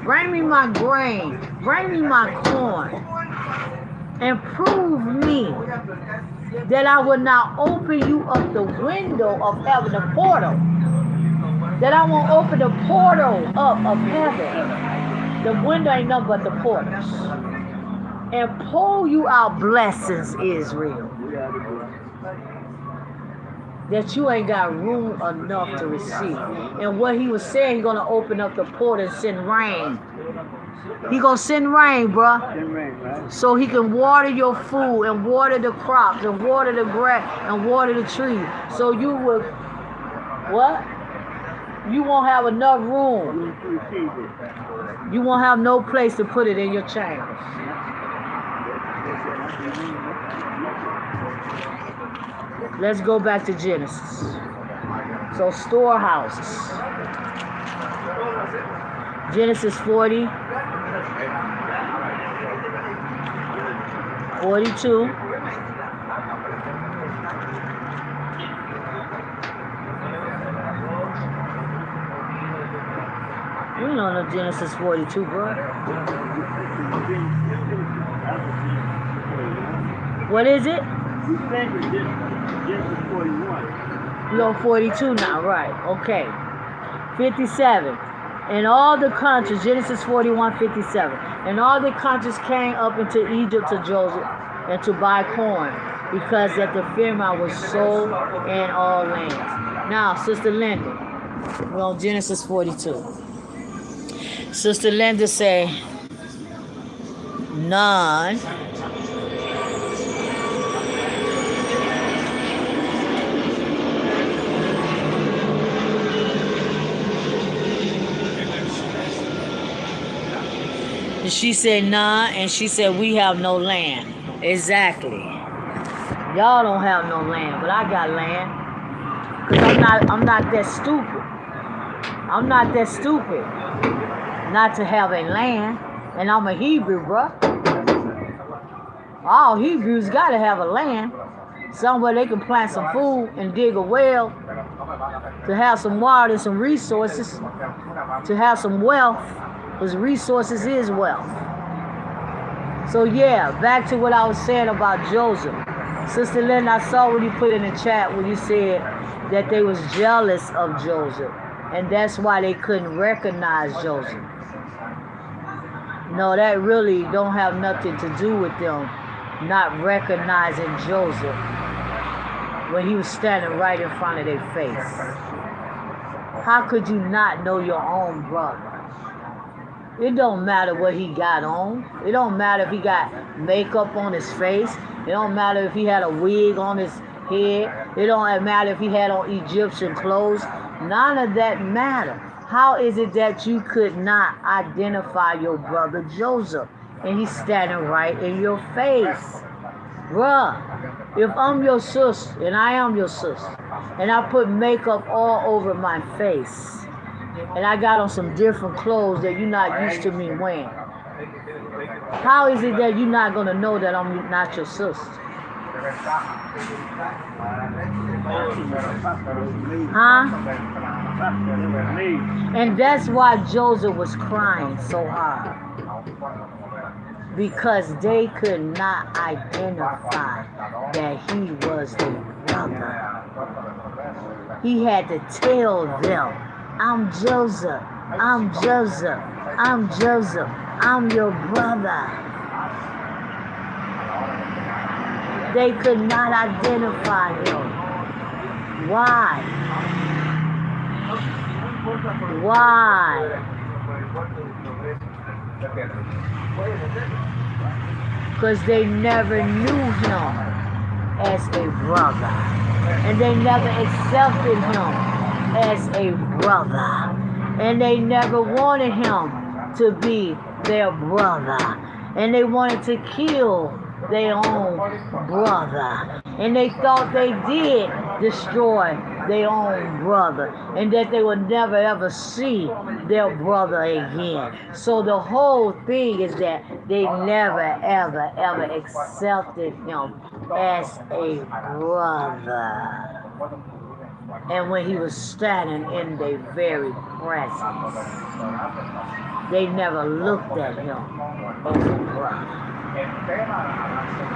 Bring me my grain. Bring me my corn. And prove me that I will not open you up the window of heaven, the portal. That I won't open the portal up of heaven. The window ain't nothing but the portals. And pull you out blessings, Israel. That you ain't got room enough to receive. And what he was saying, he's going to open up the portal and send rain. He going to send rain, bruh. Right? So he can water your food and water the crops and water the grass and water the trees. So you will, what? You won't have enough room. You won't have no place to put it in your chambers. Let's go back to Genesis. So storehouses. Genesis 40, 42. You know the Genesis 42, bro. What is it? You said Genesis 41. You're on 42 now, right. Okay. 57. And all the countries, Genesis 41, 57. And all the countries came up into Egypt to Joseph and to buy corn, because that the famine was sold in all lands. Now, Sister Linda, we're on Genesis 42. Sister Linda say, none. And she said, nah, and she said, we have no land. Exactly. Y'all don't have no land, but I got land. Because I'm not that stupid. I'm not that stupid not to have a land. And I'm a Hebrew, bruh. All Hebrews got to have a land. Somewhere they can plant some food and dig a well. To have some water and some resources. To have some wealth. Because resources is wealth. So yeah, back to what I was saying about Joseph. Sister Lynn, I saw what you put in the chat when you said that they was jealous of Joseph. And that's why they couldn't recognize Joseph. No, that really don't have nothing to do with them not recognizing Joseph when he was standing right in front of their face. How could you not know your own brother? It don't matter what he got on. It don't matter if he got makeup on his face. It don't matter if he had a wig on his head. It don't matter if he had on Egyptian clothes. None of that matter. How is it that you could not identify your brother Joseph? And he's standing right in your face. Bruh, if I'm your sister, and I am your sister, and I put makeup all over my face, and I got on some different clothes that you're not used to me wearing, how is it that you're not going to know that I'm not your sister? Huh? And that's why Joseph was crying so hard. Because they could not identify that he was their brother. He had to tell them, I'm Joseph, I'm Joseph, I'm Joseph, I'm your brother. They could not identify him. Why? Why? Because they never knew him as a brother. And they never accepted him as a brother. And they never wanted him to be their brother. And they wanted to kill their own brother. And they thought they did destroy their own brother, and that they would never ever see their brother again. So the whole thing is that they never ever ever accepted him as a brother. And when he was standing in their very presence, they never looked at him as a brother.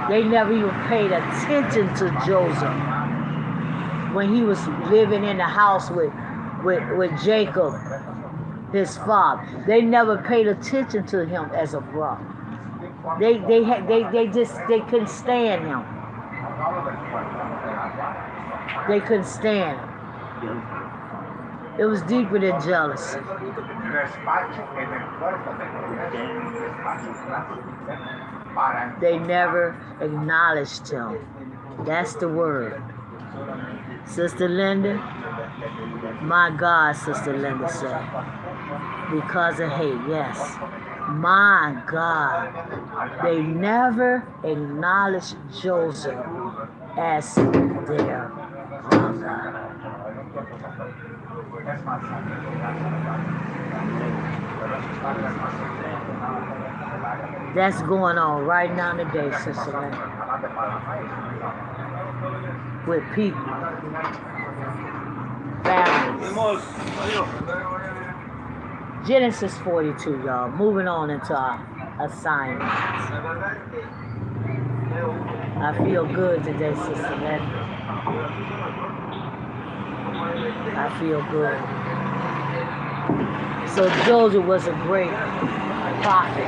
They never even paid attention to Joseph when he was living in the house with Jacob, his father. They never paid attention to him as a brother. They couldn't stand him. They couldn't stand him. It was deeper than jealousy. They never acknowledged him. That's the word. Sister Linda, my God, Sister Linda said, because of hate, yes. My God, they never acknowledged Joseph as their brother. That's going on right now today, Sister Linda. With people, families. Genesis 42, y'all. Moving on into our assignments. I feel good today, Sister Linda. I feel good. So Joseph was a great prophet.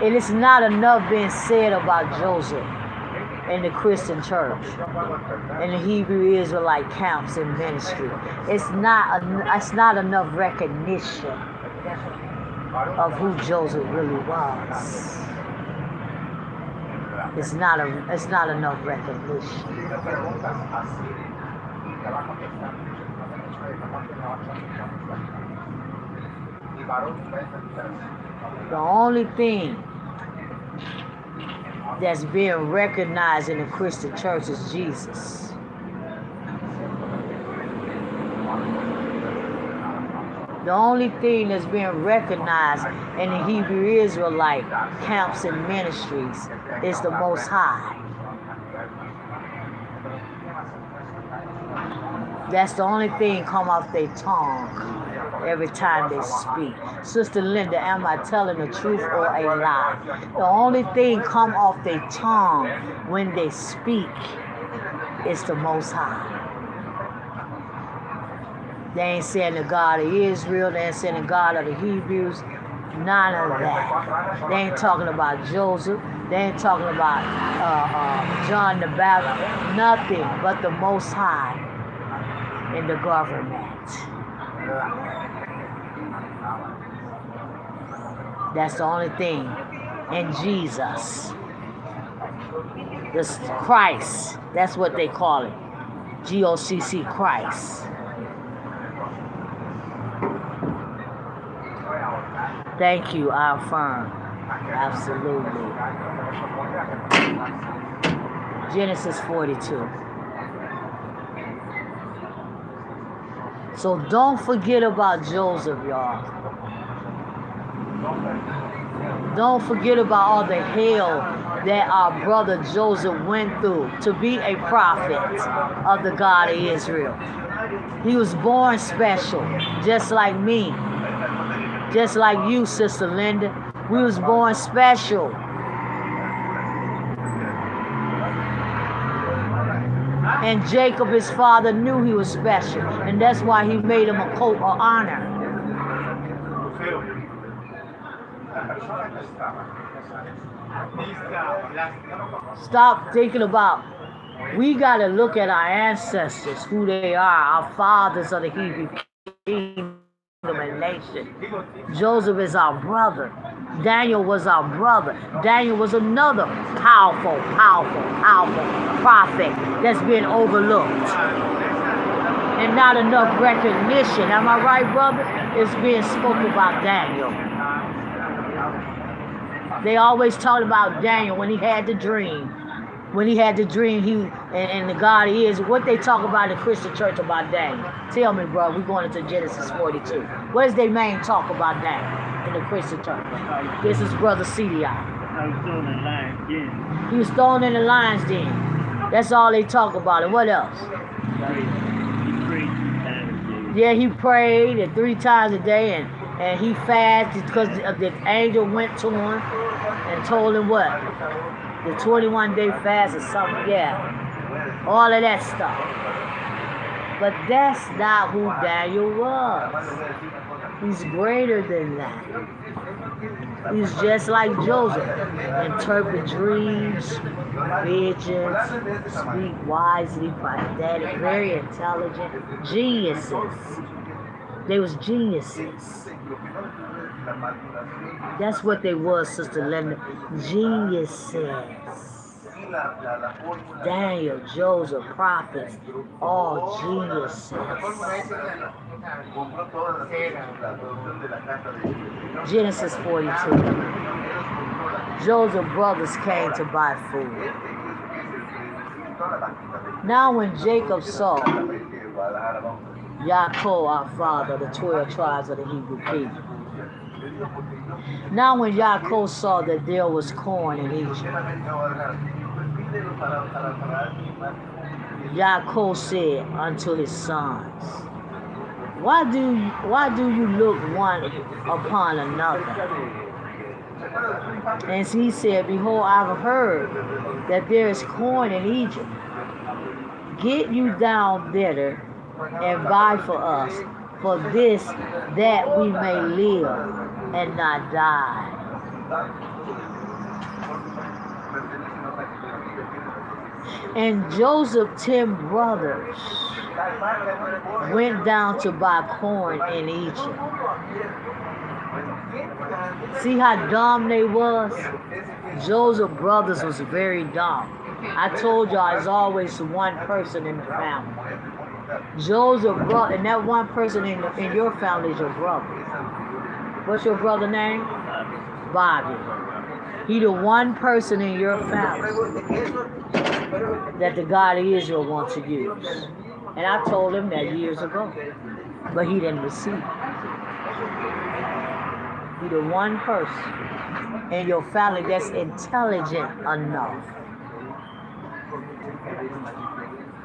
It is not enough being said about Joseph in the Christian church, in the Hebrew Israelite camps and ministry. It's not enough recognition of who Joseph really was. It's not enough recognition. The only thing that's being recognized in the Christian church is Jesus. The only thing that's being recognized in the Hebrew Israelite camps and ministries is the Most High. That's the only thing come off their tongue every time they speak. Sister Linda, am I telling the truth or a lie? The only thing come off their tongue when they speak is the Most High. They ain't saying the God of Israel. They ain't saying the God of the Hebrews. None of that. They ain't talking about Joseph. They ain't talking about John the Baptist. Nothing but the Most High in the government. That's the only thing. And Jesus. This Christ. That's what they call it. GOCC, Christ. Thank you, I affirm. Absolutely. Genesis 42. So don't forget about Joseph, y'all. Don't forget about all the hell that our brother Joseph went through to be a prophet of the God of Israel. He was born special, just like me. Just like you, Sister Linda. We was born special. And Jacob, his father, knew he was special. And that's why he made him a coat of honor. Stop thinking about, we got to look at our ancestors, who they are, our fathers of the Hebrew kingdom and nation. Joseph is our brother. Daniel was our brother. Daniel was another powerful prophet that's been overlooked. And not enough recognition. Am I right, brother? It's being spoken about Daniel. They always talked about Daniel when he had the dream. When he had the dream, and the God is what they talk about in the Christian church about Daniel. Tell me, bro. We're going into Genesis 42. What is their main talk about Daniel in the Christian church? This is Brother CDI. I was thrown in the lion's den. He was thrown in the lion's den. That's all they talk about. And what else? He prayed 3 times a day. Yeah, he prayed 3 times a day, and he fasted because the angel went to him and told him what? The 21-day fast or something, yeah. All of that stuff. But that's not who Daniel was. He's greater than that. He's just like Joseph. Interpret dreams, visions, speak wisely, prophetic, very intelligent. Geniuses. They was geniuses. That's what they was, Sister Linda. Geniuses. Daniel, Joseph, prophets, all geniuses. Genesis 42. Joseph's brothers came to buy food. Now when Jacob saw Yaakov, our father, the 12 tribes of the Hebrew people. Now when Yaakov saw that there was corn in Egypt, Yaakov said unto his sons, Why do you look one upon another? And he said, Behold, I have heard that there is corn in Egypt. Get you down thither and buy for us, for this, that we may live and not die. And Joseph's 10 brothers went down to buy corn in Egypt. See how dumb they was? Joseph's brothers was very dumb. I told y'all there's always one person in the family. Joseph brother, and that one person in your family is your brother. What's your brother's name? Bobby. He the one person in your family that the God of Israel wants to use. And I told him that years ago, but he didn't receive it. He the one person in your family that's intelligent enough.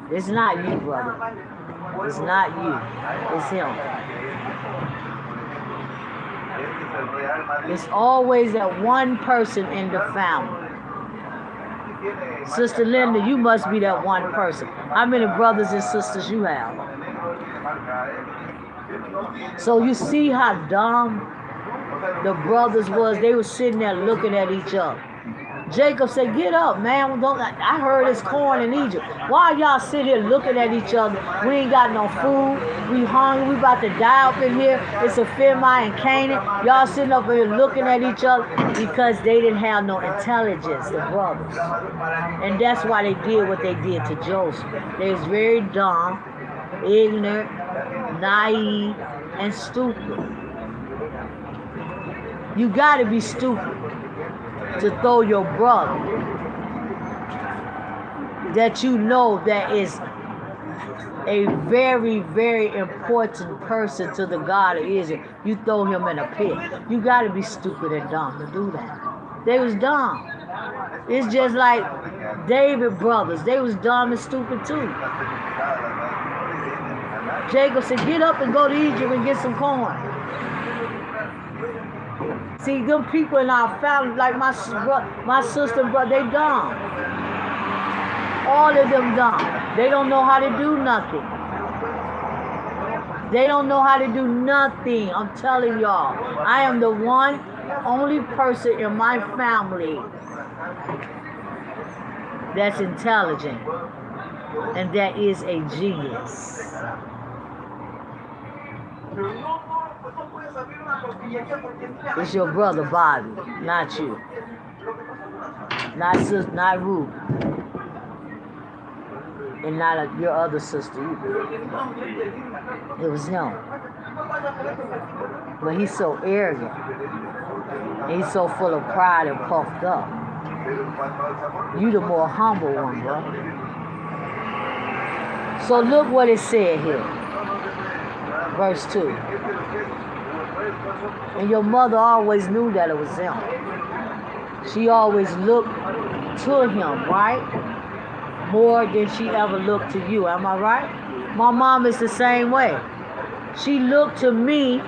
It's not you, brother. It's not you. It's him. It's always that one person in the family. Sister Linda, you must be that one person. How many brothers and sisters you have? So you see how dumb the brothers was? They were sitting there looking at each other. Jacob said, get up, man. I heard it's corn in Egypt. Why y'all sit here looking at each other? We ain't got no food. We hungry. We about to die up in here. It's a Philmai and Canaan. Y'all sitting up here looking at each other because they didn't have no intelligence, the brothers. And that's why they did what they did to Joseph. They was very dumb, ignorant, naive, and stupid. You got to be stupid to throw your brother that you know that is a very, very important person to the God of Israel. You throw him in a pit. You got to be stupid and dumb to do that. They was dumb. It's just like David brothers. They was dumb and stupid too. Jacob said, get up and go to Egypt and get some corn. See, them people in our family, like my sister and brother, they dumb. All of them dumb. They don't know how to do nothing. They don't know how to do nothing. I'm telling y'all. I am the only person in my family that's intelligent. And that is a genius. It's your brother Bobby, not you. Not Ruth. And not your other sister either. It was him. But he's so arrogant. And he's so full of pride and puffed up. You the more humble one, bro. So look what it said here. Verse 2. And your mother always knew that it was him. She always looked to him, right? More than she ever looked to you. Am I right? My mom is the same way. She looked to me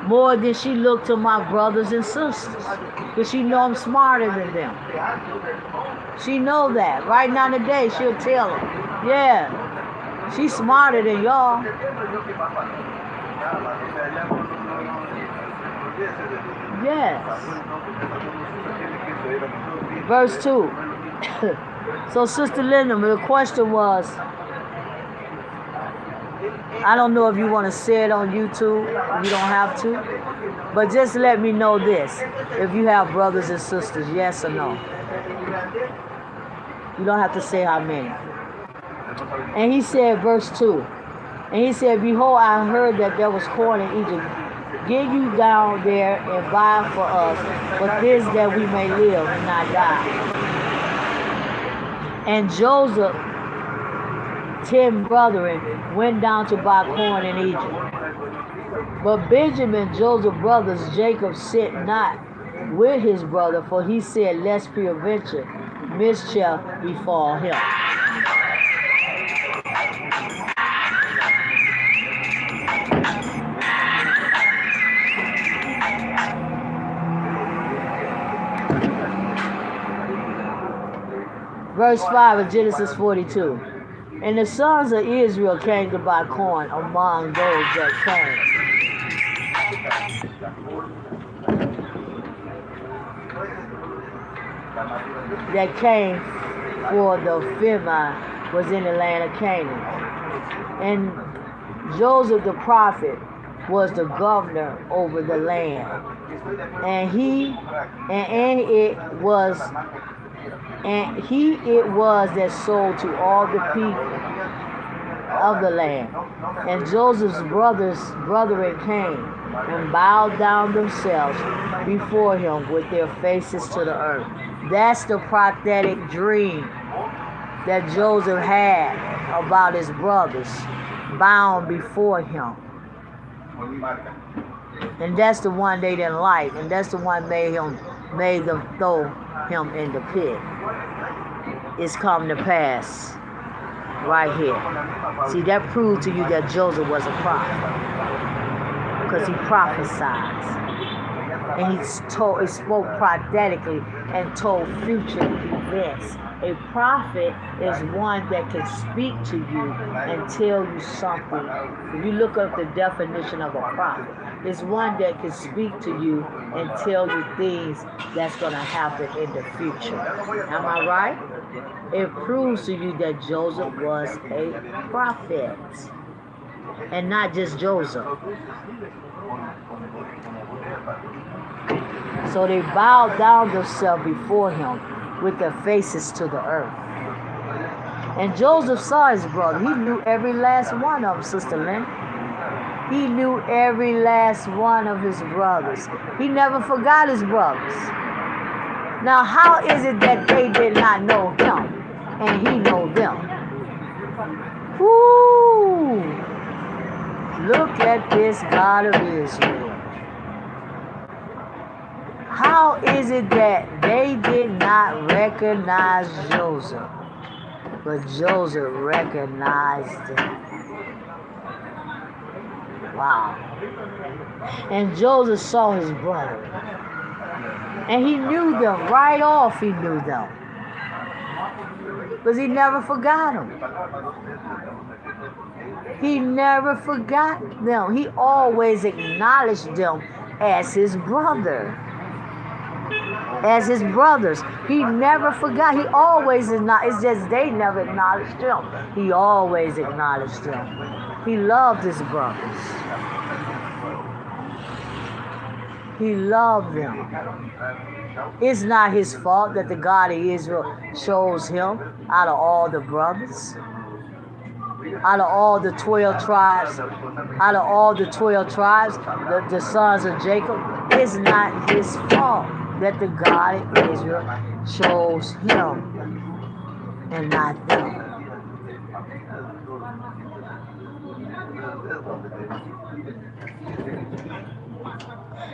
more than she looked to my brothers and sisters. Because she know I'm smarter than them. She know that. Right now today, she'll tell them, yeah, she's smarter than y'all. Yes. Verse 2. So, Sister Linda, the question was, I don't know if you want to say it on YouTube. You don't have to. But just let me know this. If you have brothers and sisters, yes or no. You don't have to say how many. And he said, verse 2. And he said, behold, I heard that there was corn in Egypt. Get you down there and buy for us, but this that we may live and not die. And Joseph, 10 brethren, went down to buy corn in Egypt. But Benjamin, Joseph's brothers, Jacob sent not with his brother, for he said, lest peradventure mischief befall him. Verse 5 of Genesis 42. And the sons of Israel came to buy corn among those that came for the famine was in the land of Canaan. And Joseph the prophet was the governor over the land. And he it was that sold to all the people of the land. And Joseph's brethren came and bowed down themselves before him with their faces to the earth. That's the prophetic dream that Joseph had about his brothers bound before him. And that's the one they didn't like, and that's the one made them throw him in the pit. It's come to pass right here. See, that proved to you that Joseph was a prophet, because he prophesied, and he spoke prophetically and told future events. A prophet is one that can speak to you and tell you something. If you look up the definition of a prophet, it's one that can speak to you and tell you things that's going to happen in the future. Am I right? It proves to you that Joseph was a prophet. And not just Joseph. So they bowed down themselves before him with their faces to the earth. And Joseph saw his brother. He knew every last one of them, Sister Lynn. He knew every last one of his brothers. He never forgot his brothers. Now, how is it that they did not know him and he know them? Woo! Look at this God of Israel. How is it that they did not recognize Joseph, but Joseph recognized them? Wow. And Joseph saw his brother. And he knew them. Right off he knew them. Because he never forgot them. He never forgot them. He always acknowledged them as his brother. As his brothers. He never forgot. He always acknowledged. It's just they never acknowledged him. He always acknowledged them. He loved his brothers. He loved them. It's not his fault that the God of Israel chose him out of all the brothers. Out of all the 12 tribes. Out of all the 12 tribes, the sons of Jacob. It's not his fault. that the God of Israel chose him and not them.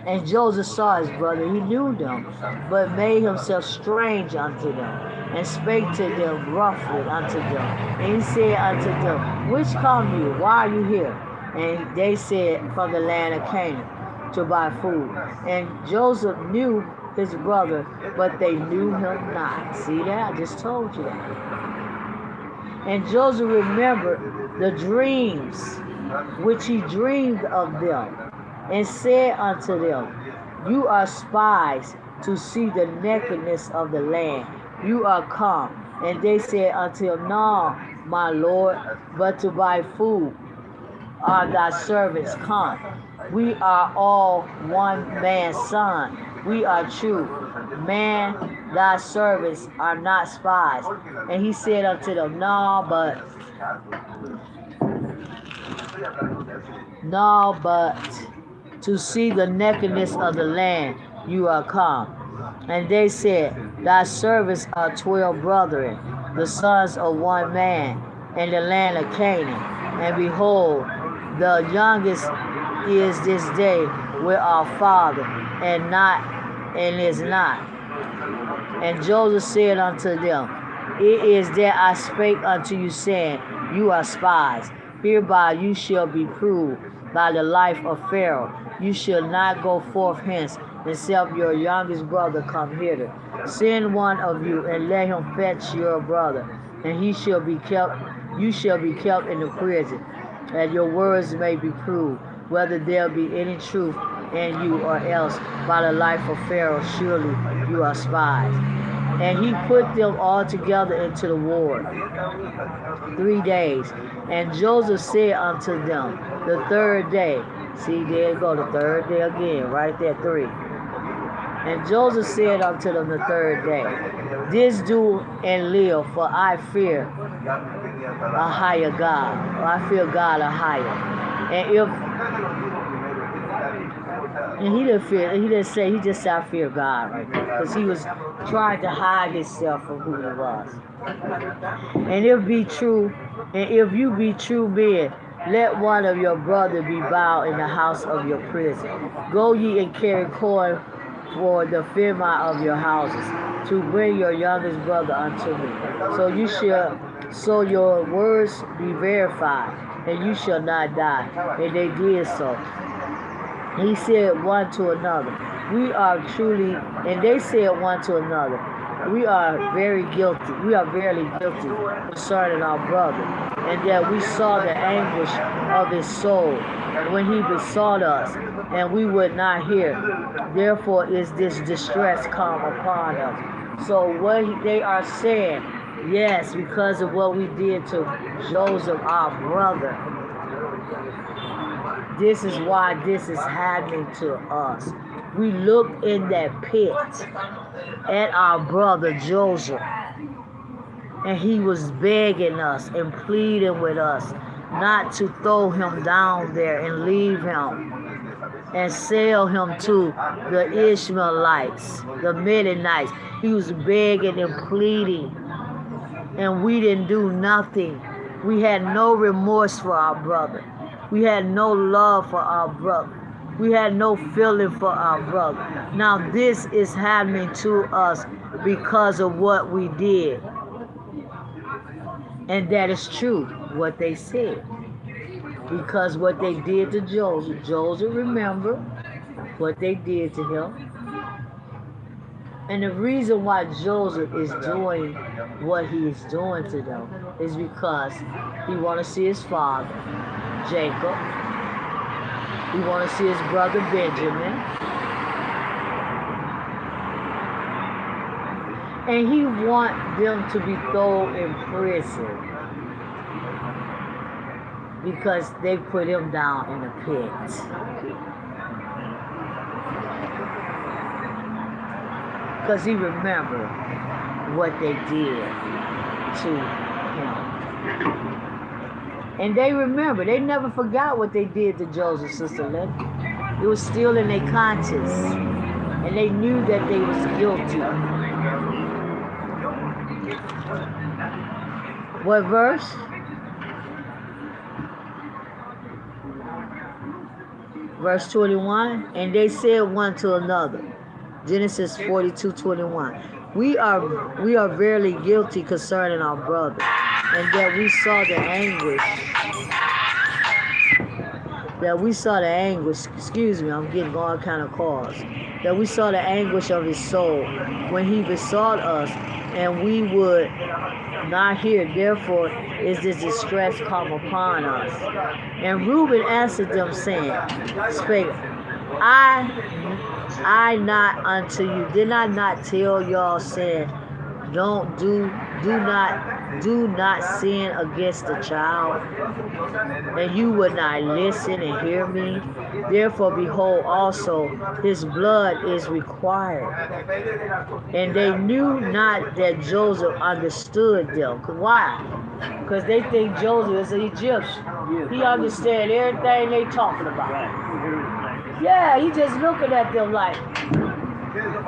And Joseph saw his brother, he knew them, but made himself strange unto them, and spake to them roughly unto them. And he said unto them, Which come you? Why are you here? And they said, From the land of Canaan, to buy food. And Joseph knew his brother, but they knew him not. See that? I just told you that. And Joseph remembered the dreams which he dreamed of them, and said unto them, You are spies to see the nakedness of the land. You are come. And they said unto him, No, my Lord, but to buy food are thy servants come. We are all one man's son. We are true. Man, thy servants are not spies. And he said unto them, No, but to see the nakedness of the land you are come. And they said, Thy servants are 12 brethren, the sons of one man, in the land of Canaan. And behold, the youngest is this day with our father, and is not. And Joseph said unto them, It is that I spake unto you, saying, You are spies. Hereby you shall be proved by the life of Pharaoh. You shall not go forth hence, except your youngest brother come hither. Send one of you, and let him fetch your brother, and he shall be kept. You shall be kept in the prison, that your words may be proved, whether there be any truth in you, or else by the life of Pharaoh surely you are spies. And he put them all together into the ward 3 days. And Joseph said unto them the third day, see, there you go, the third day again, right there, 3. And Joseph said unto them the third day, This do and live, for I fear a higher God. Or I fear God a higher. And he didn't fear, he didn't say, he just said, I fear God right there. Because he was trying to hide himself from who he was. And if you be true men, let one of your brothers be bound in the house of your prison. Go ye and carry corn for the firma of your houses, to bring your youngest brother unto me. So your words be verified, and you shall not die. And they did so. He said one to another, We are truly, and they said one to another, We are very guilty. We are verily guilty concerning our brother, and that we saw the anguish of his soul when he besought us, and we would not hear. Therefore is this distress come upon us. So what they are saying, yes, because of what we did to Joseph, our brother, this is why this is happening to us. We looked in that pit at our brother Joseph, and he was begging us and pleading with us not to throw him down there and leave him and sell him to the Ishmaelites, the Midianites. He was begging and pleading, and we didn't do nothing. We had no remorse for our brother. We had no love for our brother. We had no feeling for our brother. Now this is happening to us because of what we did. And that is true, what they said. Because what they did to Joseph remembered what they did to him. And the reason why Joseph is doing what he is doing to them is because he wants to see his father, Jacob. He wants to see his brother Benjamin. And he wants them to be thrown in prison because they put him down in a pit. Because he remembered what they did to him. And they remember. They never forgot what they did to Joseph, Sister Lynn. It was still in their conscience. and they knew that they was guilty. What verse? Verse 21. And they said one to another. Genesis 42:21. We are verily guilty concerning our brother, and that we saw the anguish. Excuse me, I'm getting all kind of calls. That we saw the anguish of his soul when he besought us, and we would not hear. Therefore is this distress come upon us. And Reuben answered them, saying, Spake I not unto you, did I not tell y'all, saying, do not sin against the child? And you would not listen and hear me. Therefore, behold, also his blood is required. And they knew not that Joseph understood them. Why? Because they think Joseph is an Egyptian. He understands everything they talking about. Yeah, he just looking at them like,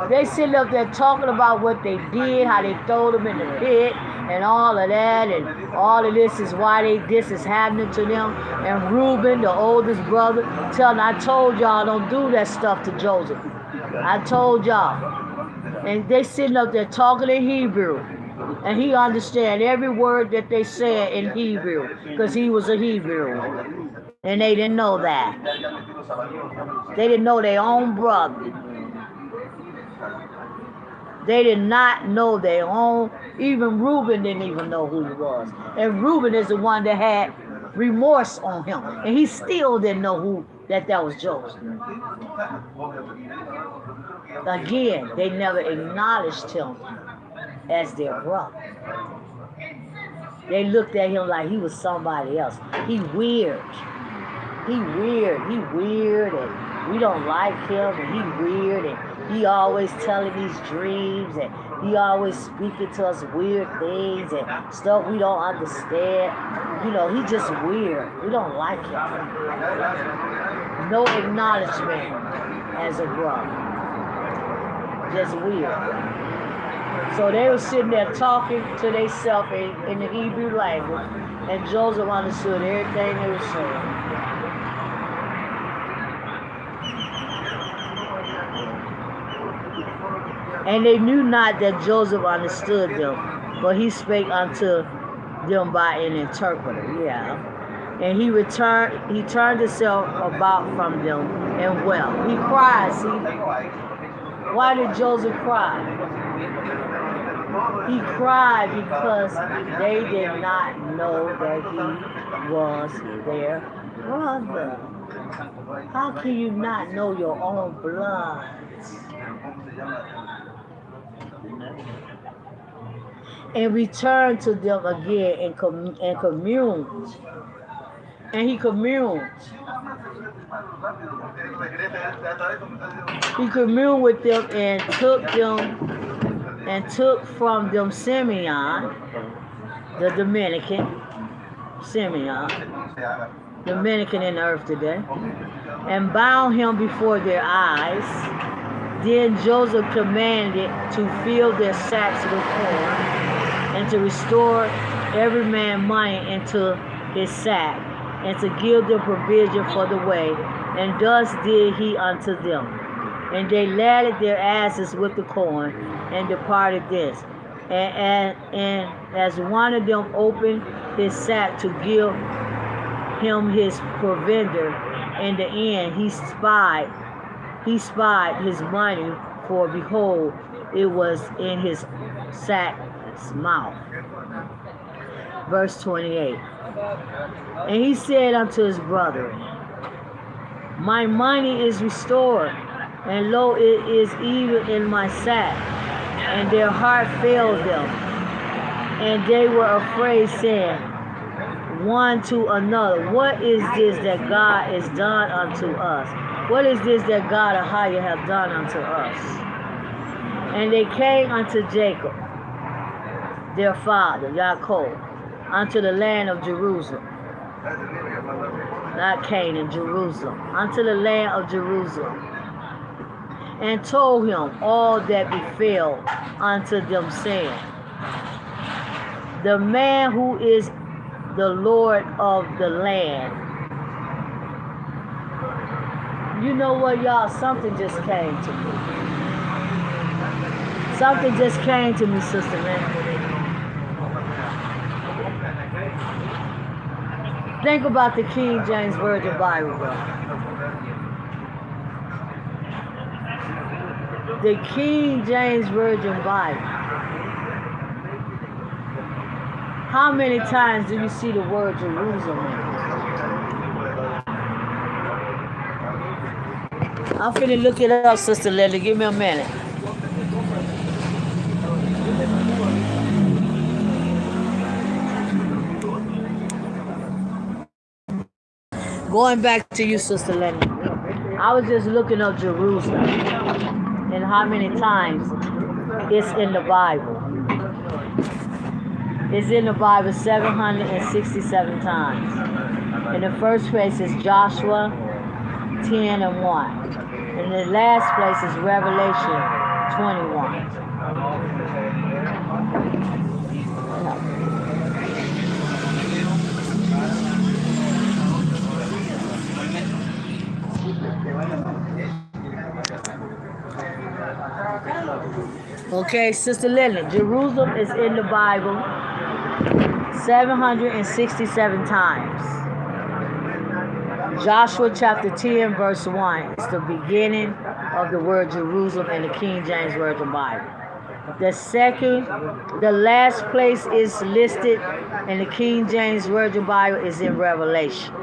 they sitting up there talking about what they did, how they threw them in the pit, and all of that, and all of this is why this is happening to them. And Reuben, the oldest brother, telling, I told y'all don't do that stuff to Joseph. I told y'all. And they sitting up there talking in Hebrew. And he understand every word that they said in Hebrew, because he was a Hebrew. And they didn't know that. They didn't know their own brother. They did not know their own. Even Reuben didn't even know who he was. And Reuben is the one that had remorse on him. And he still didn't know that was Joseph. Again, they never acknowledged him as their brother. They looked at him like he was somebody else. He weird. And we don't like him, and he weird, and he always telling these dreams, and he always speaking to us weird things and stuff we don't understand. You know, he just weird. We don't like him. No acknowledgement as a brother. Just weird. So they were sitting there talking to themselves in the Hebrew language, and Joseph understood everything they were saying. And they knew not that Joseph understood them, but he spake unto them by an interpreter. Yeah. And he turned himself about from them and wept. He cried, see? Why did Joseph cry? He cried because they did not know that he was their brother. How can you not know your own blood? And returned to them again and communed. And he communed. He communed with them and took from them Simeon, the Dominican in the earth today, and bound him before their eyes. Then Joseph commanded to fill their sacks with corn, and to restore every man money into his sack, and to give them provision for the way. And thus did he unto them. And they ladded their asses with the corn, and departed thence. And as one of them opened his sack to give him his provender, in the end he spied his money, for behold, it was in his sack's mouth. Verse 28. And he said unto his brethren, my money is restored, and lo, it is even in my sack. And their heart failed them, and they were afraid, saying one to another, what is this that God has done unto us? What is this that God of higher have done unto us? And they came unto Jacob, their father, Yaakov, unto the land of Jerusalem. Not Canaan, Jerusalem. Unto the land of Jerusalem. and told him all that befell unto them, saying, the man who is the Lord of the land. You know what, y'all? Something just came to me. Something just came to me, sister, man. Think about the King James Version Bible, bro. The King James Version Bible. How many times do you see the word Jerusalem in it? I'm finna look it up, Sister Linda. Give me a minute. Going back to you, Sister Linda. I was just looking up Jerusalem and how many times it's in the Bible. It's in the Bible 767 times. In the first place is Joshua 10 and 1. And the last place is Revelation 21. Okay, Sister Lily, Jerusalem is in the Bible 767 times. Joshua chapter 10 verse 1 is the beginning of the word Jerusalem in the King James Version Bible. The last place is listed in the King James Version Bible is in Revelation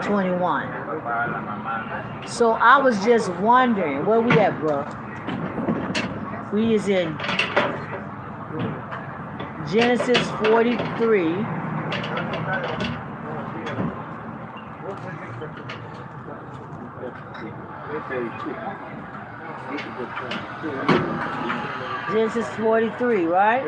21. So I was just wondering, where we at, bro? We is in Genesis 43. Genesis 43, right?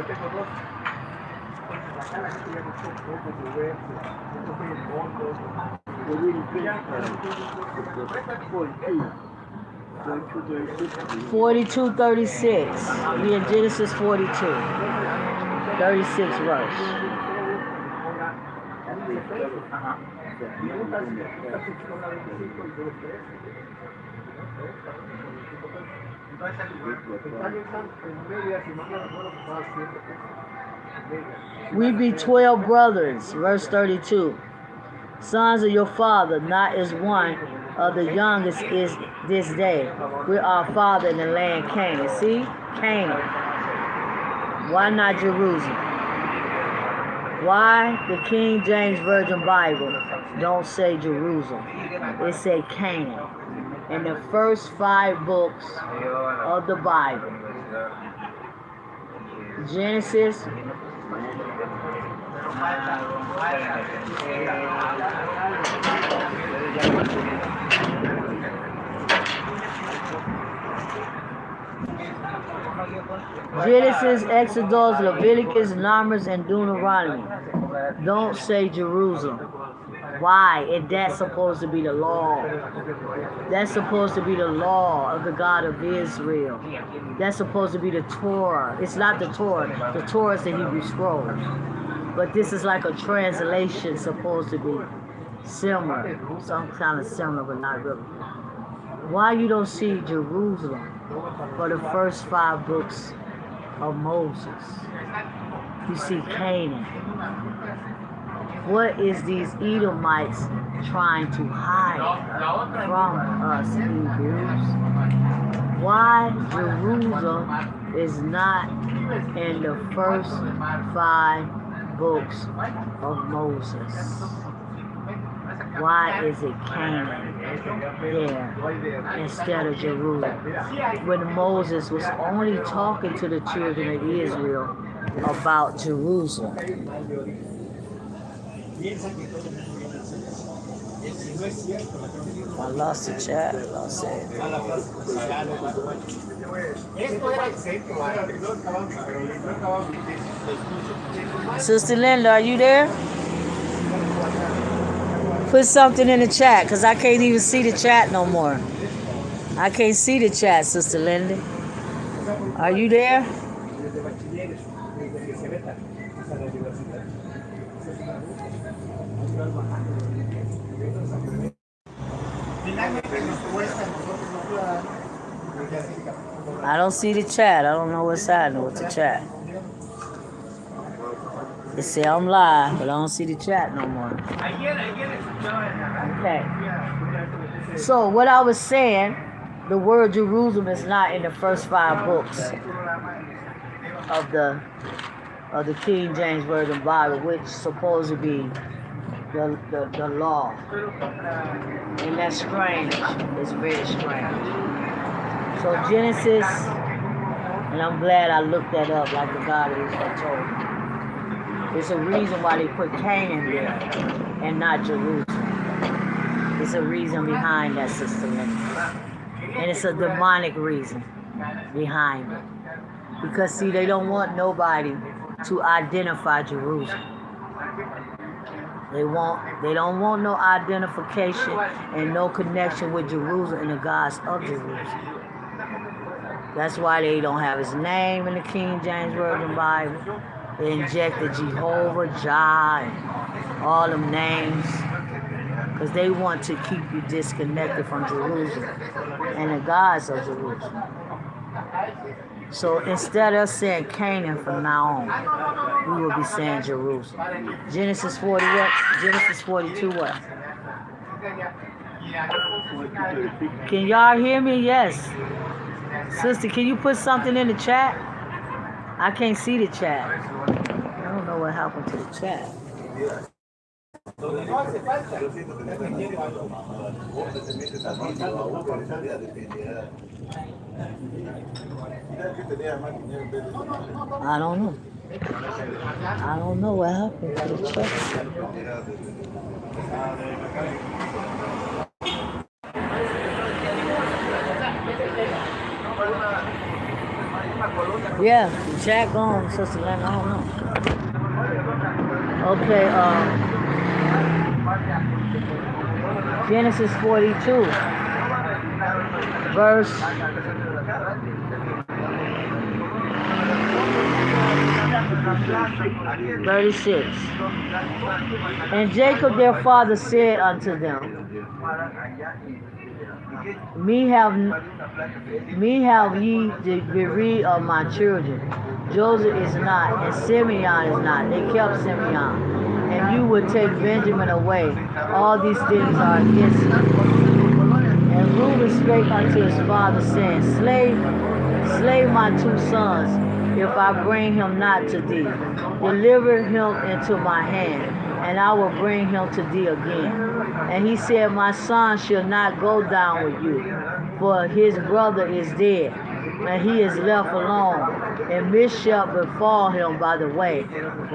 Forty-two, 36. We in Genesis 42, 36 verse. We be 12 brothers, verse 32. Sons of your father, not as one of the youngest is this day. We are father in the land Canaan. See? Canaan. Why not Jerusalem? Why the King James Version Bible don't say Jerusalem? It say Canaan. In the first 5 books of the Bible. Genesis, Exodus, Leviticus, Numbers, and Deuteronomy. Don't say Jerusalem. Why? And that's supposed to be the law. That's supposed to be the law of the God of Israel. That's supposed to be the Torah. It's not the Torah. The Torah is the Hebrew Scrolls. But this is like a translation supposed to be similar. Some kind of similar, but not really. Why you don't see Jerusalem for the first 5 books of Moses? You see Canaan. What is these Edomites trying to hide from us Hebrews? Why Jerusalem is not in the first 5 books of Moses? Why is it Canaan there instead of Jerusalem? When Moses was only talking to the children of Israel about Jerusalem. I lost the chat. I lost it. Sister Linda, are you there? Put something in the chat, because I can't even see the chat no more. I can't see the chat, Sister Linda. Are you there? I don't see the chat. I don't know what's happening with the chat. They say I'm live, but I don't see the chat no more. Okay. So what I was saying, the word Jerusalem is not in the first 5 books of the King James Version Bible, which supposed to be the law. And that's strange. It's very strange. So Genesis, and I'm glad I looked that up like the God of Israel told me. There's a reason why they put Canaan there and not Jerusalem. There's a reason behind that, Sister Linda. And it's a demonic reason behind it. Because see, they don't want nobody to identify Jerusalem. They don't want no identification and no connection with Jerusalem and the gods of Jerusalem. That's why they don't have his name in the King James Version Bible. They injected Jehovah, Jah, and all them names. Because they want to keep you disconnected from Jerusalem and the gods of Jerusalem. So instead of saying Canaan from now on, we will be saying Jerusalem. Genesis 40 what? Genesis 42 what? Can y'all hear me? Yes. Sister, can you put something in the chat? I can't see the chat. I don't know what happened to the chat. I don't know. I don't know what happened to the chat. Yeah, the chat gone, Sister Linda. I don't know. Okay, Genesis 42, verse 36. And Jacob their father said unto them, Me have ye the bereaved of my children. Joseph is not, and Simeon is not. They kept Simeon. And you would take Benjamin away. All these things are against you. And Reuben spake unto his father, saying, Slay my 2 sons, if I bring him not to thee. Deliver him into my hand, and I will bring him to thee again. And he said, My son shall not go down with you, for his brother is dead, and he is left alone, and mischief befall him by the way,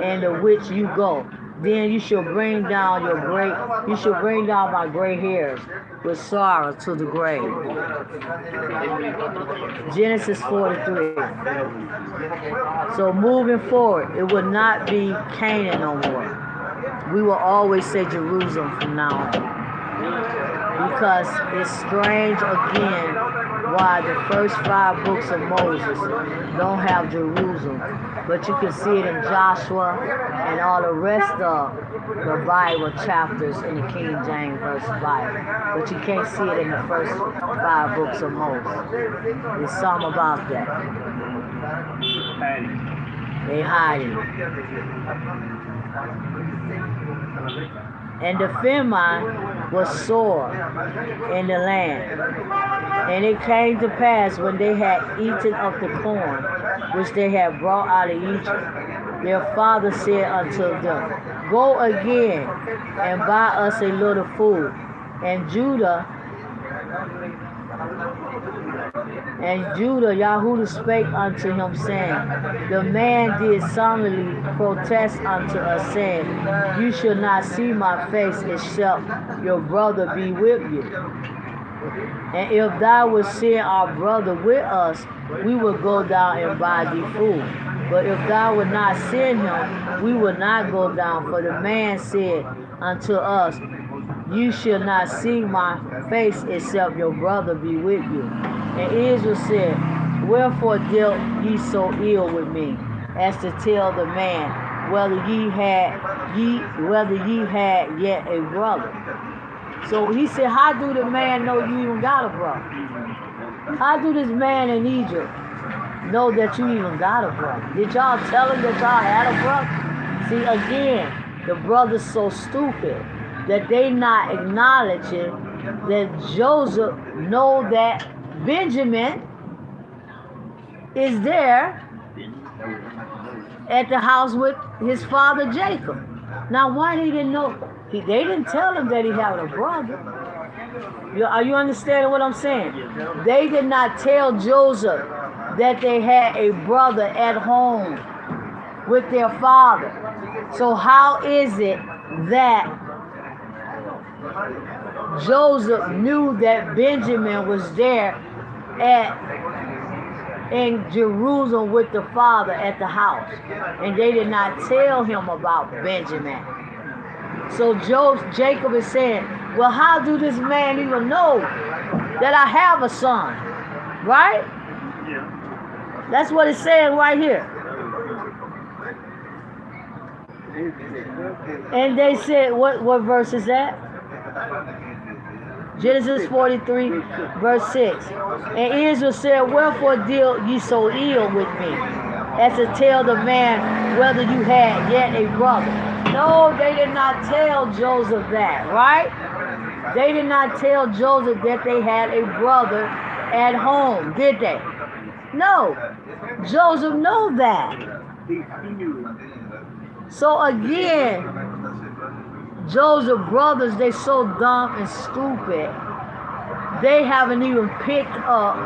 and the which you go. Then you shall bring down my gray hairs with sorrow to the grave. Genesis 43. So moving forward, it will not be Canaan no more. We will always say Jerusalem from now on. Because it's strange again why the first 5 books of Moses don't have Jerusalem. But you can see it in Joshua and all the rest of the Bible chapters in the King James Version Bible. But you can't see it in the first 5 books of Moses. There's something about that. They hide it. And the famine was sore in the land. And it came to pass when they had eaten of the corn which they had brought out of Egypt, their father said unto them, Go again and buy us a little food. And Judah, Yahudah spake unto him, saying, The man did solemnly protest unto us, saying, You shall not see my face, except your brother be with you. And if thou wilt send our brother with us, we will go down and buy thee food. But if thou wilt not send him, we will not go down. For the man said unto us, you shall not see my face except your brother be with you. And Israel said, wherefore dealt ye so ill with me, as to tell the man whether ye had yet a brother? So he said, how do the man know you even got a brother? How do this man in Egypt know that you even got a brother? Did y'all tell him that y'all had a brother? See, again, the brother's so stupid that they not acknowledging that Joseph know that Benjamin is there at the house with his father Jacob. Now, why he didn't know? They didn't tell him that he had a brother. Are you understanding what I'm saying? They did not tell Joseph that they had a brother at home with their father. So how is it that Joseph knew that Benjamin was there in Jerusalem with the father at the house, and they did not tell him about Benjamin? So Jacob is saying, well, how do this man even know that I have a son? Right? Yeah. That's what it's saying right here. And they said, what verse is that? Genesis 43, verse 6. And Israel said, wherefore deal ye so ill with me, as to tell the man whether you had yet a brother? No, they did not tell Joseph that, right? They did not tell Joseph that they had a brother at home, did they? No. Joseph knew that. He knew. So again, Joseph's brothers, they so dumb and stupid, they haven't even picked up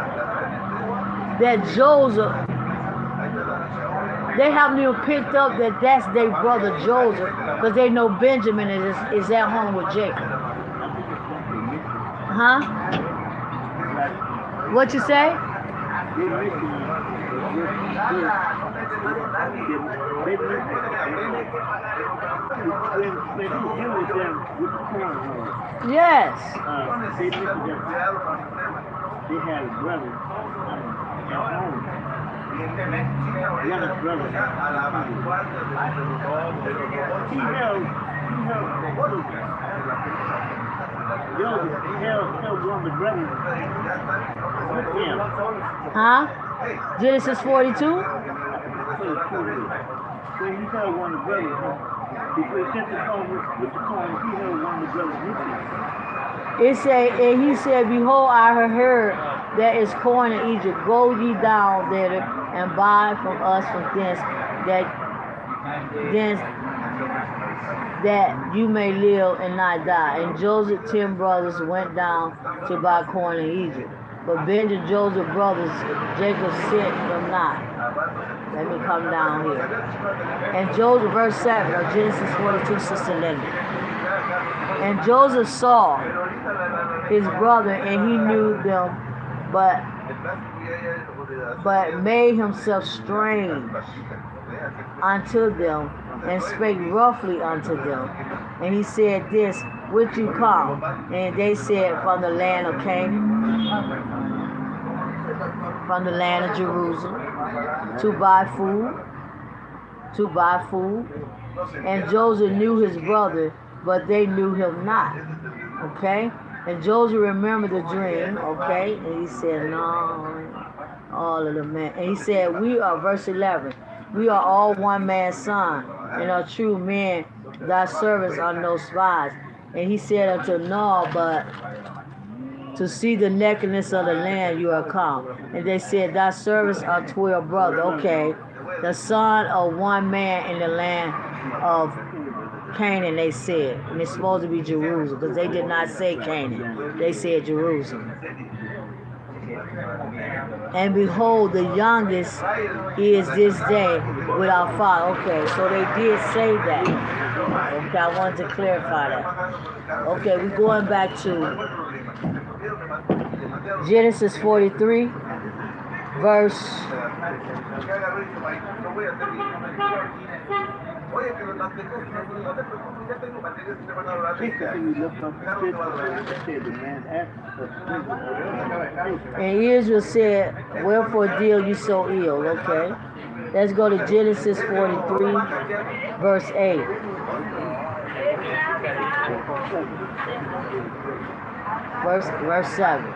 that Joseph, they haven't even picked up that that's their brother Joseph, because they know Benjamin is at home with Jacob. Huh? What you say? Yes. They had a brother at home. Young brother. He held one of the brothers with him. Huh? Genesis 42? So he held one of the brothers. Before he sent the phone with the phone, he held one of the brothers with him. It said, and he said, behold, I have heard there is corn in Egypt. Go ye down there and buy from us from thence that you may live and not die. And Joseph's 10 brothers went down to buy corn in Egypt. But Benjamin, Joseph's brothers, Jacob sent them not. Let me come down here. And Joseph, verse 7 of Genesis 42, Sister Linda. And Joseph saw his brother, and he knew them, but made himself strange unto them, and spake roughly unto them. And he said, this, which you come? And they said, from the land of Canaan, from the land of Jerusalem, to buy food. And Joseph knew his brother, but they knew him not. Okay? And Joseph remembered the dream, okay? And he said, no, all of the men. And he said, we are, verse 11, we are all one man's son, and are true men, thy servants are no spies. And he said unto no, but to see the nakedness of the land you are come. And they said, thy servants are 12 brothers. Okay, the son of one man in the land of Canaan, they said. And it's supposed to be Jerusalem, because they did not say Canaan. They said Jerusalem. And behold, the youngest is this day with our father. Okay, so they did say that. Okay, I wanted to clarify that. Okay, we're going back to Genesis 43, verse And Israel said, wherefore deal you so ill? Okay. Let's go to Genesis 43, verse 8. Verse 7.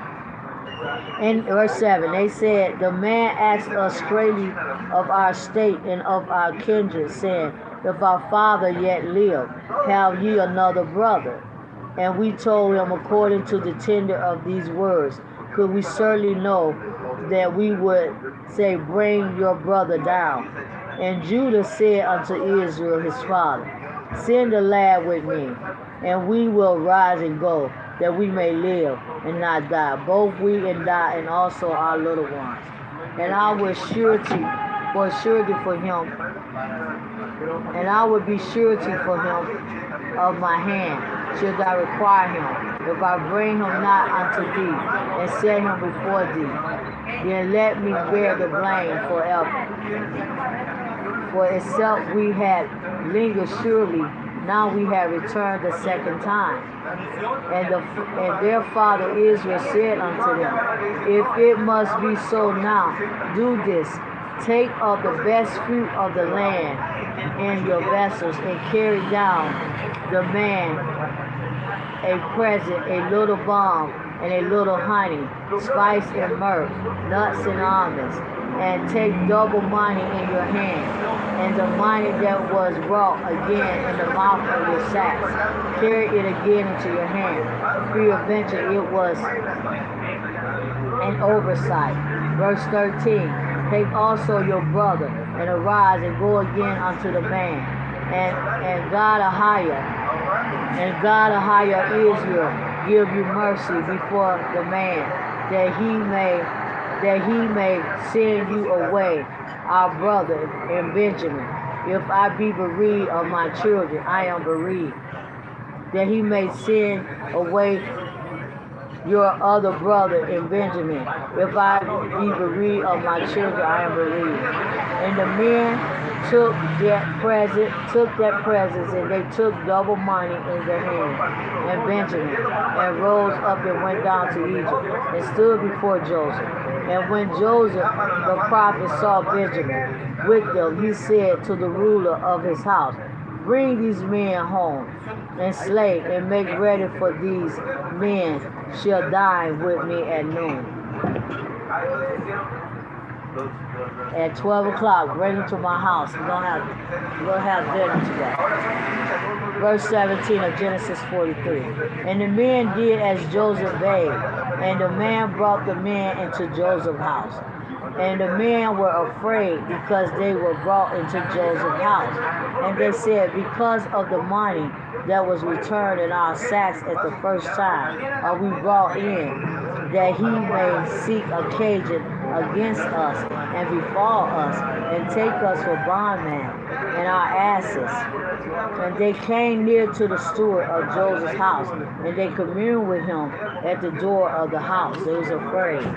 In verse 7, they said, the man asked us straightly of our state and of our kindred, saying, if our father yet live, have ye another brother? And we told him according to the tender of these words, could we certainly know that we would say, bring your brother down. And Judah said unto Israel his father, send the lad with me, and we will rise and go, that we may live and not die, both we and die, and also our little ones. And I will surety for him, and I will be surety for him of my hand, should I require him, if I bring him not unto thee, and set him before thee, then let me bear the blame forever. For itself we had lingered surely, now we have returned the second time. And their father Israel said unto them, if it must be so now, do this, take of the best fruit of the land in your vessels, and carry down the man a present, a little balm, and a little honey, spice and myrrh, nuts and almonds, and take double money in your hand, and the money that was brought again in the mouth of your sacks, carry it again into your hand. Peradventure it was an oversight. Verse 13, take also your brother, and arise and go again unto the man, and God Israel give you mercy before the man, that he may send you away, our brother and Benjamin. If I be bereaved of my children, I am bereaved. That he may send away your other brother in Benjamin. If I be bereaved of my children, I am bereaved. And the men took that presents, and they took double money in their hand, and Benjamin, and rose up and went down to Egypt, and stood before Joseph. And when Joseph the prophet saw Benjamin with them, he said to the ruler of his house, bring these men home, and slay, and make ready, for these men shall dine with me at noon. At 12 o'clock, bring them to my house. We're going to have dinner today. Verse 17 of Genesis 43. And the men did as Joseph bade, and the man brought the men into Joseph's house. And the men were afraid, because they were brought into Joseph's house. And they said, because of the money that was returned in our sacks at the first time, are we brought in, that he may seek occasion against us, and befall us, and take us for bondmen and our asses. And they came near to the steward of Joseph's house, and they communed with him at the door of the house. They was afraid.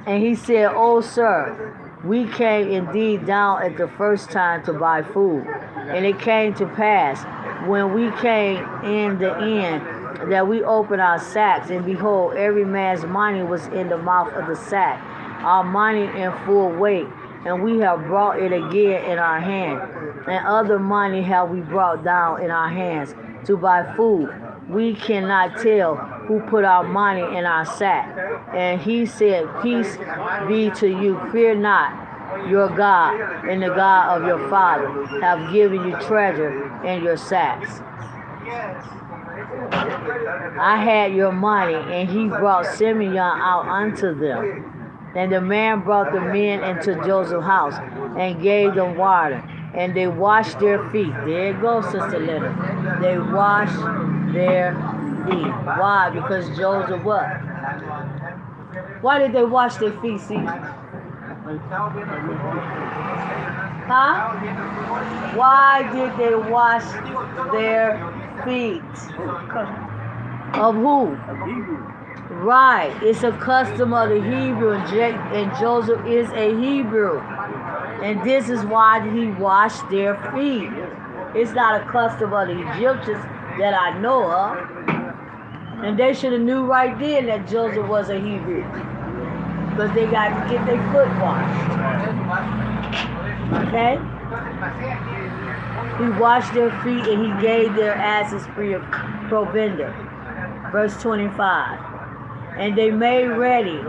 And he said, O sir, we came indeed down at the first time to buy food. And it came to pass, when we came in the end, that we opened our sacks, and behold, every man's money was in the mouth of the sack, our money in full weight. And we have brought it again in our hand. And other money have we brought down in our hands to buy food. We cannot tell who put our money in our sack. And he said, peace be to you, fear not. Your God and the God of your father have given you treasure in your sacks. I had your money, and he brought Simeon out unto them. And the man brought the men into Joseph's house, and gave them water, and they washed their feet. There you go, Sister Leonard. They washed their feet. Why? Because Joseph what? Why did they wash their feet, see? Huh? Why did they wash their feet? Of who? Right. It's a custom of the Hebrew, and Joseph is a Hebrew. And this is why he washed their feet. It's not a custom of the Egyptians that I know of. And they should have knew right then that Joseph was a Hebrew. Because they got to get their foot washed. Okay? He washed their feet and he gave their asses free of provender. Verse 25. And they made ready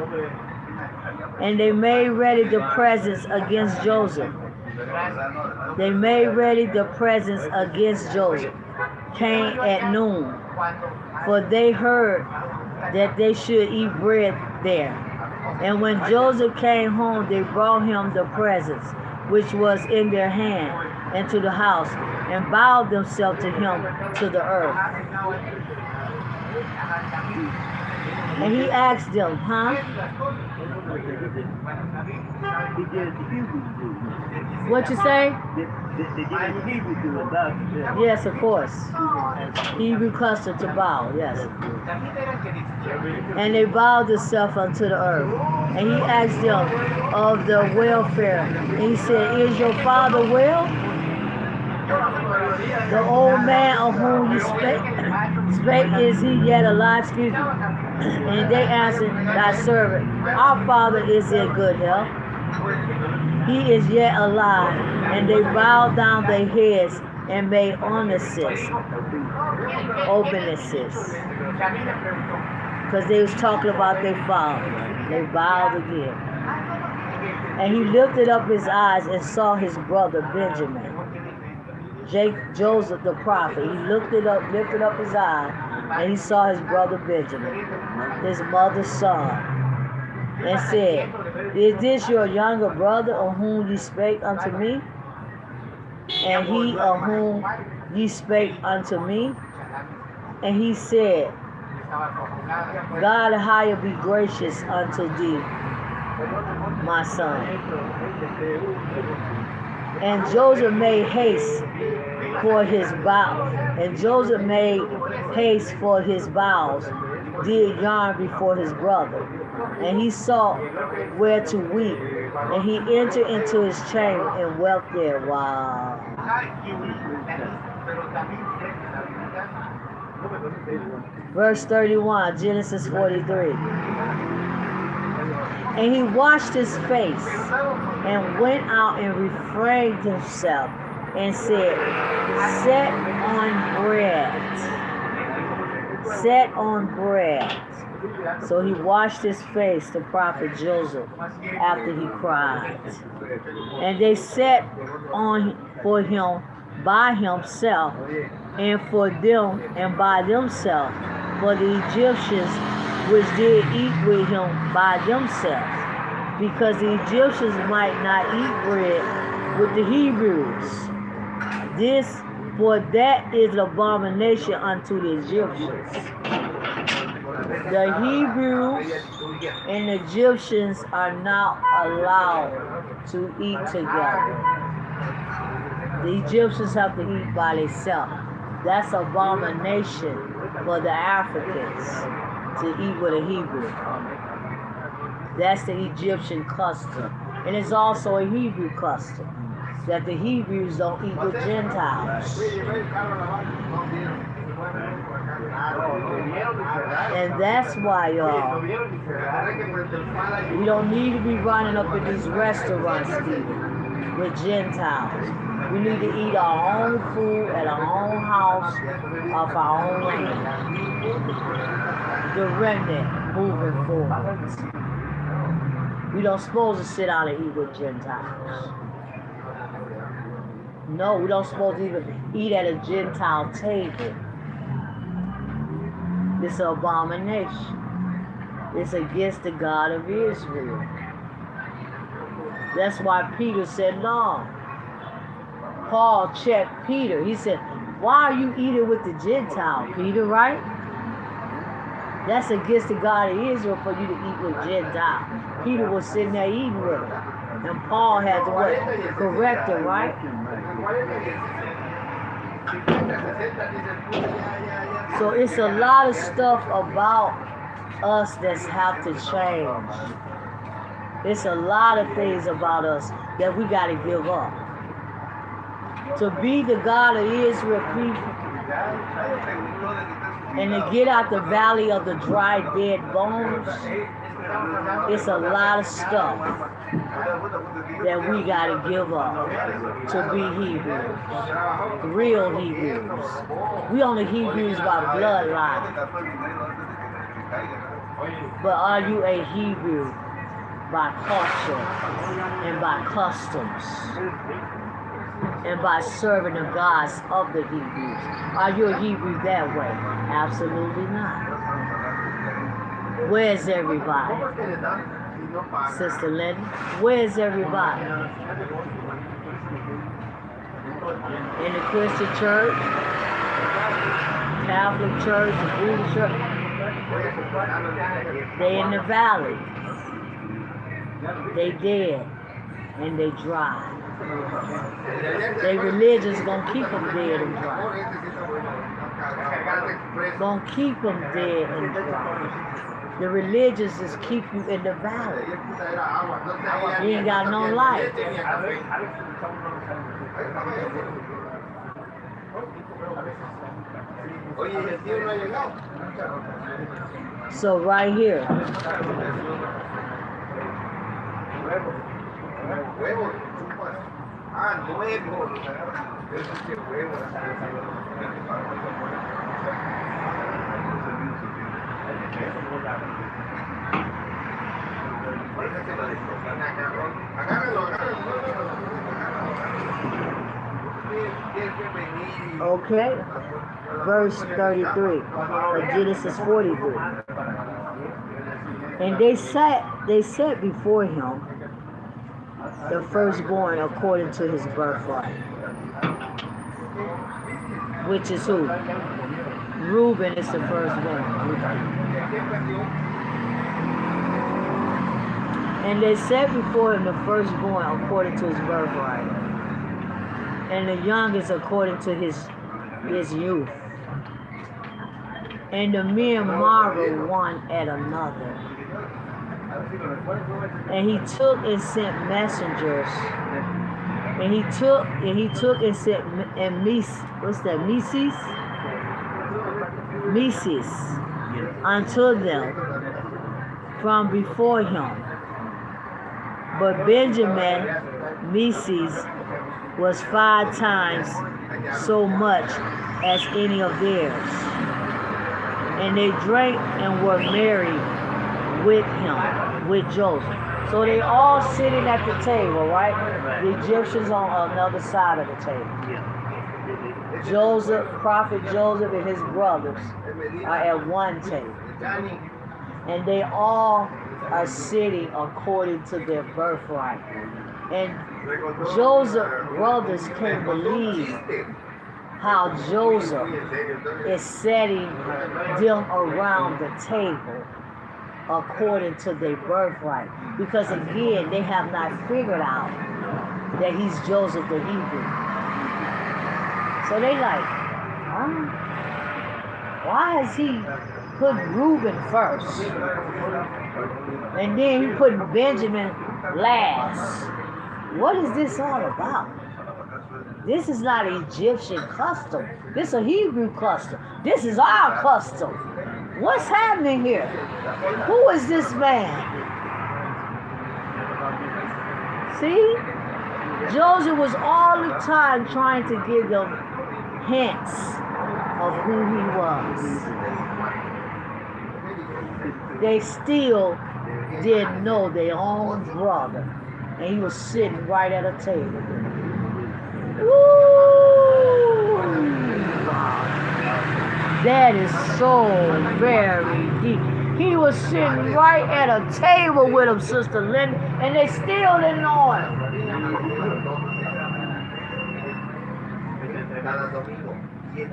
the presents against Joseph. They made ready the presents against Joseph. Came at noon, for they heard that they should eat bread there. And when Joseph came home, they brought him the presents which was in their hand into the house, and bowed themselves to him to the earth. And he asked them, huh? What you say? Yes, of course. Hebrew custom to bow, yes. And they bowed themselves unto the earth. And he asked them of their welfare. And he said, is your father well? The old man of whom you spake, is he yet alive? Excuse me. And they answered, thy servant, our father is in good health. He is yet alive. And they bowed down their heads and made obeisances. Because they was talking about their father. They bowed again. And he lifted up his eyes and saw his brother Benjamin, Joseph the prophet. He lifted up his eyes and he saw his brother Benjamin, his mother's son, and said, is this your younger brother of whom ye spake unto me? And he of whom ye spake unto me? And he said, God higher be gracious unto thee, my son. And Joseph made haste for his vows. Did yarn before his brother. And he sought where to weep. And he entered into his chamber and wept there. Wow. Verse 31, Genesis 43. And he washed his face and went out and refrained himself and said, set on bread. So he washed his face, the prophet Joseph, after he cried. And they set on for him by himself, and for them and by themselves, for the Egyptians which did eat with him by themselves, because the Egyptians might not eat bread with the Hebrews. For that is an abomination unto the Egyptians. The Hebrews and the Egyptians are not allowed to eat together. The Egyptians have to eat by themselves. That's abomination for the Africans to eat with a Hebrew. That's the Egyptian custom. And it's also a Hebrew custom that the Hebrews don't eat with Gentiles. And that's why, y'all, we don't need to be running up in these restaurants eating with Gentiles. We need to eat our own food at our own house off our own land. The remnant moving forward. We don't supposed to sit down and eat with Gentiles. No, we don't supposed to even eat at a Gentile table. It's an abomination. It's against the God of Israel. That's why Peter said no. Paul checked Peter. He said, why are you eating with the Gentile, Peter, right? That's against the God of Israel for you to eat with Gentiles. Peter was sitting there eating with him. And Paul had to correct him, right? So it's a lot of stuff about us that have to change. It's a lot of things about us that we got to give up. To be the God of Israel people and to get out the valley of the dry, dead bones, it's a lot of stuff that we got to give up to be Hebrews, real Hebrews. We only Hebrews by bloodline. But are you a Hebrew by culture and by customs and by serving the gods of the Hebrews? Are you a Hebrew that way? Absolutely not. Where's everybody? Sister Lenny, where's everybody? In the Christian church, Catholic church, the Buddhist church, they in the valley. They dead and they dry. Their religion's gonna keep them dead and dry. Gonna keep them dead and dry. The religions just keep you in the valley. You ain't got no life. So right here. Okay, verse 33 of Genesis 43. And they set before him the firstborn according to his birthright, which is who? Reuben is the firstborn. And they set before him the firstborn according to his birthright, and the youngest according to his youth. And the men marveled one at another. And he took and sent messengers. And he took and sent Mises unto them from before him. But Benjamin Mises was 5 times so much as any of theirs. And they drank and were merry with him, with Joseph. So they all sitting at the table, right? The Egyptians on another side of the table. Joseph, Prophet Joseph and his brothers are at one table. And they all are sitting according to their birthright. And Joseph's brothers can't believe how Joseph is setting them around the table according to their birthright. Because again, they have not figured out that he's Joseph the Hebrew. So they like, why has he put Reuben first? And then he put Benjamin last. What is this all about? This is not Egyptian custom. This is a Hebrew custom. This is our custom. What's happening here? Who is this man? See? Joseph was all the time trying to give them hints of who he was. They still didn't know their own brother. And he was sitting right at a table. Woo! That is so very deep. He was sitting right at a table with him, Sister Lynn, and they still didn't know him.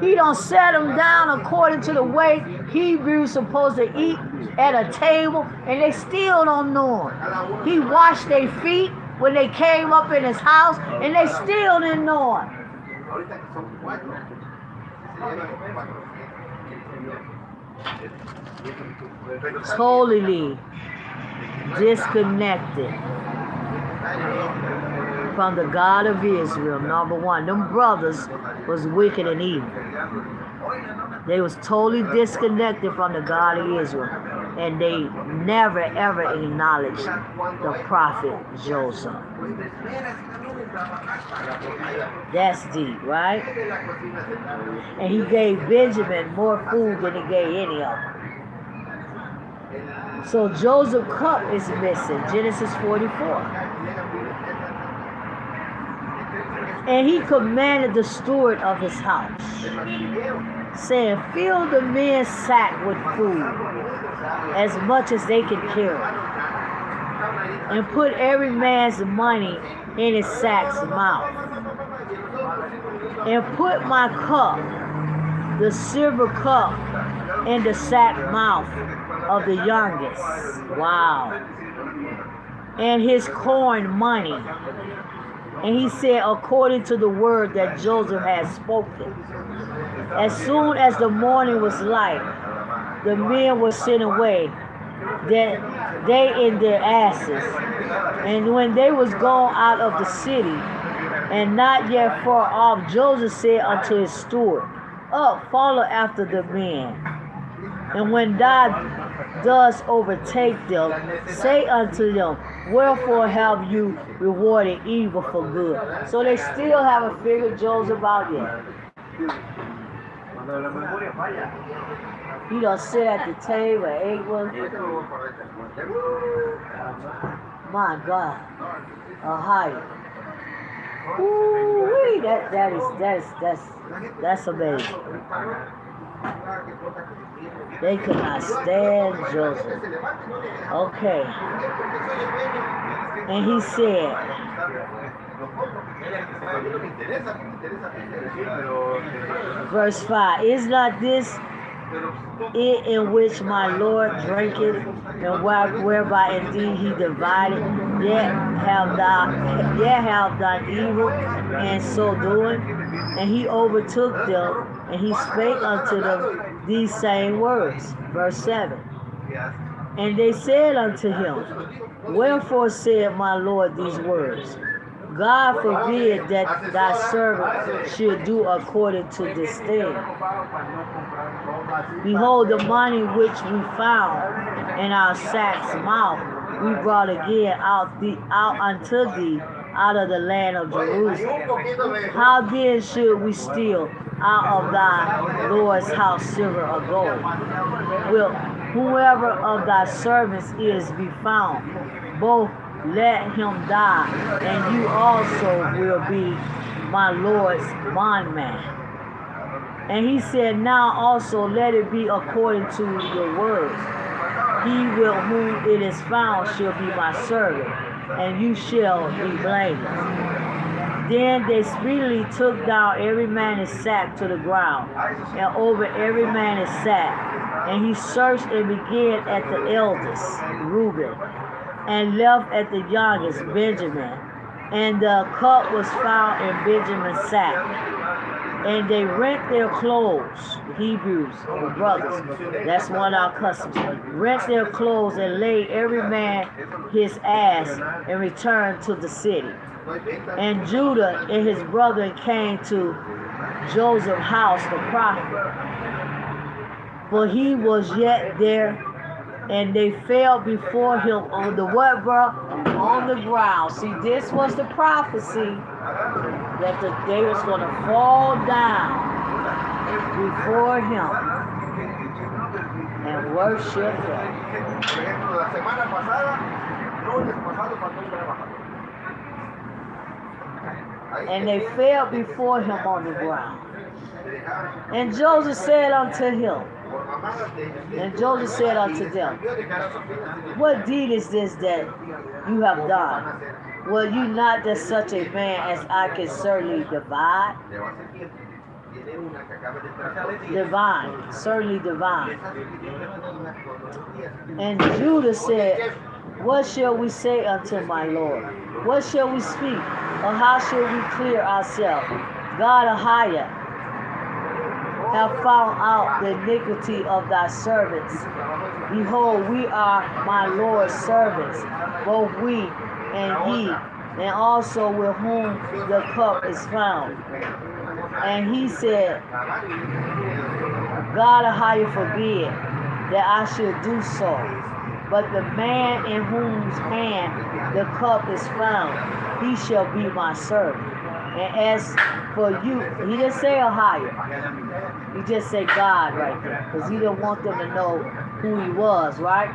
He don't set them down according to the way Hebrews supposed to eat at a table, and they still don't know him. He washed their feet when they came up in his house, and they still didn't know him. totally disconnected from the God of Israel. Number one, them brothers was wicked and evil. They was totally disconnected from the God of Israel, and they never ever acknowledged the prophet Joseph. That's deep, right? And he gave Benjamin more food than he gave any of them. So Joseph's cup is missing, Genesis 44. And he commanded the steward of his house, saying, fill the men's sack with food, as much as they can carry, and put every man's money in his sack's mouth. And put my cup, the silver cup, in the sack mouth of the youngest. Wow. And his corn money. And he said, according to the word that Joseph had spoken. As soon as the morning was light, the men were sent away, that they in their asses. And when they was gone out of the city, and not yet far off, Joseph said unto his steward, up, follow after the men. And when thou dost overtake them, say unto them, wherefore have you rewarded evil for good? So they still haven't figured Joseph out yet. He done sit at the table and ate one. My God. Ohio. Ooh, that's amazing. They could not stand Joseph. Okay. And he said, verse 5, is not this it in which my Lord drinketh, and whereby indeed he divided, yet have done evil, and so doing? And he overtook them, and he spake unto them these same words. Verse 7. And they said unto him, wherefore said my Lord these words? God forbid that thy servant should do according to this thing. Behold, the money which we found in our sack's mouth, we brought again out unto thee out of the land of Jerusalem. How then should we steal out of thy Lord's house silver or gold? Will whoever of thy servants is be found, both let him die, and you also will be my Lord's bondman. And he said, now also let it be according to your words. He will whom it is found shall be my servant, and you shall be blameless. Then they speedily took down every man his sack to the ground, and over every man his sack. And he searched and began at the eldest, Reuben, and left at the youngest, Benjamin. And the cup was found in Benjamin's sack. And they rent their clothes, Hebrews, the brothers, that's one of our customs, rent their clothes and laid every man his ass and returned to the city. And Judah and his brethren came to Joseph's house, the prophet, for he was yet there. And they fell before him on the what, bro? On the ground. See, this was the prophecy that they was going to fall down before him and worship him. And they fell before him on the ground. And Joseph said unto him, and Joseph said unto them, what deed is this that you have done? Were you not that such a man as I can certainly divine? Certainly divine. And Judah said, what shall we say unto my Lord? What shall we speak? Or how shall we clear ourselves? God Ahiah have found out the iniquity of thy servants. Behold, we are my Lord's servants, both we and ye, and also with whom the cup is found. And he said, God Ahia forbid that I should do so. But the man in whose hand the cup is found, he shall be my servant. And as for you, he didn't say Ahia. He just said God right there, because he didn't want them to know who he was, right?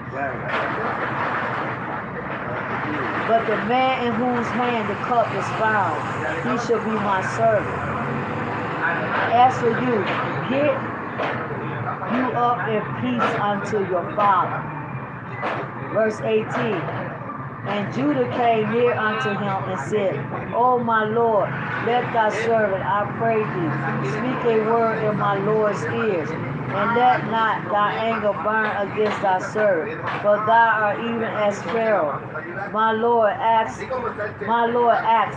But the man in whose hand the cup is found, he shall be my servant. As for you, get you up in peace unto your father. Verse 18. And Judah came near unto him and said, O my Lord, let thy servant, I pray thee, speak a word in my Lord's ears, and let not thy anger burn against thy servant, for thou art even as Pharaoh. My Lord asked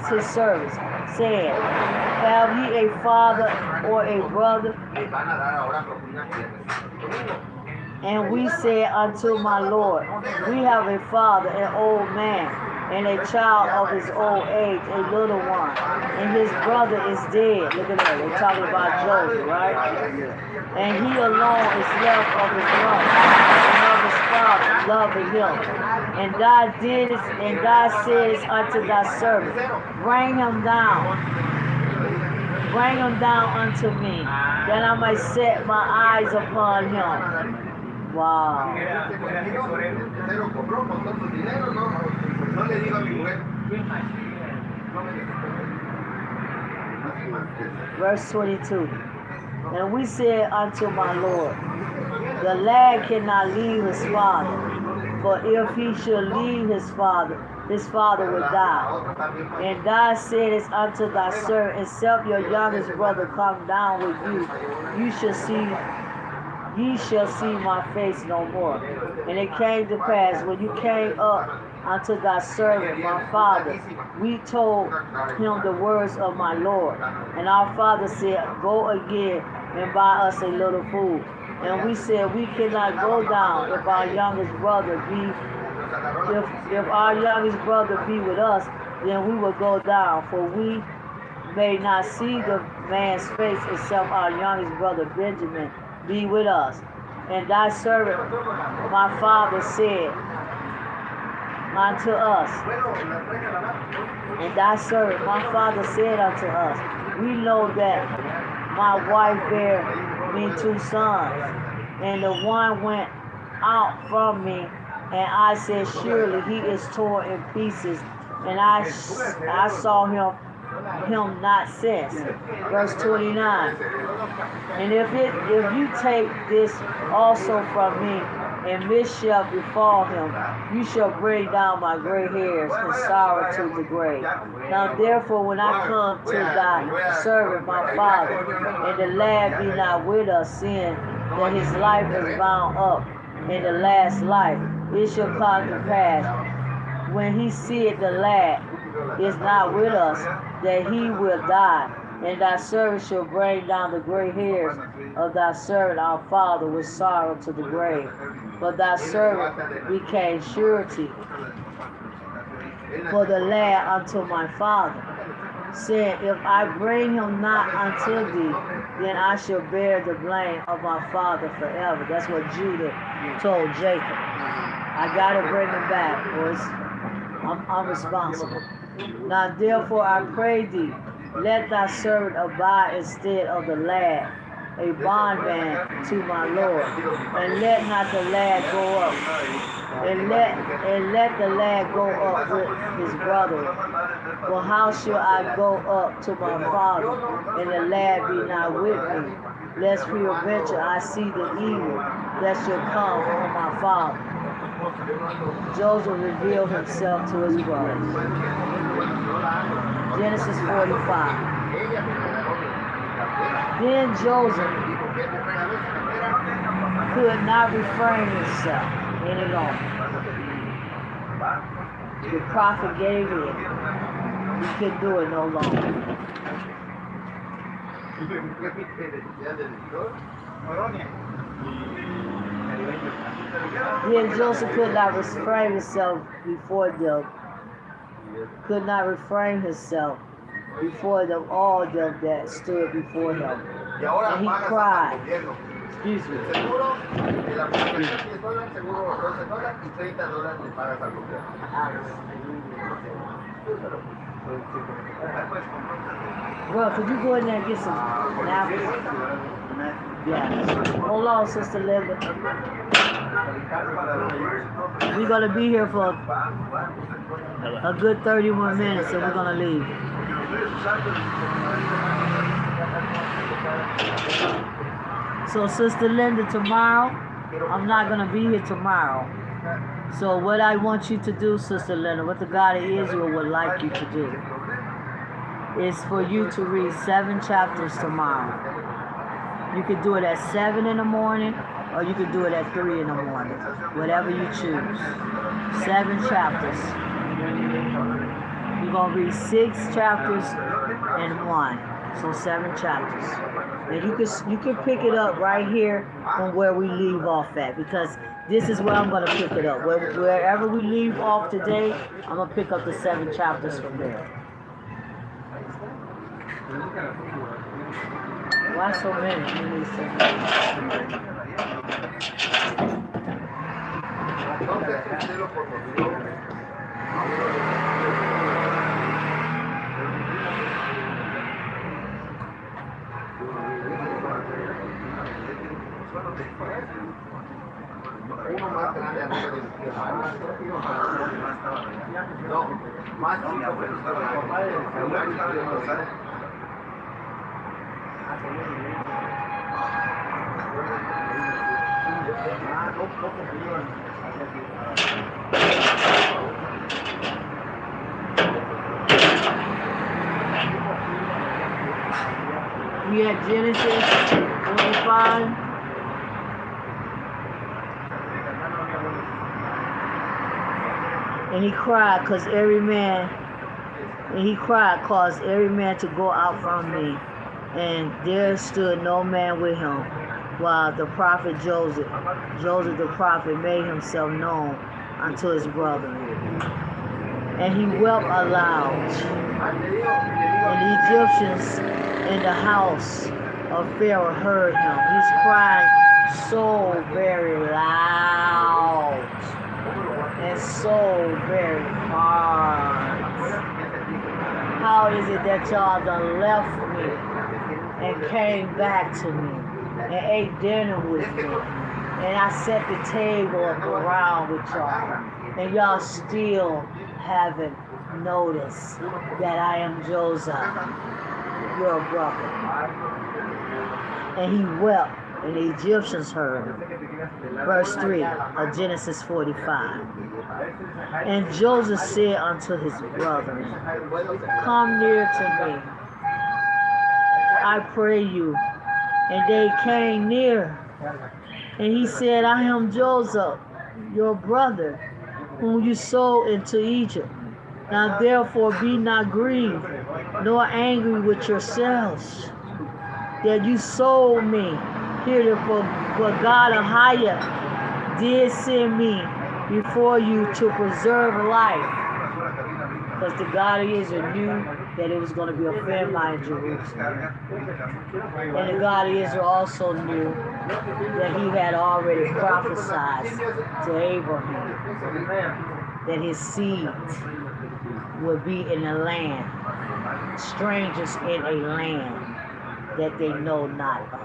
his servants, saying, Have ye a father or a brother? And we said unto my Lord, We have a father, an old man, and a child of his old age, a little one, and his brother is dead. Look at that, we're talking about Joseph, right? And he alone is left of his mother, and of his father, loving him. And thou saidst unto thy servant, Bring him down unto me, that I may set my eyes upon him. Wow. Verse 22. And we said unto my Lord, The lad cannot leave his father, for if he should leave his father would die. And thou saidest unto thy servant, Except your youngest brother come down with you, ye shall see my face no more. And it came to pass, when you came up unto thy servant, my father, we told him the words of my Lord. And our father said, Go again and buy us a little food. And we said, We cannot go down if our youngest brother be with us, then we will go down, for we may not see the man's face except our youngest brother Benjamin be with us. And thy servant, my father, said unto us, We know that my wife bare me 2 sons, and the one went out from me, and I said, Surely he is torn in pieces, and I saw him not since. Verse 29. And if you take this also from me, and mischief befall him, you shall bring down my gray hairs and sorrow to the grave. Now therefore, when I come to thy servant my father, and the lad be not with us, seeing that his life is bound up in the last life, it shall come to pass, when he seeth the lad is not with us, that he will die, and thy servant shall bring down the gray hairs of thy servant our father with sorrow to the grave. But thy servant became surety for the lad unto my father, saying, If I bring him not unto thee, then I shall bear the blame of my father forever. That's what Judah told Jacob. I gotta bring him back, or I'm responsible. Now therefore I pray thee, let thy servant abide instead of the lad, a bondman to my Lord, and let not the lad go up, and let the lad go up with his brother. For how shall I go up to my father, and the lad be not with me, lest peradventure I see the evil that shall come on my father. Joseph revealed himself to his brothers. Genesis 45. Then Joseph could not refrain himself any longer. The prophet gave in. He couldn't do it no longer. Then Joseph could not restrain himself before them, could not refrain himself before them, all them that stood before him. And he cried, excuse me. Well, could you go in there and get some napkins? Yeah. Hold on, Sister Linda. We're going to be here for a good 31 minutes, and we're going to leave. So, Sister Linda, tomorrow, I'm not going to be here tomorrow. So what I want you to do, Sister Linda, what the God of Israel would like you to do, is for you to read 7 chapters tomorrow. You could do it at 7 in the morning, or you could do it at 3 in the morning, whatever you choose. 7 chapters. You're going to read 6 chapters and 1, so 7 chapters. And you can pick it up right here from where we leave off at, because this is where I'm going to pick it up. Wherever we leave off today, I'm going to pick up the 7 chapters from there. Why so many? You need Uno más grande arriba de la izquierda. No, más chico, pero we had Genesis 25. And he cried because every man caused every man to go out from me. And there stood no man with him, while the prophet Joseph the prophet, made himself known unto his brother. And he wept aloud. And the Egyptians in the house of Pharaoh heard him. He's crying so very loud and so very hard. How is it that y'all done left me and came back to me and ate dinner with me, and I set the table up around with y'all, and y'all still haven't noticed that I am Joseph, your brother? And he wept, and the Egyptians heard him. Verse 3 of Genesis 45. And Joseph said unto his brethren, come near to me, I pray you. And they came near. And he said, I am Joseph, your brother, whom you sold into Egypt. Now therefore be not grieved, nor angry with yourselves, that you sold me. Heretofore, for God of higher did send me before you to preserve life. Because the God of Israel knew that it was going to be a famine in Jerusalem. And the God of Israel also knew that he had already prophesied to Abraham that his seed would be in a land, strangers in a land that they know not of.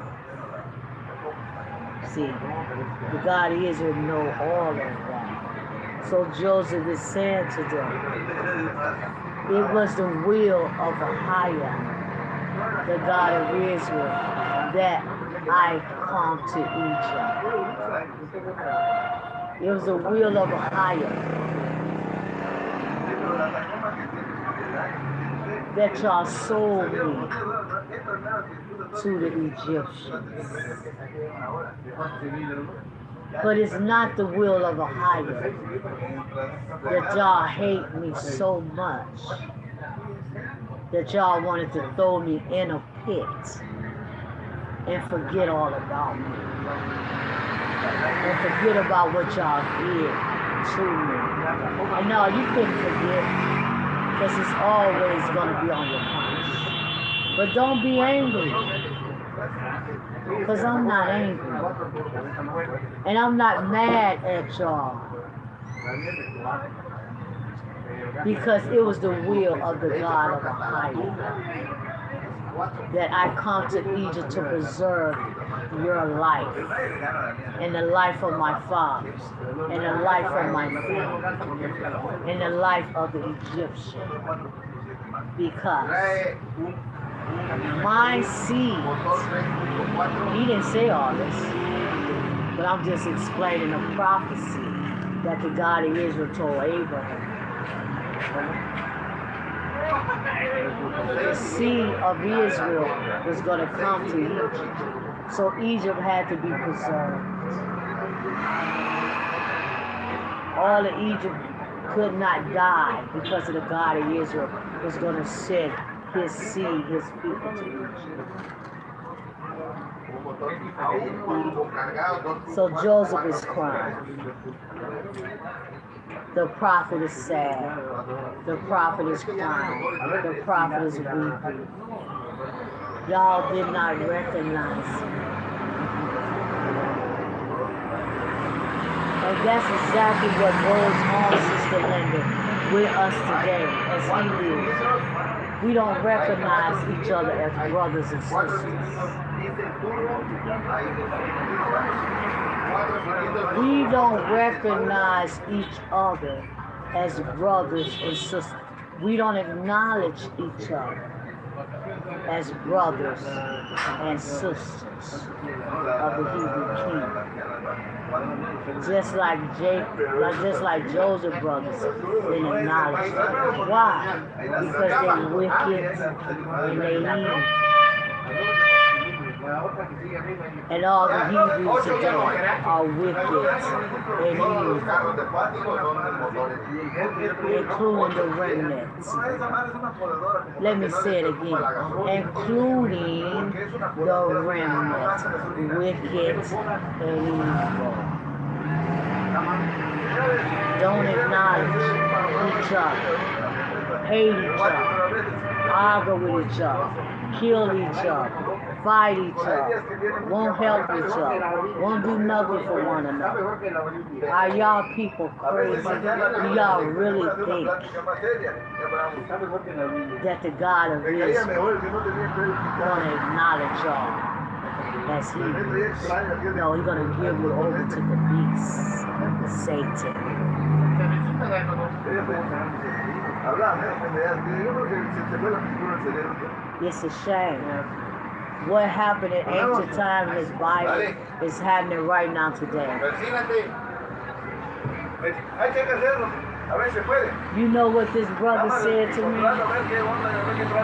See, the God of Israel know all of that. So Joseph is saying to them, it was the will of Ahijah, the God of Israel, that I come to Egypt. It was the will of Ahijah that y'all sold me to the Egyptians. But it's not the will of Ahijah that y'all hate me so much that y'all wanted to throw me in a pit and forget all about me. And forget about what y'all did to me. And no, you couldn't forget, because it's always going to be on your mind. But don't be angry, because I'm not angry. And I'm not mad at y'all, because it was the will of the God of the higher that I come to Egypt to preserve your life and the life of my fathers and the life of my family and the life of the Egyptian, because my seeds, he didn't say all this, but I'm just explaining a prophecy that the God of Israel told Abraham. The seed of Israel was going to come to Egypt. So Egypt had to be preserved. All of Egypt could not die because of the God of Israel was going to send his seed, his people to Egypt. So Joseph is crying. The prophet is sad. The prophet is crying. The prophet is weeping. Y'all did not recognize him. And that's exactly what goes on, Sister Linda, with us today as Hebrews. We don't recognize each other as brothers and sisters. We don't recognize each other as brothers and sisters. We don't acknowledge each other as brothers and sisters of the Hebrew king. Just like Joseph's brothers didn't acknowledge them. Why? Because they're wicked and they evil. And all the Hebrews today are wicked and evil, including the remnant. Let me say it again. Including the remnant, wicked and evil. Don't acknowledge each other, hate each other, argue with each other, kill each other, fight each other, won't help each other, won't do nothing for one another. Are y'all people crazy? Do y'all really think that the God of Israel is going to acknowledge y'all as Hebrews? No, he's going to give you over to the beast, Satan. It's a shame. What happened in ancient times in this Bible is happening right now today. You know what this brother said to me?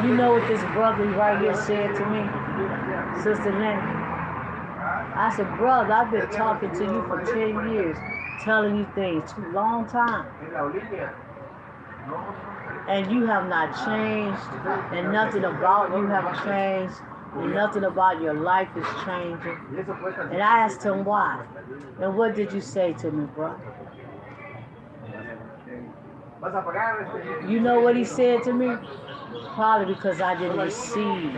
You know what this brother right here said to me? Sister Lenny. I said, brother, I've been talking to you for 10 years, telling you things, too long time. And you have not changed, and nothing about you have changed, and nothing about your life is changing. And I asked him why. And what did you say to me, bro? You know what he said to me? Probably because I didn't receive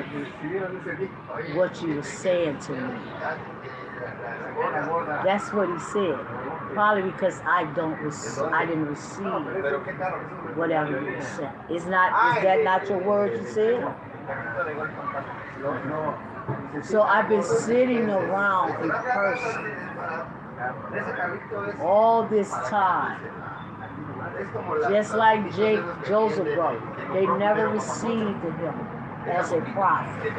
what you were saying to me. That's what he said. Probably because I didn't receive whatever you said. Is that not your words you said? So I've been sitting around a person all this time, just like Joseph wrote. They never received him as a prophet.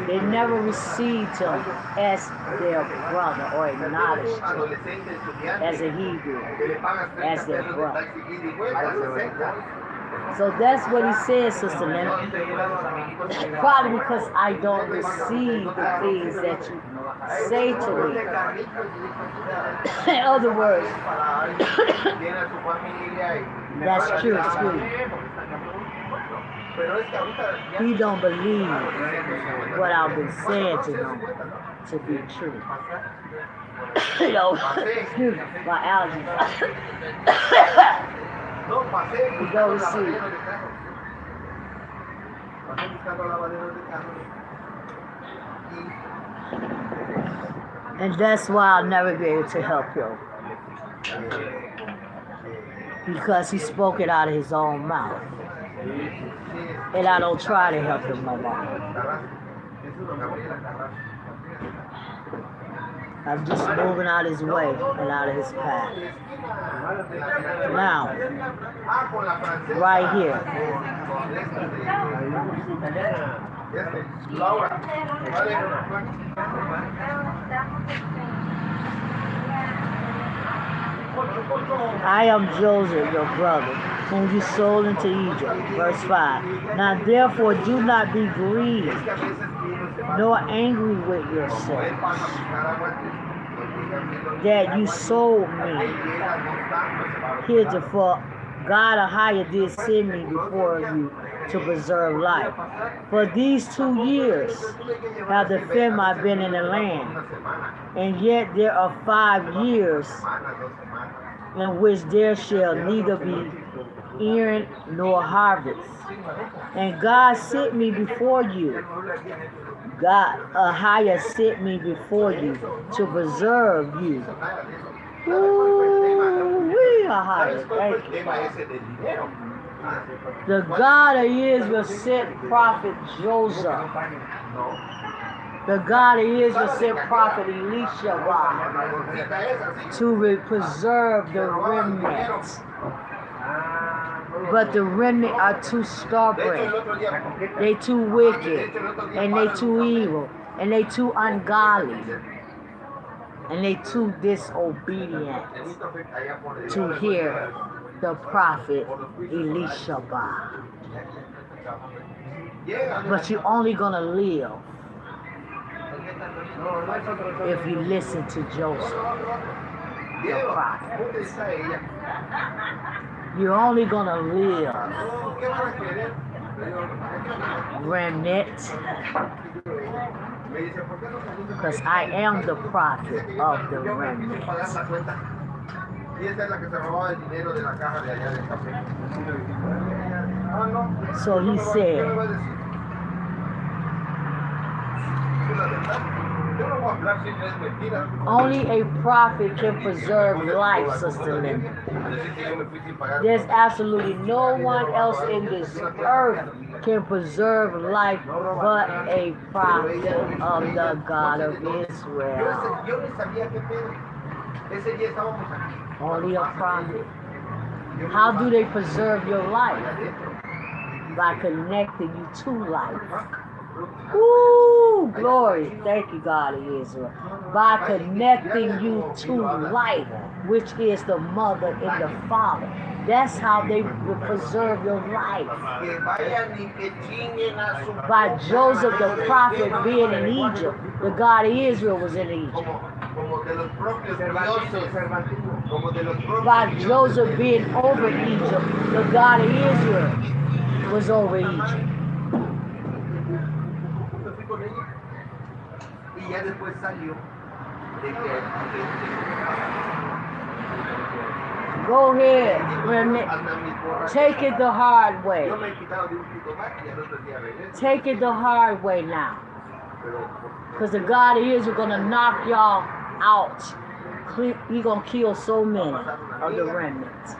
They never received him as their brother or acknowledged him as a Hebrew, as their brother. So that's what he said, Sister Leonard. Probably because I don't receive the things that you say to me. In other words, that's true too. He don't believe what I've been saying to him to be true. You know, excuse me, my allergies. We go to sleep. And that's why I'll never be able to help him. Because he spoke it out of his own mouth. And I don't try to help him no more. I'm just moving out of his way and out of his path. Now, right here. I am Joseph, your brother, whom you sold into Egypt. Verse 5. Now therefore do not be grieved, nor angry with yourselves, that you sold me. Heretofore God of higher did send me before you to preserve life. For these 2 years have the famine been in the land, and yet there are 5 years in which there shall neither be earing nor harvest. And God sent me before you. God higher sent me before you to preserve you. We are higher. Thank you. The God of Israel sent prophet Joseph. The God of Israel sent prophet Elisha to preserve the remnant. But the remnant are too stubborn. They too wicked. And they too evil. And they too ungodly. And they too disobedient to hear the prophet Elisha. But you're only gonna live if you listen to Joseph, the prophet. You're only gonna live, remnant, because I am the prophet of the remnant. So he said, only a prophet can preserve life, Sister Linda. There's absolutely no one else in this earth can preserve life but a prophet of the God of Israel. Only a prophet. How do they preserve your life? By connecting you to life. Woo! Glory. Thank you, God of Israel. By connecting you to life, which is the mother and the father. That's how they will preserve your life. By Joseph the prophet being in Egypt, the God of Israel was in Egypt. By Joseph being over Egypt, the God of Israel was over Egypt. Go ahead, remnant. Take it the hard way. Take it the hard way now. Because the God of Israel is going to knock y'all out. He's going to kill so many of the remnants.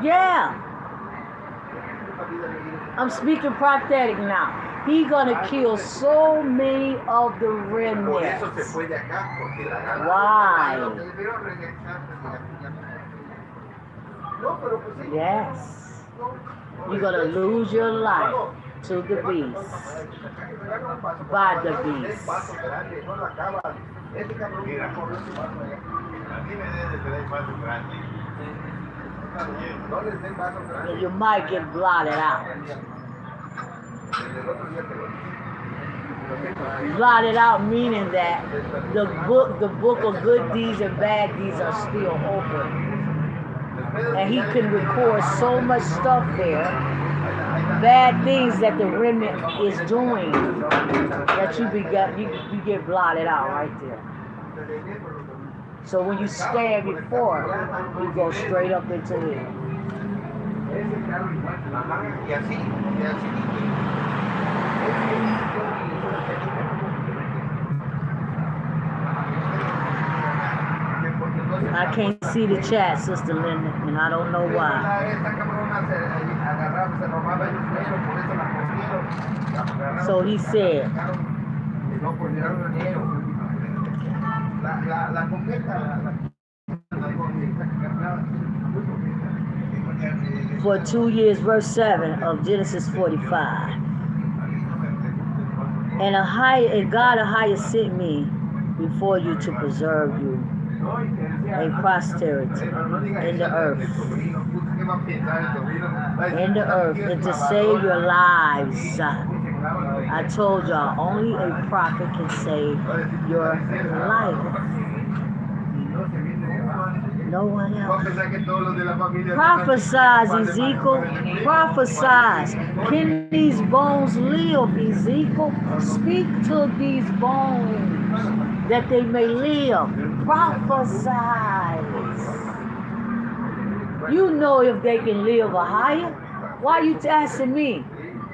Yeah. I'm speaking prophetic now. He's going to kill so many of the remnants. Why? Yes. You're going to lose your life to the beast. By the beast. And you might get blotted out. Blotted out meaning that the book of good deeds and bad deeds are still open. And he can record so much stuff there, bad things that the remnant is doing, that you get blotted out right there. So when you stand before him, you go straight up into him. I can't see the chat, Sister Linda, and I don't know why. So he said, for 2 years, verse 7 of Genesis 45. And God a higher sent me before you to preserve you a posterity in the earth. In the earth, and to save your lives. I told y'all, only a prophet can save your life. No one else. Prophesize, Ezekiel. Prophesize. Can these bones live, Ezekiel? Speak to these bones that they may live. Prophesize. You know if they can live or higher. Why are you asking me?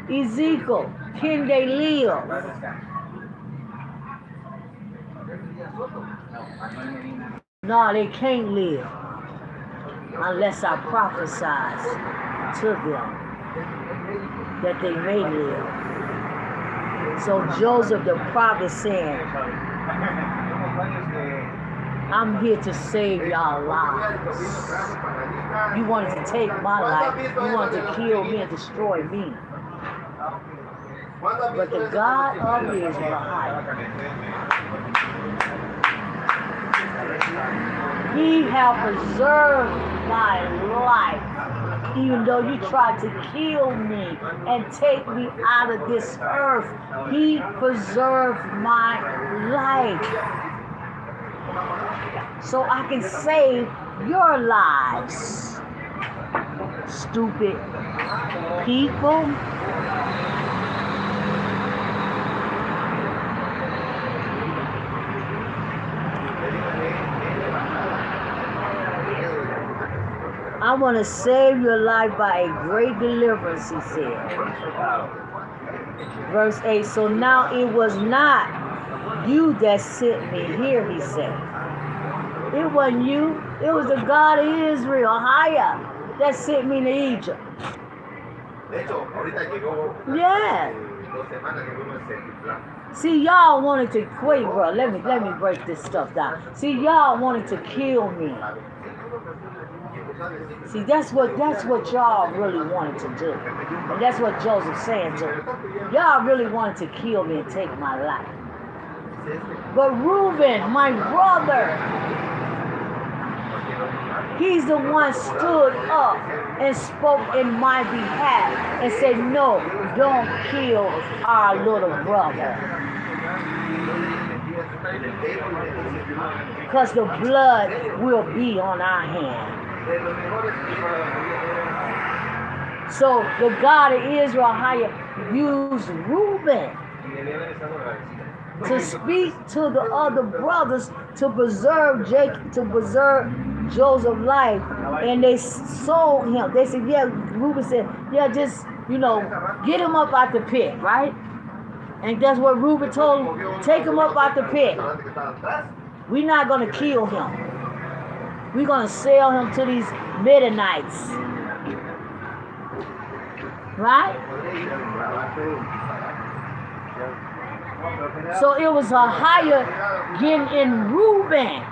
Ezekiel, can they live? No, they can't live unless I prophesize to them that they may live. So Joseph the prophet said, I'm here to save y'all lives. You wanted to take my life. You wanted to kill me and destroy me. But the God of Israel, He have preserved my life. Even though you tried to kill me and take me out of this earth, He preserved my life. So I can save your lives. Stupid people. I want to save your life by a great deliverance, he said. Verse 8, so now it was not you that sent me here, he said. It wasn't you. It was the God of Israel, Higher, that sent me to Egypt. Yeah. See, y'all wanted to wait, bro. Let me break this stuff down. See, y'all wanted to kill me. See, that's what y'all really wanted to do. And that's what Joseph's saying to him. Y'all really wanted to kill me and take my life. But Reuben, my brother, he's the one stood up and spoke in my behalf and said, no, don't kill our little brother. Because the blood will be on our hand. So the God of Israel used Reuben to speak to the other brothers to preserve Joseph's life, and they sold him. They said, yeah, Reuben said, yeah, just, get him up out the pit, right? And that's what Reuben told him, take him up out the pit. We're not going to kill him. We're going to sell him to these Midianites. Right? So it was a higher getting in Reuben,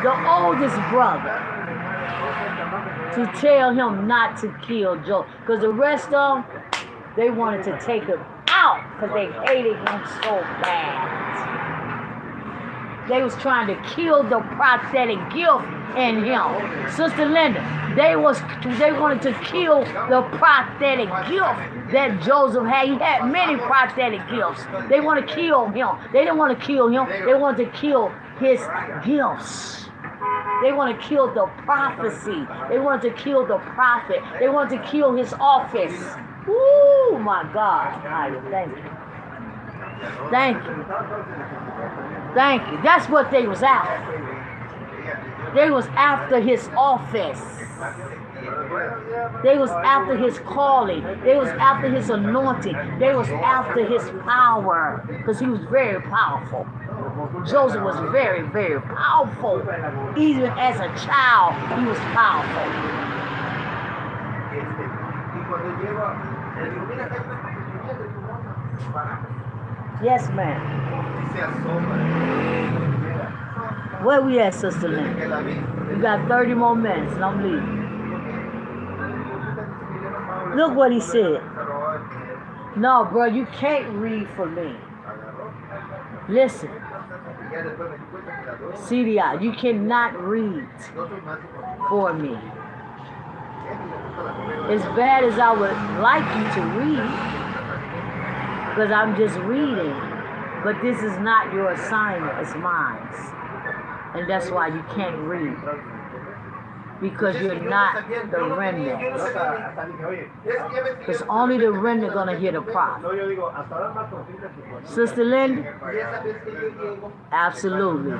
the oldest brother, to tell him not to kill Joe. Because the rest of them, they wanted to take him out because they hated him so bad. They was trying to kill the prophetic gift in him. Sister Linda, they wanted to kill the prophetic gift that Joseph had. He had many prophetic gifts. They want to kill him. They didn't want to kill him. They wanted to kill his gifts. They want to kill the prophecy. They want to kill the prophet. They want to kill his office. Ooh, my God. Thank you. Thank you. Thank you. That's what they was after. They was after his office. They was after his calling. They was after his anointing. They was after his power. Because he was very powerful. Joseph was very, very powerful. Even as a child, he was powerful. Yes, ma'am. Where we at, Sister Lynn? We got 30 more minutes and I'm leaving. Look what he said. No, bro, you can't read for me. Listen. CDI, you cannot read for me. As bad as I would like you to read, because I'm just reading, but this is not your assignment, it's mine. And that's why you can't read. Because you're not the remnant. Because only the remnant gonna hear the prophet. Sister Linda? Absolutely.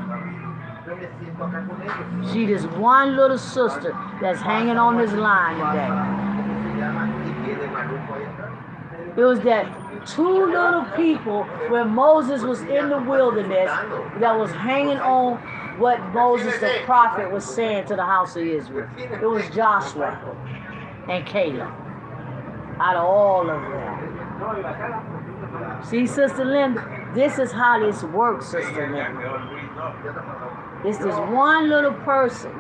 She just one little sister that's hanging on this line today. It was that two little people when Moses was in the wilderness that was hanging on what Moses the prophet was saying to the house of Israel. It was Joshua and Caleb. Out of all of them. See, Sister Linda, this is how this works, Sister Linda. It's this one little person,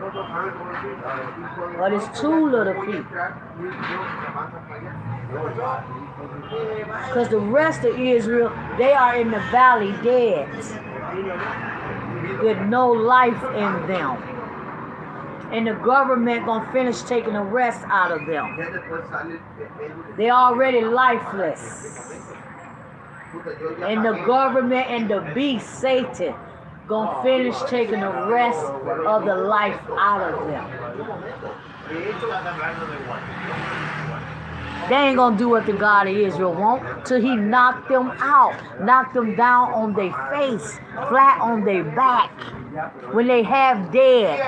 but it's two little people. Because the rest of Israel, they are in the valley dead, with no life in them. And the government gonna finish taking the rest out of them. They're already lifeless. And the government and the beast, Satan, gonna finish taking the rest of the life out of them. They ain't gonna do what the God of Israel want till he knock them out, knock them down on their face, flat on their back. When they have dead,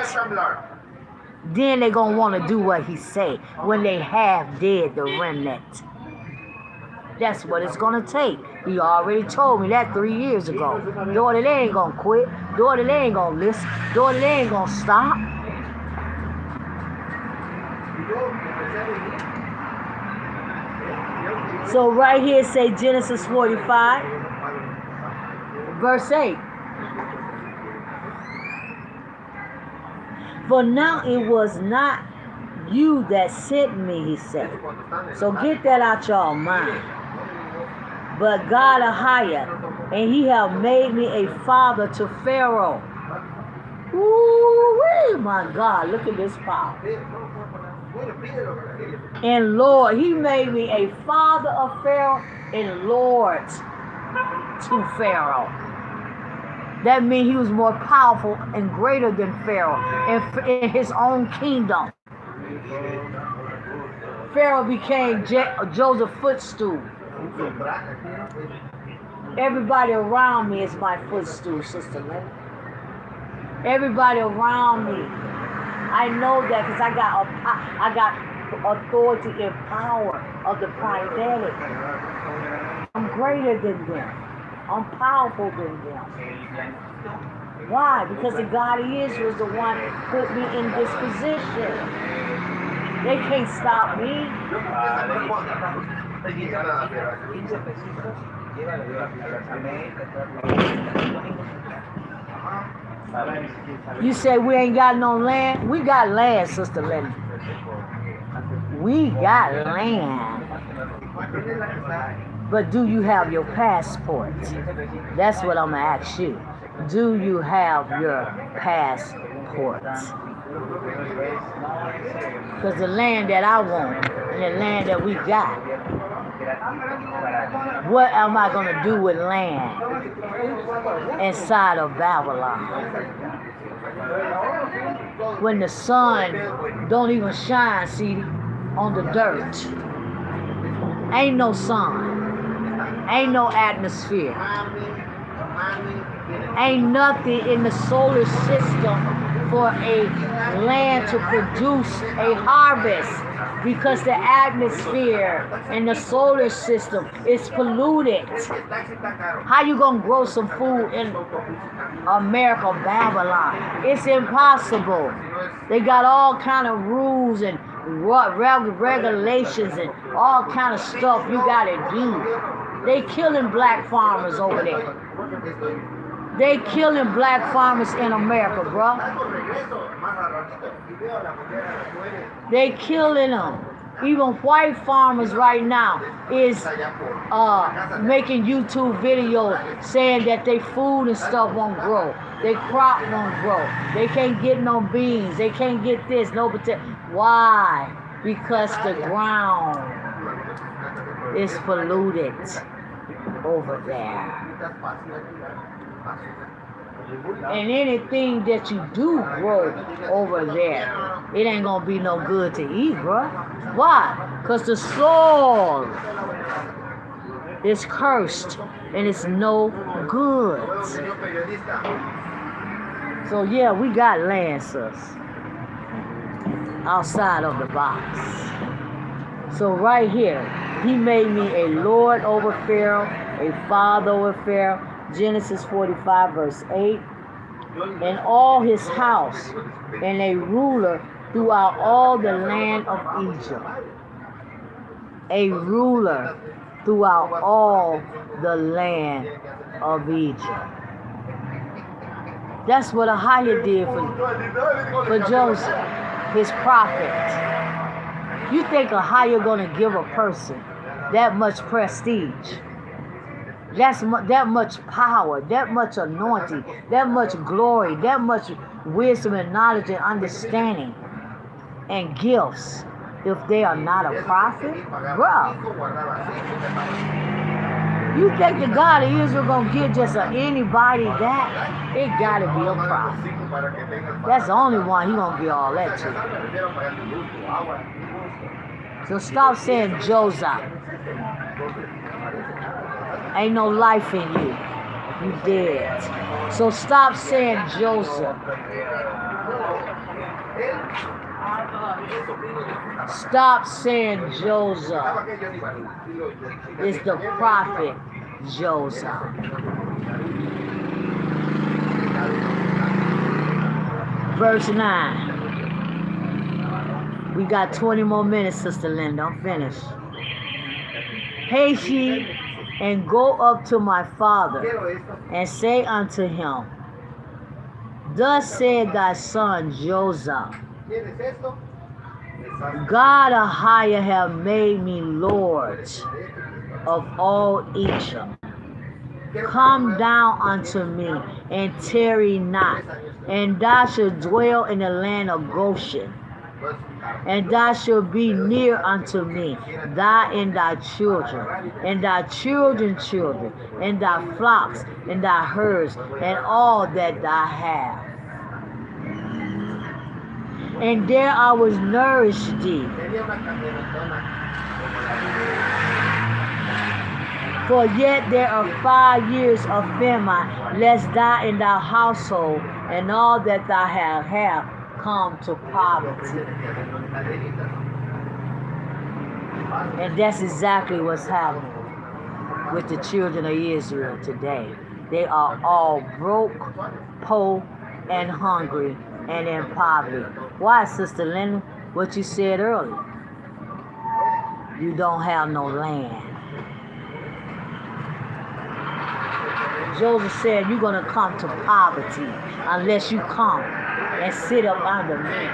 then they gonna want to do what he say. When they have dead the remnant. That's what it's gonna take. He already told me that 3 years ago. Daughter, they ain't gonna quit. Daughter, they ain't gonna listen. Daughter, they ain't gonna stop. So right here say Genesis 45, verse 8. For now it was not you that sent me, he said. So get that out y'all mind. But God a higher, and he have made me a father to Pharaoh. Ooh, my God, look at this power. And Lord, he made me a father of Pharaoh and Lord to Pharaoh. That means he was more powerful and greater than Pharaoh in his own kingdom. Pharaoh became Joseph's footstool. Everybody around me is my footstool, Sister Lynn. Everybody around me. I know that because I got authority and power of the prophetic. I'm greater than them. I'm powerful than them. Why? Because the God of Israel is the one who put me in this position. They can't stop me. You say we ain't got no land? We got land, Sister Lenny. We got land. But do you have your passport? That's what I'm going to ask you. Do you have your passport? Because the land that I want and the land that we got, what am I going to do with land inside of Babylon? when the sun don't even shine, see, on the dirt. Ain't no sun. Ain't no atmosphere. Ain't nothing in the solar system for a land to produce a harvest because the atmosphere and the solar system is polluted. How you gonna grow some food in America, Babylon? It's impossible. They got all kind of rules and regulations and all kind of stuff you gotta do. They killing black farmers over there. They killing black farmers in America, bro. They killing them. Even white farmers right now is making YouTube videos saying that their food and stuff won't grow. Their crop won't grow. They can't get no beans. They can't get this, no potato. Why? Because the ground is polluted over there. And anything that you do grow over there, it ain't gonna be no good to eat, bro. Why? Because the soil is cursed and it's no good. So yeah, we got land, sis, outside of the box. So right here, he made me a lord over Pharaoh, a father over Pharaoh, Genesis 45 verse 8, and all his house, and a ruler throughout all the land of Egypt. A ruler throughout all the land of Egypt. That's what Ahiah did for Joseph, his prophet. You think Ahiah gonna give a person that much prestige? That much power, that much anointing, that much glory, that much wisdom and knowledge and understanding and gifts if they are not a prophet? Bro, you think the God of Israel gonna give just anybody that? It gotta be a prophet. That's the only one he gonna give all that to. So stop saying Joseph. Ain't no life in you. You dead. So stop saying Joseph. Stop saying Joseph. It's the prophet Joseph. Verse 9. We got 20 more minutes, Sister Linda. I'm finished. Haste ye and go up to my father and say unto him, thus said thy son Joseph, God Ahiah have made me lord of all Egypt. Come down unto me and tarry not, and thou shalt dwell in the land of Goshen. And thou shalt be near unto me, thou and thy children, and thy children's children, and thy flocks, and thy herds, and all that thou hast. And there I was nourished thee. For yet there are 5 years of famine, lest thou and thy household, and all that thou have come to poverty. And that's exactly what's happening with the children of Israel today. They are all broke, poor, and hungry, and in poverty. Why, Sister Linda? What you said earlier. You don't have no land. Joseph said, you're going to come to poverty unless you come and sit up under me.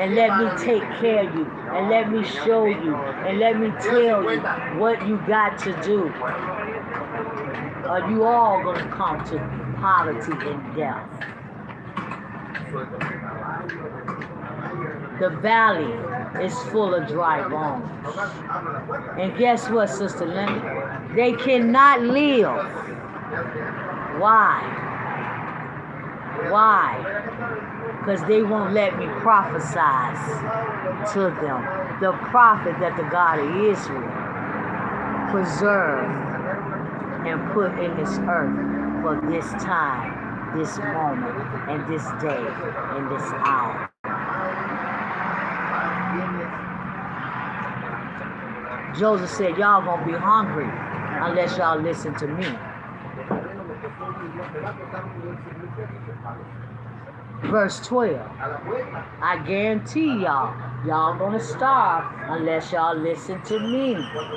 And let me take care of you. And let me show you. And let me tell you what you got to do. Or you all going to come to poverty and death. The valley is full of dry bones. And guess what, Sister Linda? They cannot live. Why? Why? Because they won't let me prophesy to them. The prophet that the God of Israel preserved and put in this earth for this time, this moment, and this day, and this hour. Joseph said, y'all gonna be hungry unless y'all listen to me. Verse 12. I guarantee y'all gonna starve unless y'all listen to me,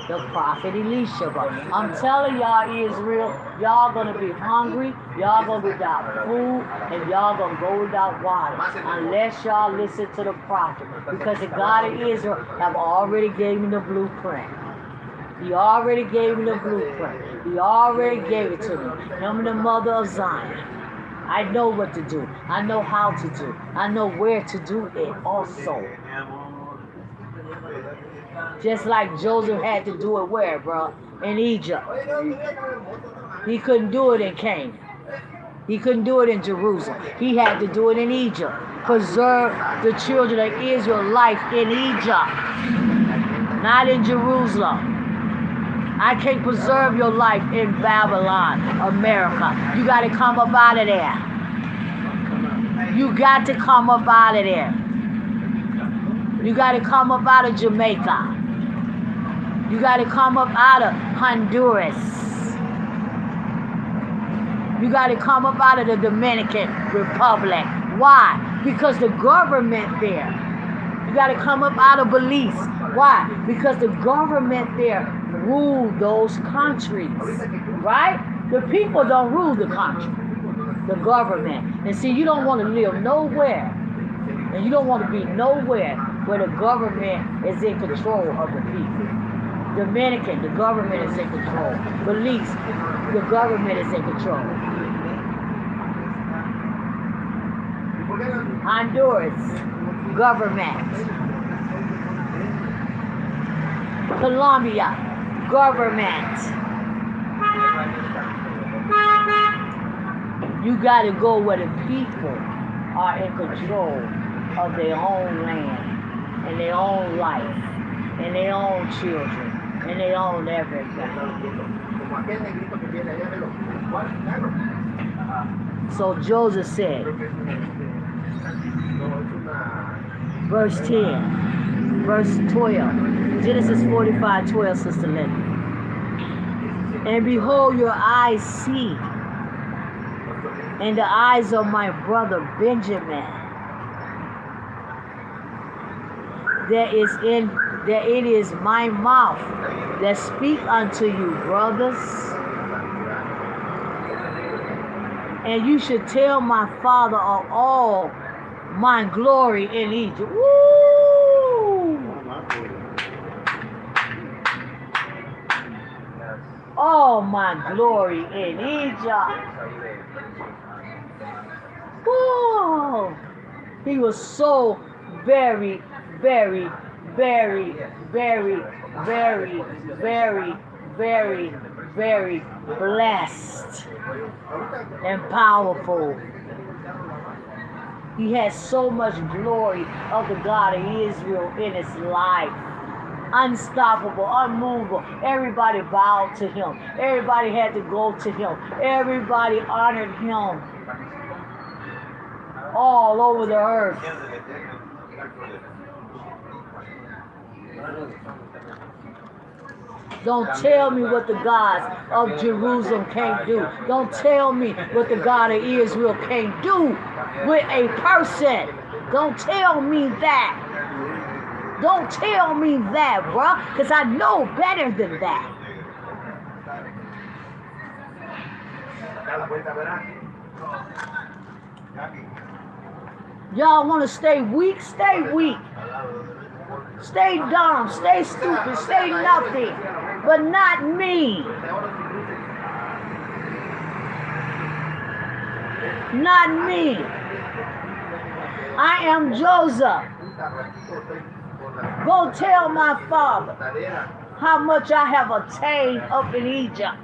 the prophet Elisha. But I'm telling y'all, Israel, y'all gonna be hungry, y'all gonna be without food, and y'all gonna go without water unless y'all listen to the prophet. Because the God of Israel have already gave me the blueprint. He already gave me the blueprint. He already gave it to me. Him and the mother of Zion. I know what to do. I know how to do. I know where to do it also. Just like Joseph had to do it where, bro? In Egypt. He couldn't do it in Canaan. He couldn't do it in Jerusalem. He had to do it in Egypt. Preserve the children of Israel life in Egypt. Not in Jerusalem. I can't preserve your life in Babylon, America. You got to come up out of there. You got to come up out of there. You got to come up out of Jamaica. You got to come up out of Honduras. You got to come up out of the Dominican Republic. Why? Because the government there. You got to come up out of Belize. Why? Because the government there rule those countries, right? The people don't rule the country, the government. And see, you don't want to live nowhere, and you don't want to be nowhere where the government is in control of the people. Dominican, the government is in control. Belize, the government is in control. Honduras, government. Colombia, government. You got to go where the people are in control of their own land and their own life and their own children and their own everything. So Joseph said, verse 10, verse 12, Genesis 45:12, Sister Linda. And behold, your eyes see, and the eyes of my brother Benjamin, that it is my mouth that speak unto you, brothers. And you should tell my father of all my glory in Egypt. Woo! All my glory in Egypt. Woo! He was so very, very, very, very, very, very, very, very blessed and powerful. He had so much glory of the God of Israel in his life. Unstoppable, unmovable. Everybody bowed to him. Everybody had to go to him. Everybody honored him. All over the earth. Don't tell me what the gods of Jerusalem can't do. Don't tell me what the God of Israel can't do with a person. Don't tell me that. Don't tell me that, bro, because I know better than that. Y'all want to stay weak? Stay weak. Stay dumb, stay stupid, stay nothing, but not me. Not me. I am Joseph. Go tell my father how much I have attained up in Egypt.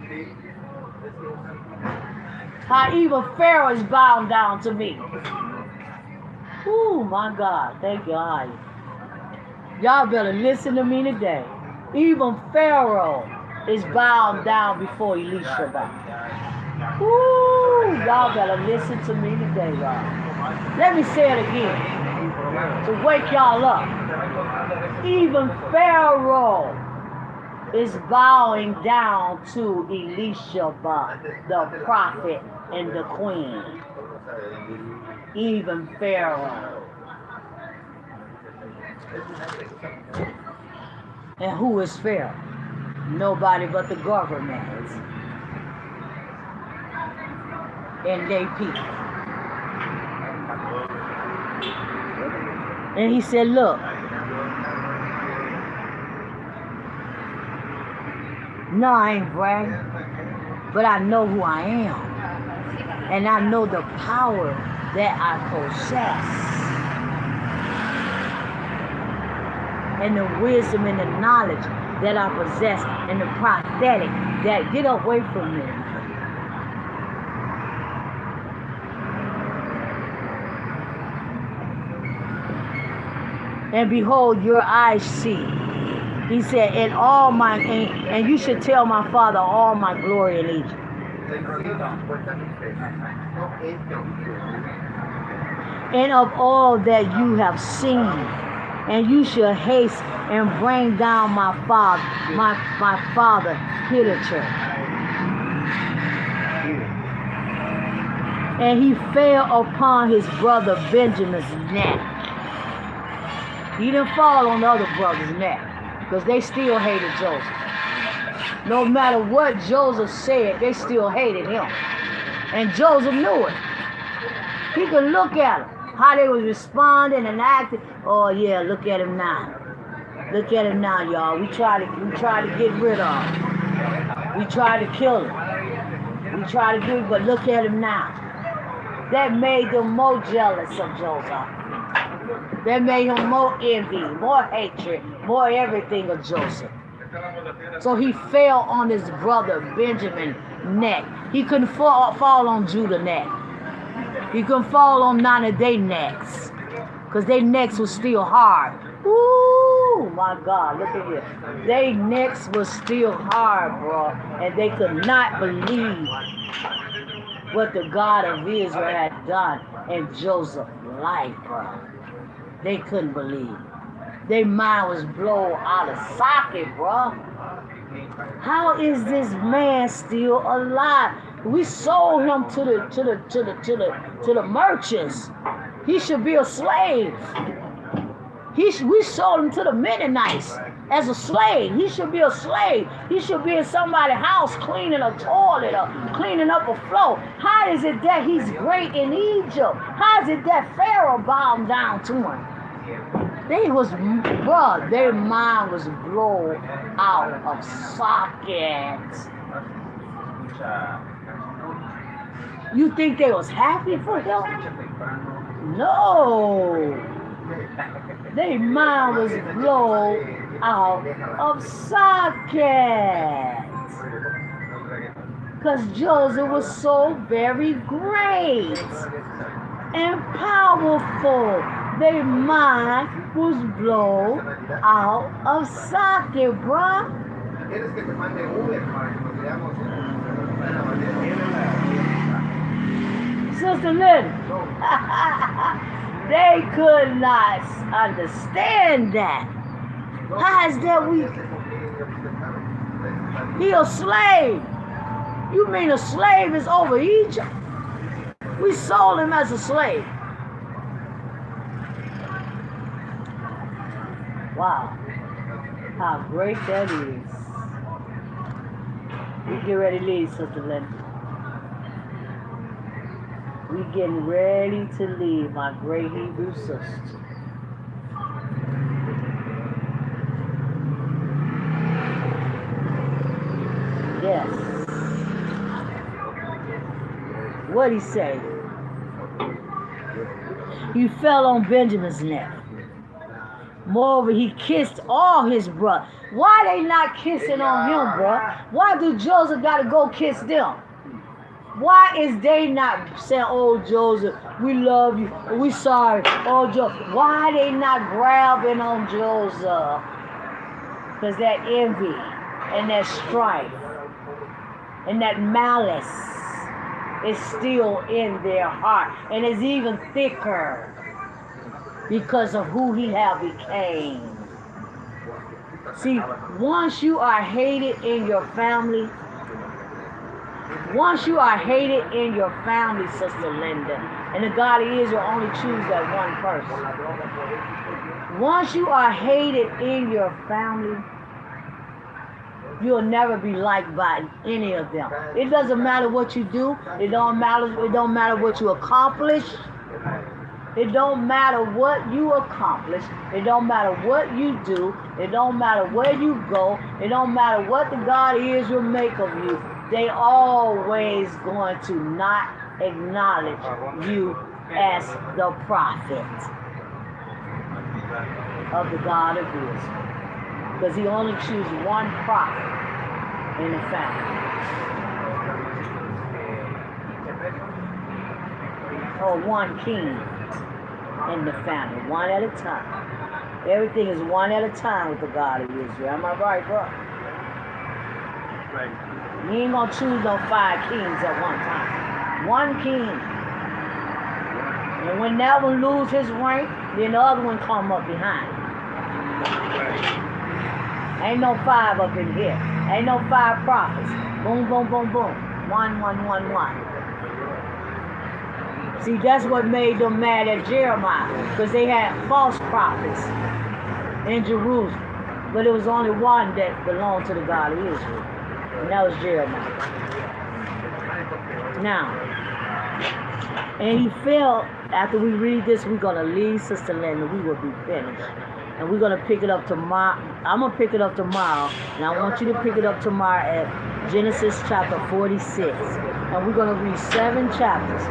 How even Pharaoh is bowing down to me. Oh my God. Thank God. Y'all better listen to me today. Even Pharaoh is bowing down before Elisha. Ooh, y'all better listen to me today, y'all. Let me say it again to wake y'all up. Even Pharaoh is bowing down to Elisha, the prophet and the queen. Even Pharaoh. And who is Pharaoh? Nobody but the government and they people. And he said, look, no, I ain't bragging, but I know who I am. And I know the power that I possess. And the wisdom and the knowledge that I possess. And the prophetic that get away from me. And behold, your eyes see. He said, and you should tell my father all my glory in Egypt. And of all that you have seen, and you shall haste and bring down my father hitherto. And he fell upon his brother Benjamin's neck. He didn't fall on the other brother's neck, because they still hated Joseph. No matter what Joseph said, they still hated him. And Joseph knew it. He could look at them, how they was responding and acting. Oh yeah, look at him now. Look at him now, y'all. We try to get rid of him. We try to kill him. We try to do it, but look at him now. That made them more jealous of Joseph. That made him more envy, more hatred, more everything of Joseph. So he fell on his brother Benjamin's neck. He couldn't fall on Judah's neck. He couldn't fall on none of their necks, because their necks was still hard. Ooh, my God, look at this. Their necks was still hard, bro, and they could not believe what the God of Israel had done in Joseph's life, bro. They couldn't believe. Their mind was blown out of socket, bro. How is this man still alive? We sold him to the merchants. He should be a slave. We sold him to the Mennonites as a slave. He should be a slave. He should be in somebody's house cleaning a toilet or cleaning up a floor. How is it that he's great in Egypt? How is it that Pharaoh bowed down to him? Their mind was blown out of socket. You think they was happy for him? No. Their mind was blown out of socket. Because Joseph was so very great and powerful. Their mind was blown out of socket, bruh. Sister Lynn, they could not understand that. How is that he a slave? You mean a slave is over Egypt? We sold him as a slave. Wow, how great that is. We get ready to leave, Sister Linda. We getting ready to leave, my great Hebrew sister. Yes. What'd he say? He fell on Benjamin's neck. Moreover, he kissed all his brothers. Why they not kissing on him, bro? Why do Joseph got to go kiss them? Why is they not saying, oh, Joseph, we love you, we sorry, oh, Joseph? Why they not grabbing on Joseph? Because that envy and that strife and that malice is still in their heart. And it's even thicker because of who he have became. See, once you are hated in your family, Sister Linda, and the God of Israel only choose that one person. Once you are hated in your family, you'll never be liked by any of them. It doesn't matter what you do. It don't matter what you accomplish. It don't matter what you accomplish. It don't matter what you do. It don't matter where you go. It don't matter what the God of Israel make of you. They always going to not acknowledge you as the prophet of the God of Israel. Because he only chooses one prophet in the family. Or one king in the family, one at a time. Everything is one at a time with the God of Israel. Am I right, bro? Right. You ain't gonna choose no 5 kings at one time. One king. And when that one lose his rank, then the other one come up behind. Ain't no 5 up in here. Ain't no 5 prophets. Boom, boom, boom, boom. 1, 1, 1, 1. See, that's what made them mad at Jeremiah, because they had false prophets in Jerusalem. But it was only one that belonged to the God of Israel, and that was Jeremiah. Now, and he fell, after we read this, we're going to leave Sister Linda, we will be finished. And we're going to pick it up tomorrow. I'm going to pick it up tomorrow, and I want you to pick it up tomorrow at Genesis chapter 46. And we're going to read 7 chapters.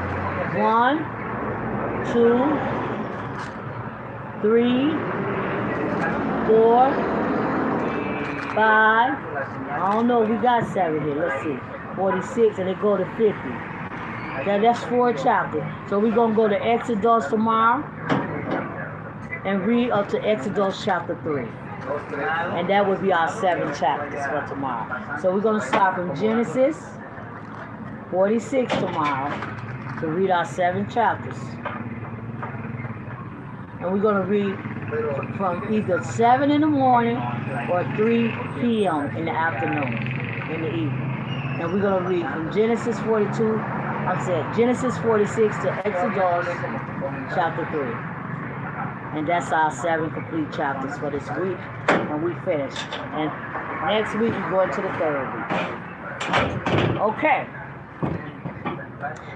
1, 2, 3, 4, 5. I don't know, we got 7 here. Let's see. 46, and it go to 50. That's 4 chapters. So we're going to go to Exodus tomorrow and read up to Exodus chapter 3. And that would be our 7 chapters for tomorrow. So we're going to start from Genesis 46 tomorrow to read our 7 chapters. And we're going to read from either 7 in the morning or 3 p.m. in the afternoon, in the evening. And we're going to read from Genesis 42, Genesis 46 to Exodus chapter 3. And that's our 7 complete chapters for this week. And we finish. And next week we go into the 3rd week. Okay.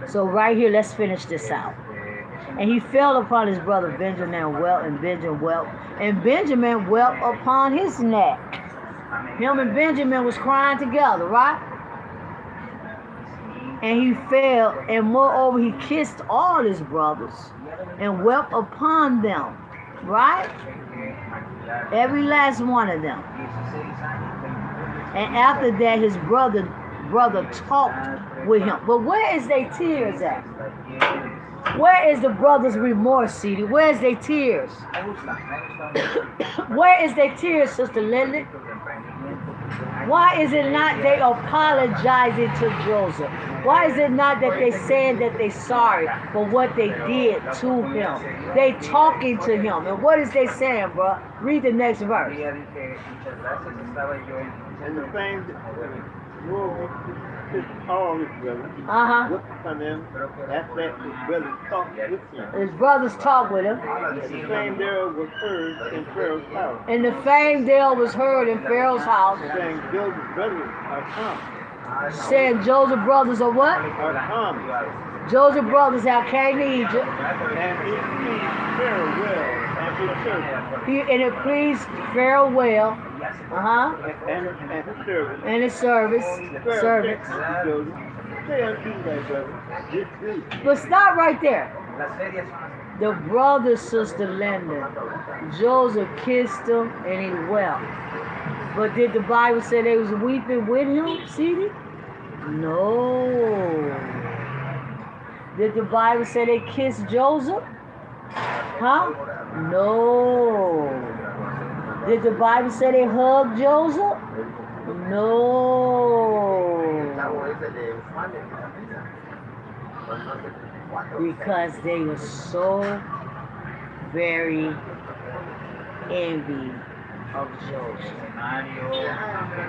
So right here, let's finish this out. And he fell upon his brother Benjamin and wept, and Benjamin wept upon his neck. Him and Benjamin was crying together, right? And he fell, and moreover he kissed all his brothers and wept upon them, right? Every last one of them. And after that his brother talked with him. But where is their tears at? Where is the brother's remorse, CD? Where is their tears? Where is their tears, Sister Linda? Why is it not they apologizing to Joseph? Why is it not that they saying that they sorry for what they did to him? They talking to him. And what is they saying, bro? Read the next verse. And the fame will his all his brothers. Look upon them. After that, his brothers talked with him. His brothers talked with him. The fame thereof was heard in Pharaoh's house. And the fame thereof was heard in Pharaoh's house. Saying, Joseph's brothers are come. Saying Joseph's brothers are what? Are come. Joseph's brothers have came to Egypt. And it pleased Pharaoh well and his servants. And it pleased Pharaoh well. And his servants. And his servants. Servants. Say unto thy brother, this do. But stop right there. The brother, Sister Linda, Joseph kissed him and he wept. But did the Bible say they was weeping with him, CD? No. Did the Bible say they kissed Joseph? Huh? No. Did the Bible say they hugged Joseph? No. Because they were so very envy of Joseph.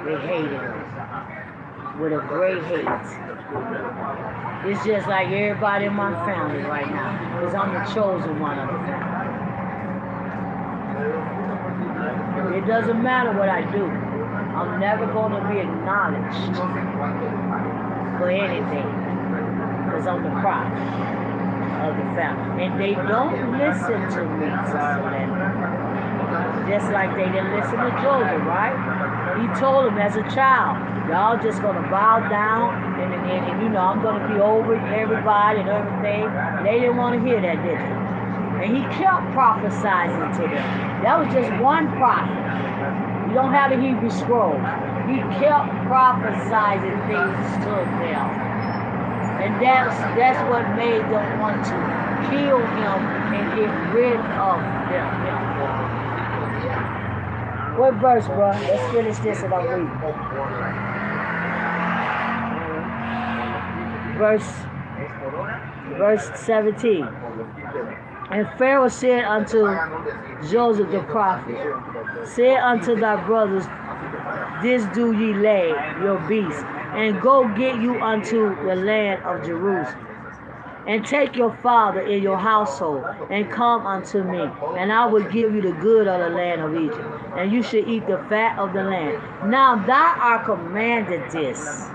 They hated him with a great hate. It's just like everybody in my family right now, because I'm the chosen one of the family. It doesn't matter what I do. I'm never going to be acknowledged for anything, because I'm the prophet of the family. And they don't listen to me, Sister Linda. Just like they didn't listen to Joseph, right? He told them as a child, y'all just going to bow down and you know, I'm going to be over everybody and everything. And they didn't want to hear that, did they? And he kept prophesying to them. That was just one prophet. You don't have the Hebrew scrolls. He kept prophesying things to them. And that's what made them want to kill him and get rid of them. What verse, bro? Let's finish this and I'll read. Verse 17. And Pharaoh said unto Joseph the prophet, say unto thy brothers, this do ye lay your beasts, and go get you unto the land of Jerusalem. And take your father in your household, and come unto me, and I will give you the good of the land of Egypt, and you shall eat the fat of the land. Now thou art commanded this.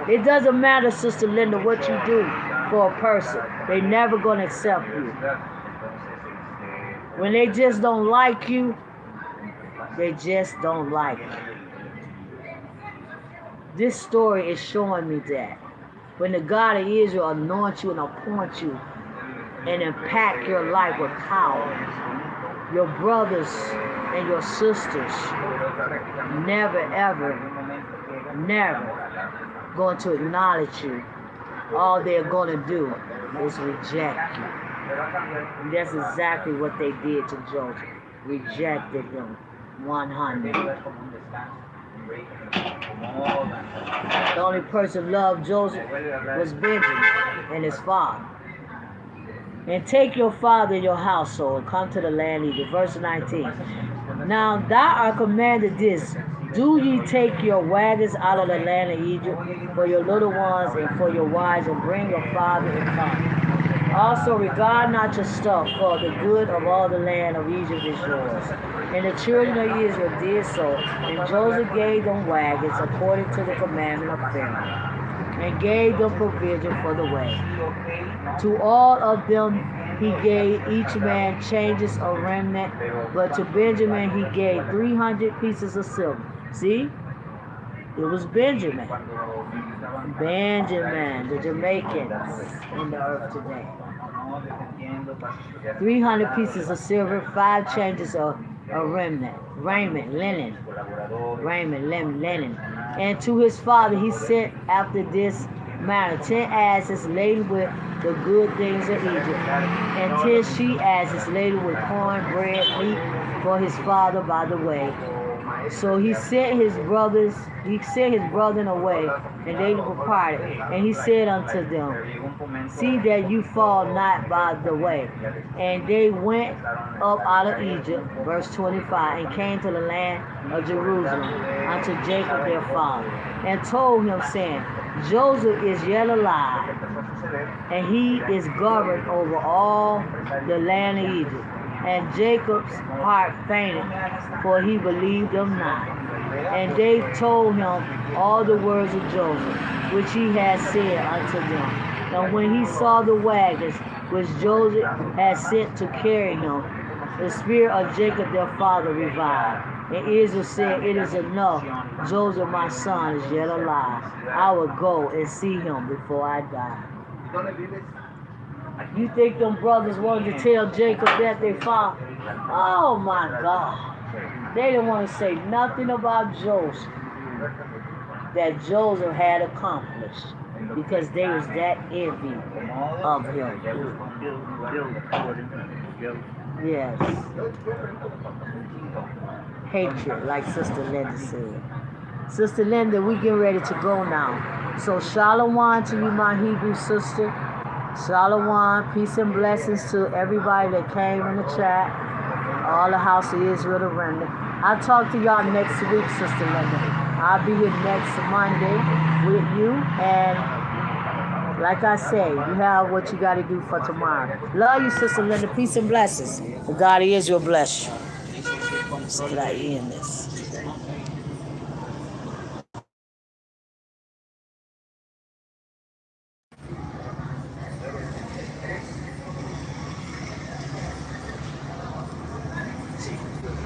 It doesn't matter, Sister Linda, what you do for a person. They never going to accept you. When they just don't like you, they just don't like you. This story is showing me that. When the God of Israel anoints you and appoints you and impact your life with power, your brothers and your sisters never, ever, never going to acknowledge you. All they're going to do is reject you. And that's exactly what they did to Joseph. Rejected him 100. The only person who loved Joseph was Benjamin and his father. And take your father and your household and come to the land of Egypt. Verse 19. Now thou art commanded this. Do ye take your wagons out of the land of Egypt for your little ones and for your wives, and bring your father and come. Also regard not your stuff, for the good of all the land of Egypt is yours. And the children of Israel did so, and Joseph gave them wagons according to the commandment of Pharaoh, and gave them provision for the way. To all of them he gave each man changes of remnant, but to Benjamin he gave 300 pieces of silver. See? It was Benjamin. Benjamin, the Jamaicans in the earth today. 300 pieces of silver, 5 changes of raiment, linen. And to his father he sent after this manner 10 asses laden with the good things of Egypt, and 10 she-asses laden with corn, bread, meat for his father by the way. So he sent his brethren away, and they departed. And he said unto them, see that you fall not by the way. And they went up out of Egypt, verse 25, and came to the land of Jerusalem unto Jacob their father, and told him, saying, Joseph is yet alive, and he is governed over all the land of Egypt. And Jacob's heart fainted, for he believed them not. And they told him all the words of Joseph, which he had said unto them. And when he saw the wagons which Joseph had sent to carry him, the spirit of Jacob their father revived. And Israel said, it is enough. Joseph my son is yet alive. I will go and see him before I die. You think them brothers wanted to tell Jacob that they found? Oh my God. They didn't want to say nothing about Joseph that Joseph had accomplished. because they was that envy of him. Yes. Hatred, like Sister Linda said. Sister Linda, we getting ready to go now. So shalom to you, my Hebrew sister. Shalom, peace and blessings to everybody that came in the chat. All the house of Israel, the remnant. I'll talk to y'all next week, Sister Linda. I'll be here next Monday with you. And like I say, you have what you got to do for tomorrow. Love you, Sister Linda. Peace and blessings. The God of Israel bless you. So can I end this?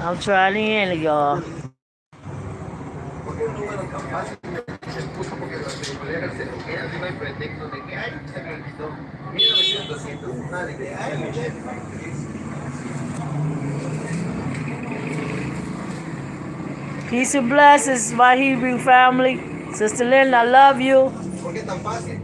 I'm trying to end it, y'all. Porque es un número tan fácil, se puso porque los colegas se lo quedan, no hay pretexto de que, ay, se me olvidó, 1900, nada de que, ay, Peace and blessings, my Hebrew family. Sister Linda, I love you. ¿por qué tan fácil?